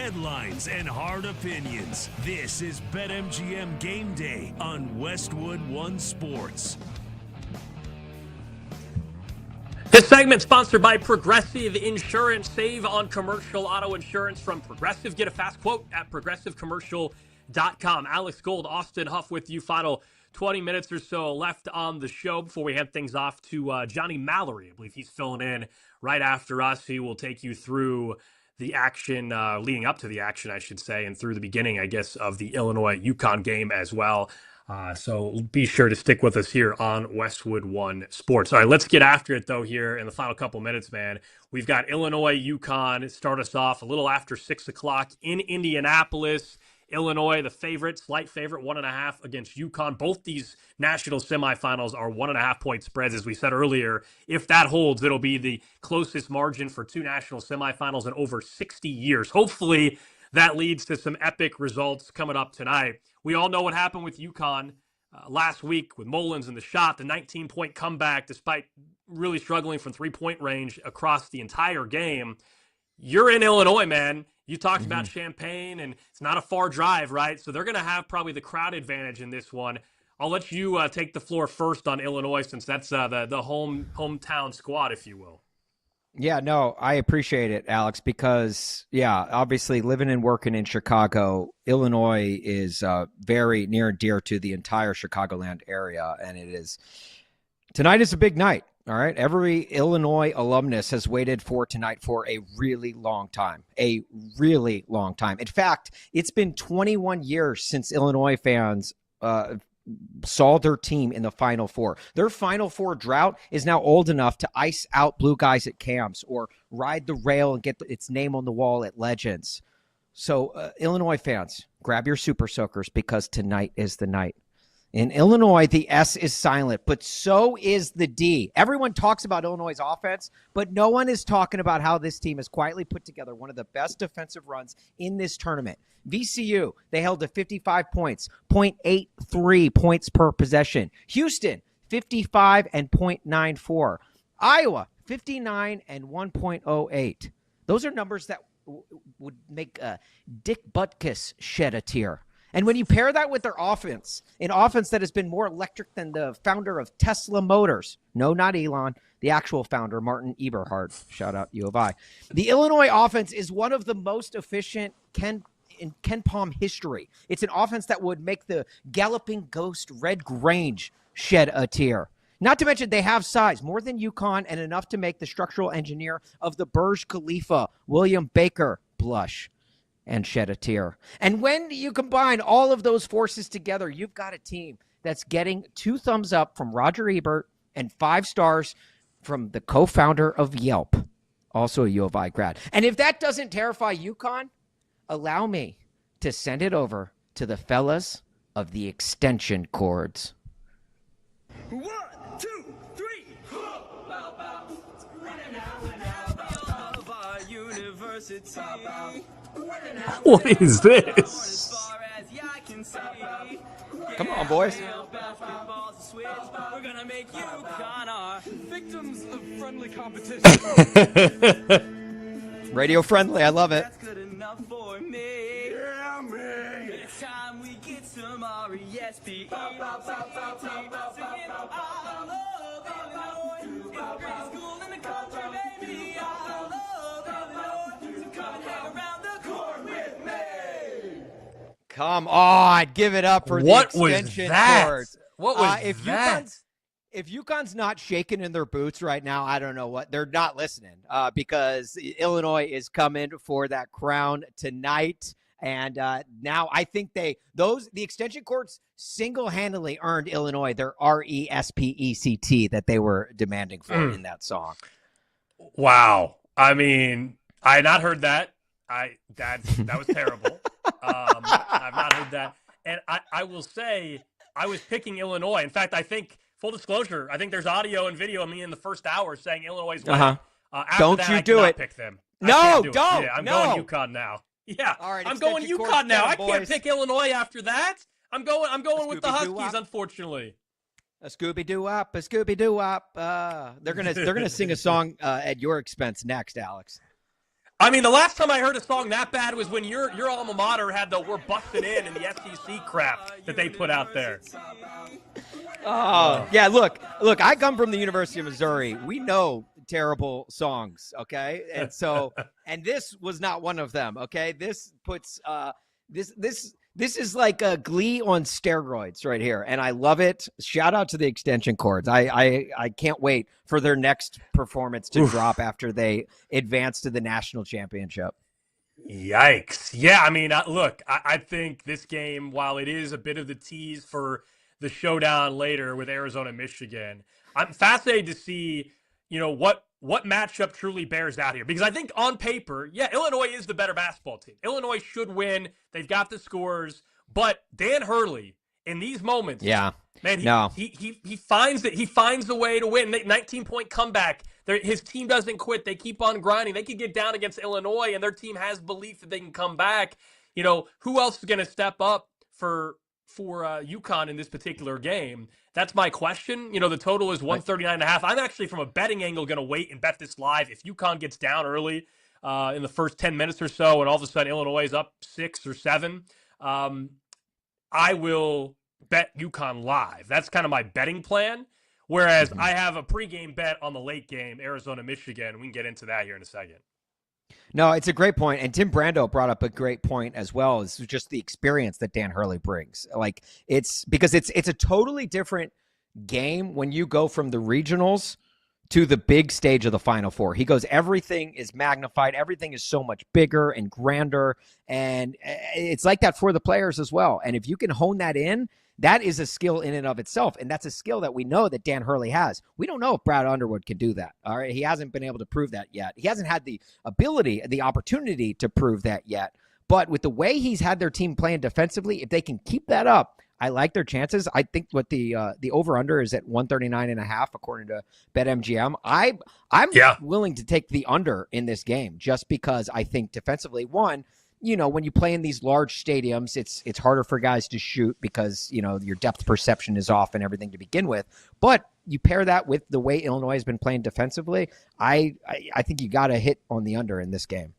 headlines, and hard opinions. This is BetMGM Game Day on Westwood One Sports. This segment sponsored by Progressive Insurance. Save on commercial auto insurance from Progressive. Get a fast quote at progressivecommercial.com. Alex Gold, Austin Huff with you. Final 20 minutes or so left on the show before we hand things off to Johnny Mallory. I believe he's filling in right after us. He will take you through the action, leading up to the action, I should say, and through the beginning, I guess, of the Illinois-UConn game as well. So be sure to stick with us here on Westwood One Sports. All right, let's get after it, though, here in the final couple minutes, man. We've got Illinois-UConn start us off a little after 6 o'clock in Indianapolis. Illinois, the favorite, slight favorite, 1.5 against UConn. Both these national semifinals are 1.5-point spreads, as we said earlier. If that holds, it'll be the closest margin for two national semifinals in over 60 years. Hopefully, that leads to some epic results coming up tonight. We all know what happened with UConn last week with Mullins and the shot, the 19-point comeback, despite really struggling from three-point range across the entire game. You're in Illinois, man. You talked about Champaign, and it's not a far drive, right? So they're going to have probably the crowd advantage in this one. I'll let you take the floor first on Illinois, since that's the hometown squad, if you will. Yeah, no, I appreciate it, Alex, because, yeah, obviously living and working in Chicago, Illinois is very near and dear to the entire Chicagoland area, and tonight is a big night. All right. Every Illinois alumnus has waited for tonight for a really long time. A really long time. In fact, it's been 21 years since Illinois fans saw their team in the Final Four. Their Final Four drought is now old enough to ice out blue guys at camps or ride the rail and get its name on the wall at Legends. So, Illinois fans, grab your super soakers, because tonight is the night. In Illinois, the S is silent, but so is the D. Everyone talks about Illinois' offense, but no one is talking about how this team has quietly put together one of the best defensive runs in this tournament. VCU, they held to 55 points, 0.83 points per possession. Houston, 55 and 0.94. Iowa, 59 and 1.08. Those are numbers that would make Dick Butkus shed a tear. And when you pair that with their offense, an offense that has been more electric than the founder of Tesla Motors. No, not Elon, the actual founder, Martin Eberhard. Shout out U of I. The Illinois offense is one of the most efficient in KenPom history. It's an offense that would make the galloping ghost Red Grange shed a tear. Not to mention they have size, more than UConn, and enough to make the structural engineer of the Burj Khalifa, William Baker, blush and shed a tear. And when you combine all of those forces together, you've got a team that's getting 2 thumbs up from Roger Ebert and 5 stars from the co-founder of Yelp, also a U of I grad. And if that doesn't terrify UConn, allow me to send it over to the fellas of the extension cords. 1, 2, 3. What is this? Come on, boys. We're gonna make you our victims of friendly competition. Radio friendly, I love it. That's good enough for me. Yeah, me. It's time we get some R-E-S-P-E. Singing I love Illinois. It's the greatest school in the country, baby. I love Illinois. So come and hang around the court with me. Come on, give it up for What the was extension that? cords. What was if that? If UConn's not shaking in their boots right now, I don't know what. They're not listening because Illinois is coming for that crown tonight. And now I think the extension cords single-handedly earned Illinois their RESPECT that they were demanding for in that song. Wow. I mean, I had not heard that. That was terrible. I've not heard that. And I will say I was picking Illinois. In fact, I think, full disclosure, I think there's audio and video of me in the first hour saying Illinois is winning. Don't that, you I do cannot it. Pick them. No, don't. Yeah, I'm going UConn now. Yeah, all right, I'm going UConn now. I can't pick Illinois after that. I'm going with the Huskies, unfortunately. A Scooby-Doo-Wop, a Scooby-Doo-Wop. They're gonna sing a song at your expense next, Alex. I mean, the last time I heard a song that bad was when your alma mater had the "We're Busting In" and the SEC crap that they put out there. Oh, yeah. Look. I come from the University of Missouri. We know terrible songs, okay? And so, and this was not one of them, okay? This puts this is like a Glee on steroids right here, and I love it. Shout out to the extension cords. I can't wait for their next performance to drop after they advance to the national championship. Yikes. Yeah, I mean, look, I think this game, while it is a bit of the tease for the showdown later with Arizona, Michigan, I'm fascinated to see, what matchup truly bears out here. Because I think on paper, yeah, Illinois is the better basketball team. Illinois should win. They've got the scores. But Dan Hurley, in these moments, Yeah. man, No. he finds it. He finds the way to win. 19-point comeback. His team doesn't quit. They keep on grinding. They could get down against Illinois, and their team has belief that they can come back. Who else is going to step up for UConn in this particular game? That's my question. The total is 139.5. I'm actually, from a betting angle, going to wait and bet this live. If UConn gets down early in the first 10 minutes or so, and all of a sudden Illinois is up 6 or 7, I will bet UConn live. That's kind of my betting plan. Whereas I have a pregame bet on the late game, Arizona, Michigan. We can get into that here in a second. No, it's a great point. And Tim Brando brought up a great point as well. It's just the experience that Dan Hurley brings. Like, it's because it's a totally different game when you go from the regionals to the big stage of the Final Four. He goes, everything is magnified. Everything is so much bigger and grander. And it's like that for the players as well. And if you can hone that in, that is a skill in and of itself. And that's a skill that we know that Dan Hurley has. We don't know if Brad Underwood can do that. All right. He hasn't been able to prove that yet. He hasn't had the ability, the opportunity to prove that yet. But with the way he's had their team playing defensively, if they can keep that up, I like their chances. I think what the over-under is at 139.5, according to BetMGM. I'm willing to take the under in this game just because I think defensively, one, when you play in these large stadiums, it's harder for guys to shoot because, your depth perception is off and everything to begin with. But you pair that with the way Illinois has been playing defensively, I think you got to hit on the under in this game.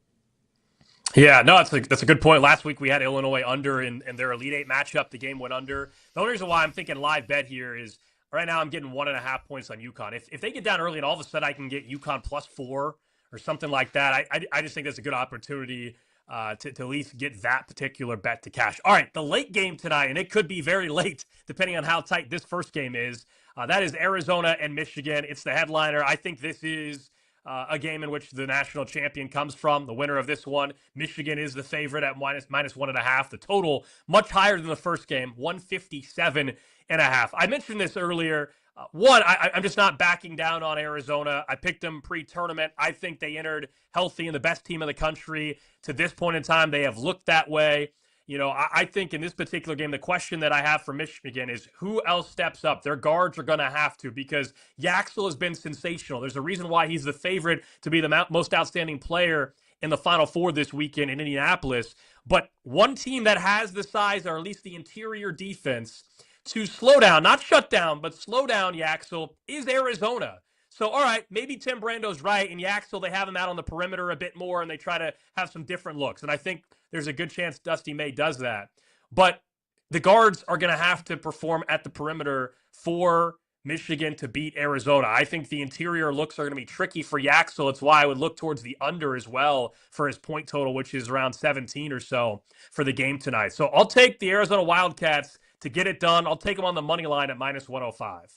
Yeah, no, that's a good point. Last week we had Illinois under in their Elite Eight matchup. The game went under. The only reason why I'm thinking live bet here is right now I'm getting 1.5 points on UConn. If they get down early and all of a sudden I can get UConn +4 or something like that, I just think that's a good opportunity to at least get that particular bet to cash. All right, the late game tonight, and it could be very late depending on how tight this first game is. That is Arizona and Michigan. It's the headliner. I think this is a game in which the national champion comes from. The winner of this one, Michigan, is the favorite at minus 1.5. The total much higher than the first game, 157.5. I mentioned this earlier. I'm just not backing down on Arizona. I picked them pre-tournament. I think they entered healthy and the best team in the country. To this point in time, they have looked that way. I think in this particular game, the question that I have for Michigan is who else steps up? Their guards are going to have to, because Yaxel has been sensational. There's a reason why he's the favorite to be the most outstanding player in the Final Four this weekend in Indianapolis. But one team that has the size, or at least the interior defense, to slow down, not shut down, but slow down Yaxel, is Arizona. So, all right, maybe Tim Brando's right, and Yaxel, they have him out on the perimeter a bit more, and they try to have some different looks. And I think there's a good chance Dusty May does that. But the guards are going to have to perform at the perimeter for Michigan to beat Arizona. I think the interior looks are going to be tricky for Yaxel. It's why I would look towards the under as well for his point total, which is around 17 or so for the game tonight. So I'll take the Arizona Wildcats to get it done. I'll take them on the money line at minus 105.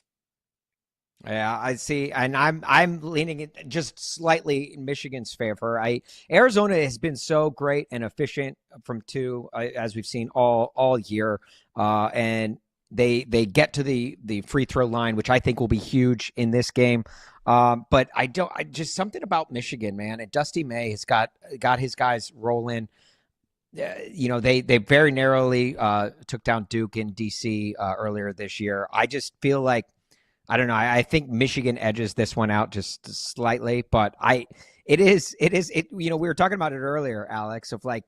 Yeah, I see, and I'm leaning it just slightly in Michigan's favor. Arizona has been so great and efficient from two, as we've seen all year, and they get to the free throw line, which I think will be huge in this game. But I just something about Michigan, man. And Dusty May has got his guys rolling. They very narrowly took down Duke in DC earlier this year. I just feel like, I don't know. I think Michigan edges this one out just slightly, but it is. We were talking about it earlier, Alex, of like,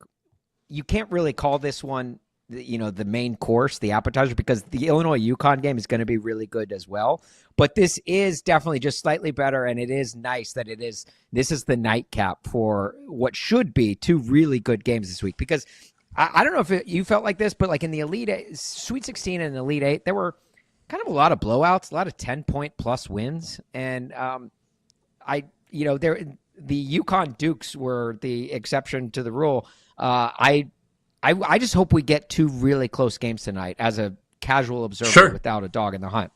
you can't really call this one the main course, the appetizer, because the Illinois UConn game is going to be really good as well. But this is definitely just slightly better, and it is nice that this is the nightcap for what should be two really good games this week. Because I don't know if you felt like this, but like in the Elite Eight, Sweet 16 and Elite Eight, there were kind of a lot of blowouts, a lot of 10-point plus wins, and the UConn Dukes were the exception to the rule. I just hope we get two really close games tonight as a casual observer without a dog in the hunt.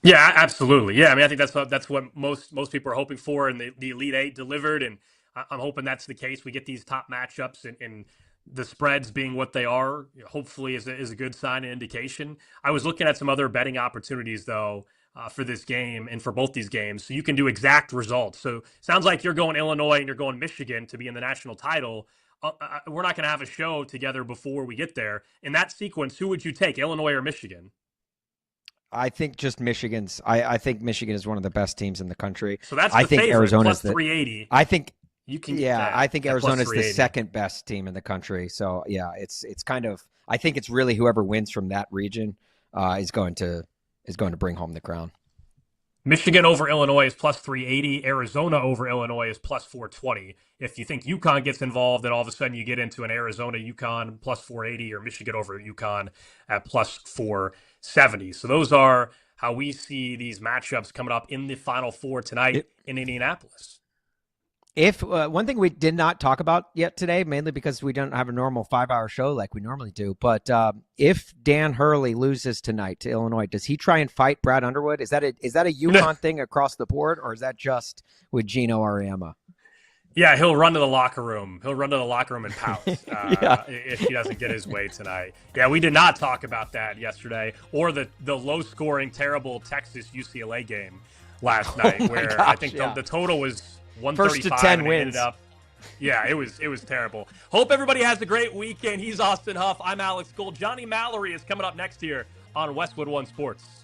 Yeah, absolutely. Yeah, I mean, I think that's what most people are hoping for, and the Elite Eight delivered, and I'm hoping that's the case. We get these top matchups, and the spreads being what they are, hopefully is a good sign and indication. I was looking at some other betting opportunities though for this game and for both these games, so you can do exact results. So sounds like you're going Illinois and you're going Michigan to be in the national title. We're not going to have a show together before we get there. In that sequence, who would you take, Illinois or Michigan? I think just Michigan's. I think Michigan is one of the best teams in the country. So that's I the think favorite, Arizona's plus 380. I think you can. Yeah, I think Arizona's the 380. second best team in the country. So yeah, it's kind of. I think it's really whoever wins from that region is going to bring home the crown. Michigan over Illinois is plus 380. Arizona over Illinois is plus 420. If you think UConn gets involved, then all of a sudden you get into an Arizona UConn plus 480 or Michigan over UConn at plus 470. So those are how we see these matchups coming up in the Final Four tonight in Indianapolis. If one thing we did not talk about yet today, mainly because we don't have a normal 5-hour show like we normally do, but if Dan Hurley loses tonight to Illinois, does he try and fight Brad Underwood? Is that a UConn thing across the board, or is that just with Gino Auriemma? Yeah, he'll run to the locker room. He'll run to the locker room and pout if he doesn't get his way tonight. Yeah, we did not talk about that yesterday, or the low-scoring, terrible Texas UCLA game last night, where I think the total was 135. First to 10 and wins. Ended up, it was terrible. Hope everybody has a great weekend. He's Austin Huff. I'm Alex Gold. Johnny Mallory is coming up next here on Westwood One Sports.